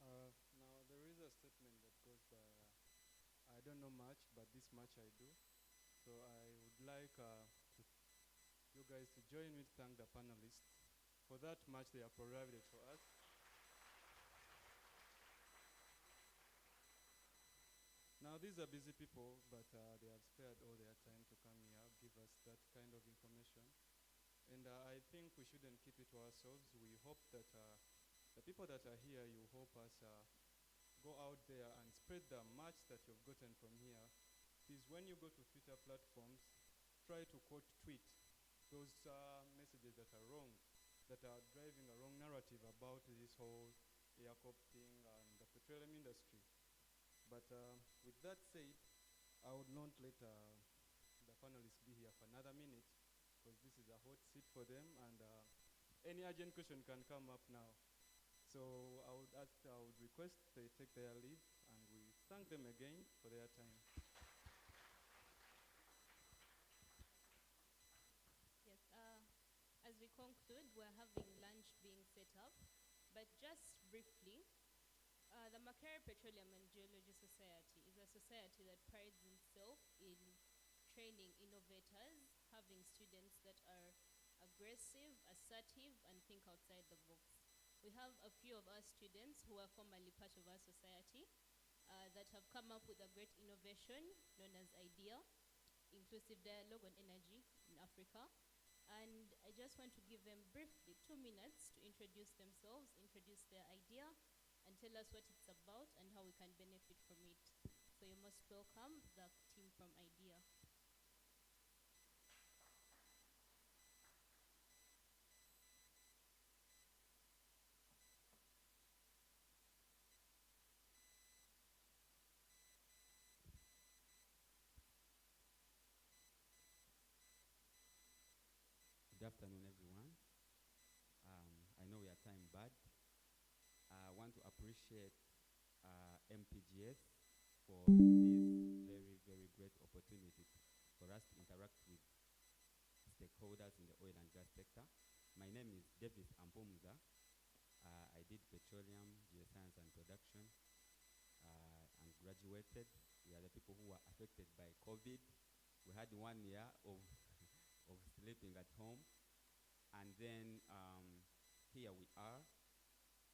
Speaker 3: Now, there is a statement that goes by, I don't know much, but this much I do. So I would like you guys to join me to thank the panelists for that much they have provided for us. Now, these are busy people, but they have spared all their time to come here, give us that kind of information. And I think we shouldn't keep it to ourselves. We hope that the people that are here, you hope us go out there and spread the much that you've gotten from here. Is when you go to Twitter platforms, try to tweet those messages that are wrong, that are driving a wrong narrative about this whole EACOP thing and the petroleum industry. But with that said, I would not let the panelists be here for another minute, because this is a hot seat for them, and any urgent question can come up now. So I would request they take their leave, and we thank them again for their time.
Speaker 8: Yes, as we conclude, we're having lunch being set up, but just briefly, the Makerere Petroleum and Geology Society is a society that prides itself in training innovators, having students that are aggressive, assertive, and think outside the box. We have a few of our students who are formerly part of our society that have come up with a great innovation known as IDEA, Inclusive Dialogue on Energy in Africa. And I just want to give them briefly 2 minutes to introduce themselves, introduce their idea, and tell us what it's about and how we can benefit from it. So you must welcome the team from IDEA.
Speaker 9: Good afternoon, everyone. I know we are time bad. I want to appreciate MPGS for this very, very great opportunity for us to interact with stakeholders in the oil and gas sector. My name is Davis Ampumuza. I did petroleum, geoscience and production, and graduated. We are the people who were affected by COVID. We had 1 year of, of sleeping at home. And then here we are.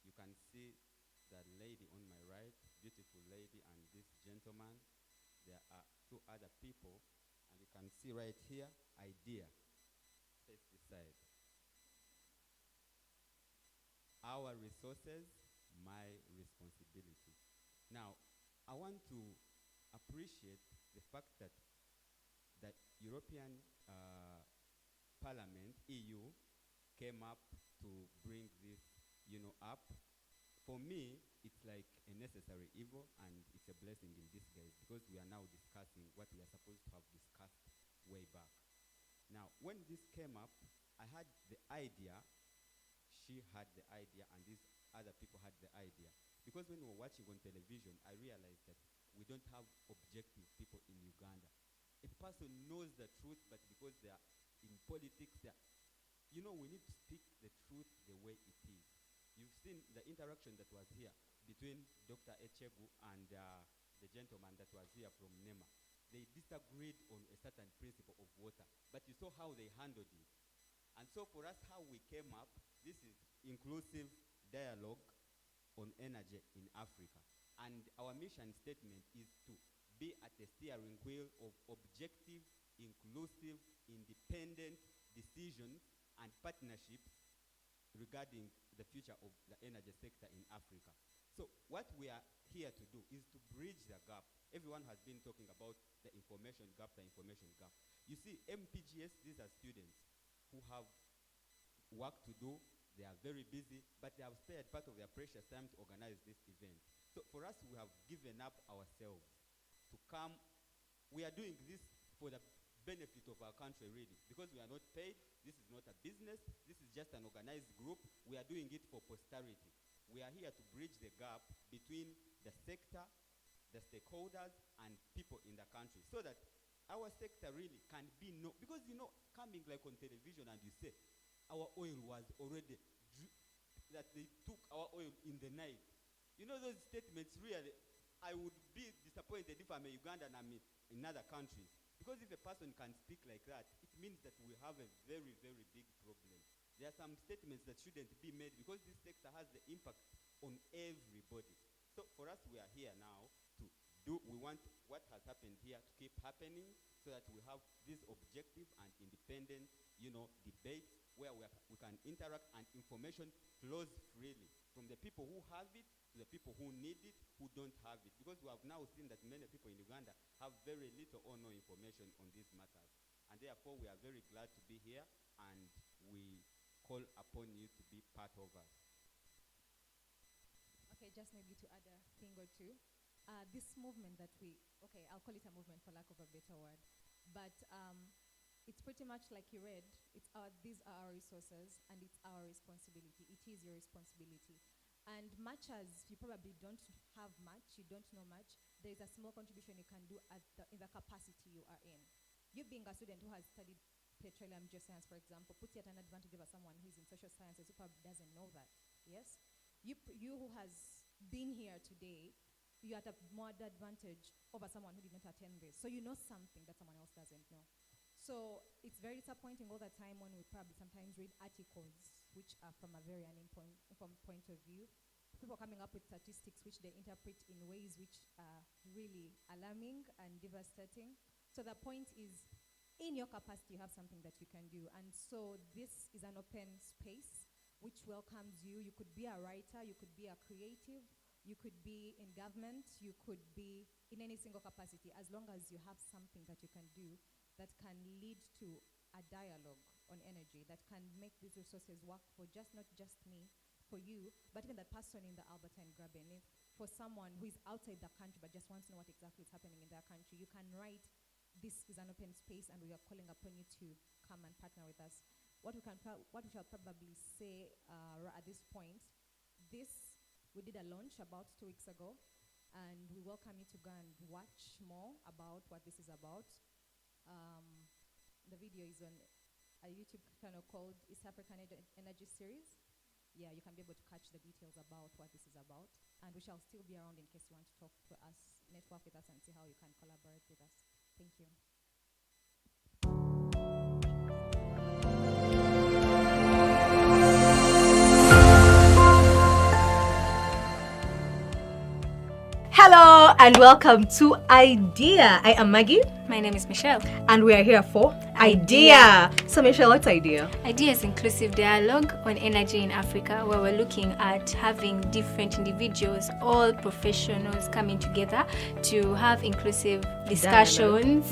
Speaker 9: You can see the lady on my right, beautiful lady, and this gentleman. There are 2 other people, and you can see right here, idea, pesticide. Our resources, my responsibility. Now, I want to appreciate the fact that the European Parliament, EU, came up to bring this, up. For me, it's like a necessary evil, and it's a blessing in disguise, because we are now discussing what we are supposed to have discussed way back. Now, when this came up, I had the idea, she had the idea, and these other people had the idea. Because when we were watching on television, I realized that we don't have objective people in Uganda. A person knows the truth, but because they are in politics, we need to speak the truth the way it is. You've seen the interaction that was here between Dr. Echegu and the gentleman that was here from NEMA. They disagreed on a certain principle of water, but you saw how they handled it. And so for us, how we came up, this is inclusive dialogue on energy in Africa. And our mission statement is to be at the steering wheel of objective, inclusive, independent decisions and partnerships regarding the future of the energy sector in Africa. So what we are here to do is to bridge the gap. Everyone has been talking about the information gap. You see, MPGS, these are students who have work to do. They are very busy, but they have spared part of their precious time to organize this event. So for us, we have given up ourselves to come. We are doing this for the benefit of our country, really, because we are not paid. This is not a business. This is just an organized group. We are doing it for posterity. We are here to bridge the gap between the sector, the stakeholders, and people in the country, so that our sector really can be known. Because, coming like on television and you say, our oil was already, that they took our oil in the night. Those statements, really, I would be disappointed if I'm a Ugandan and I'm in other countries. Because if a person can speak like that, it means that we have a very, very big problem. There are some statements that shouldn't be made, because this sector has the impact on everybody. So for us, we are here now to we want what has happened here to keep happening, so that we have this objective and independent, debate where we can interact and information flows freely from the people who have it to the people who need it, who don't have it. Because we have now seen that many people in Uganda have very little or no information on these matters. And therefore, we are very glad to be here, and we call upon you to be part of us.
Speaker 7: Okay, just maybe to add a thing or two. This movement that I'll call it a movement for lack of a better word, but it's pretty much like you read, these are our resources and it's our responsibility. It is your responsibility. And much as you probably don't have much, you don't know much, there is a small contribution you can do in the capacity you are in. You being a student who has studied petroleum geoscience, for example, puts you at an advantage over someone who's in social sciences who probably doesn't know that, yes? You who has been here today, you're at a more advantage over someone who did not attend this. So you know something that someone else doesn't know. So it's very disappointing all the time when we probably sometimes read articles which are from a very uninformed point of view. People coming up with statistics which they interpret in ways which are really alarming and devastating. So the point is, in your capacity, you have something that you can do. And so this is an open space which welcomes you. You could be a writer, you could be a creative, you could be in government, you could be in any single capacity, as long as you have something that you can do that can lead to a dialogue on energy, that can make these resources work for not just me, for you, but even the person in the Albertine Graben. For someone who is outside the country but just wants to know what exactly is happening in their country, you can write, this is an open space and we are calling upon you to come and partner with us. What we shall probably say at this point, we did a launch about 2 weeks ago, and we welcome you to go and watch more about what this is about. The video is on a YouTube channel called East African Energy Series. Yeah, you can be able to catch the details about what this is about. And we shall still be around in case you want to talk to us, network with us, and see how you can collaborate with us. Thank you.
Speaker 2: Hello and welcome to Idea. I am Maggie.
Speaker 13: My name is Michelle.
Speaker 2: And we are here for Idea. So Michelle, what's Idea?
Speaker 13: Idea is inclusive dialogue on energy in Africa, where we're looking at having different individuals, all professionals coming together to have inclusive discussions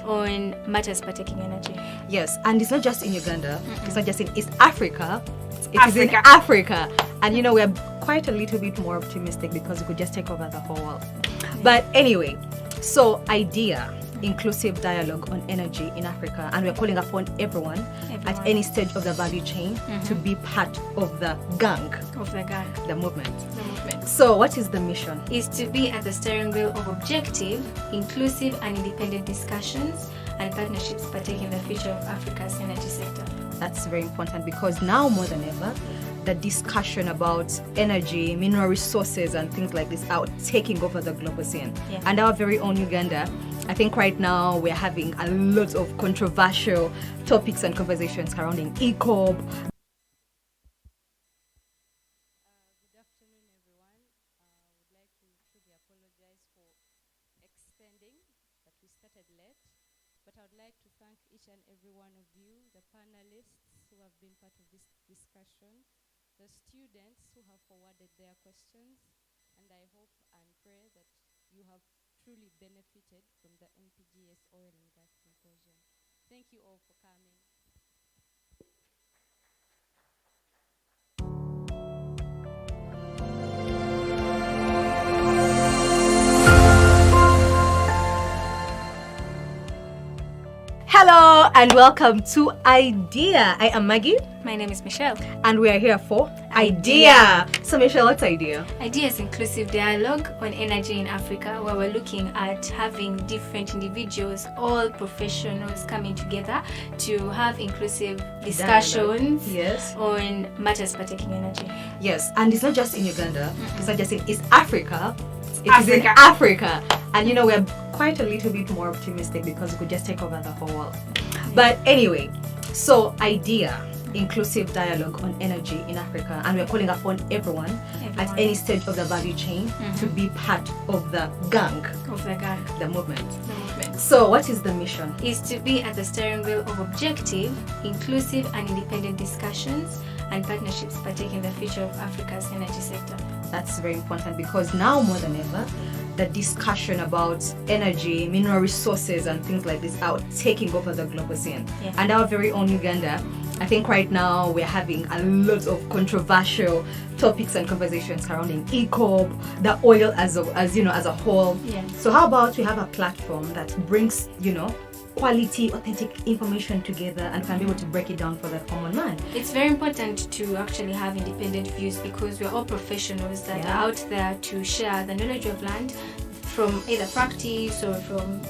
Speaker 13: on matters partaking energy.
Speaker 2: Yes, and it's not just in Uganda. It's not just in East Africa. It is in Africa. And you know, we're quite a little bit more optimistic because we could just take over the whole world. But anyway, so Idea, inclusive dialogue on energy in Africa, and we're calling upon everyone at any stage of the value chain to be part of the gang. The movement. So what is the mission?
Speaker 13: Is to be at the steering wheel of objective, inclusive and independent discussions and partnerships partaking in the future of Africa's energy sector.
Speaker 2: That's very important because now more than ever, the discussion about energy, mineral resources and things like this are taking over the global scene.
Speaker 13: Yeah.
Speaker 2: And our very own Uganda, I think right now we're having a lot of controversial topics and conversations surrounding ECOB.
Speaker 23: Good afternoon, everyone. I would like to truly apologize for extending, that we started late. But I would like to thank each and every one of you, the panelists who have been part of this discussion, the students who have forwarded their questions, and I hope and pray that you have truly benefited from the PGS Oil and Gas Symposium. Thank you all for coming.
Speaker 2: Hello and welcome to Idea. I am Maggie.
Speaker 13: My name is Michelle.
Speaker 2: And we are here for Idea. So Michelle, what's Idea?
Speaker 13: Idea is inclusive dialogue on energy in Africa, where we're looking at having different individuals, all professionals coming together to have inclusive discussions on matters partaking energy.
Speaker 2: Yes, and it's not just in Uganda. It's not just in East Africa. It is in Africa. And you know, we're quite a little bit more optimistic because we could just take over the whole world. But anyway, so Idea, inclusive dialogue on energy in Africa, and we're calling upon everyone at any stage of the value chain to be part of the gang. The movement. So what is the mission?
Speaker 13: Is to be at the steering wheel of objective, inclusive and independent discussions and partnerships partaking in the future of Africa's energy sector.
Speaker 2: That's very important because now more than ever, the discussion about energy, mineral resources and things like this are taking over the global scene.
Speaker 13: Yeah.
Speaker 2: And our very own Uganda, I think right now we're having a lot of controversial topics and conversations surrounding ECOB, the oil as a whole.
Speaker 13: Yeah.
Speaker 2: So how about we have a platform that brings, quality, authentic information together and can be able to break it down for the common man.
Speaker 13: It's very important to actually have independent views because we're all professionals that are out there to share the knowledge of land from either practice or from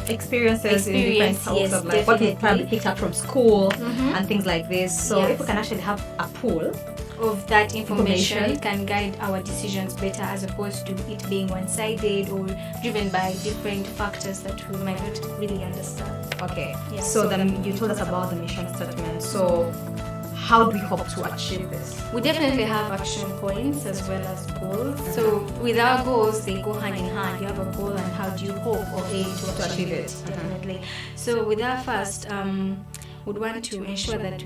Speaker 2: experiences in different types of like what we probably picked up from school and things like this. So if we can actually have a pool
Speaker 13: of that information, it can guide our decisions better as opposed to it being one-sided or driven by different factors that we might not really understand.
Speaker 2: Okay,
Speaker 13: Yes.
Speaker 2: so then you told us about the mission statement. So how do we hope to achieve this?
Speaker 13: We definitely have action points as well as goals. So with our goals, they go hand in hand. You have a goal and how do you hope or aim to achieve it? Definitely. So with our first, would want to ensure that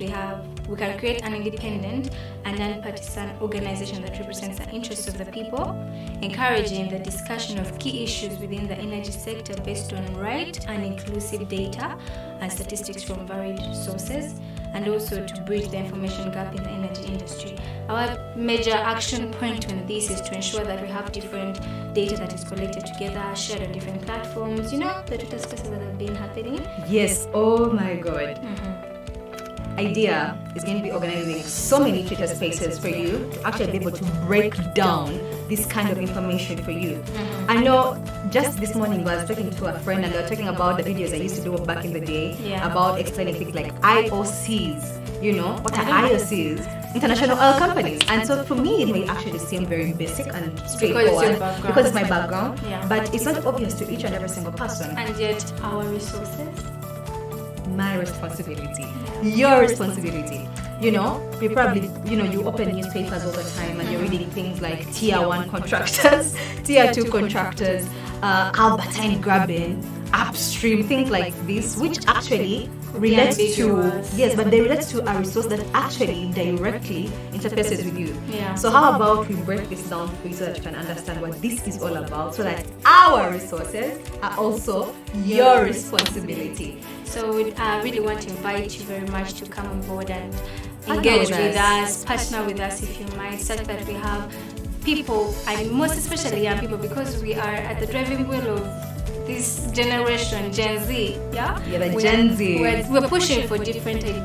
Speaker 13: we can create an independent and non-partisan organization that represents the interests of the people, encouraging the discussion of key issues within the energy sector based on right and inclusive data and statistics from varied sources, and also to bridge the information gap in the energy industry. Our major action point on this is to ensure that we have different data that is collected together, shared on different platforms, the Twitter spaces that have been happening.
Speaker 2: Yes, oh my God. Idea is going to be organizing so many Twitter spaces for you to actually be able to break down this kind of information for you. I know just this morning I was talking to a friend and they were talking about the videos I used to do back in the day about explaining things like IOCs, you know, what are IOCs? International oil companies. And so for me, it may actually seem very basic and straightforward because it's my background, but it's not obvious to each and every single person.
Speaker 13: And yet, our resources?
Speaker 2: My responsibility, your responsibility. You know, we probably, you know, you open newspapers all the time and you're reading things like tier 1 contractors, tier 2 contractors, Albertine grabbing, upstream, things like this, which actually relates to, yes, but they relate to a resource that actually directly interfaces with you. So how about we break this down for you so that you can understand what this is all about, so that our resources are also your responsibility.
Speaker 13: So I really want to invite you very much to come on board and engage with us, partner with us if you might, such that we have people, and most especially young people, because we are at the driving wheel of this generation, Gen Z.
Speaker 2: The Gen Z.
Speaker 13: We're pushing for different ideas.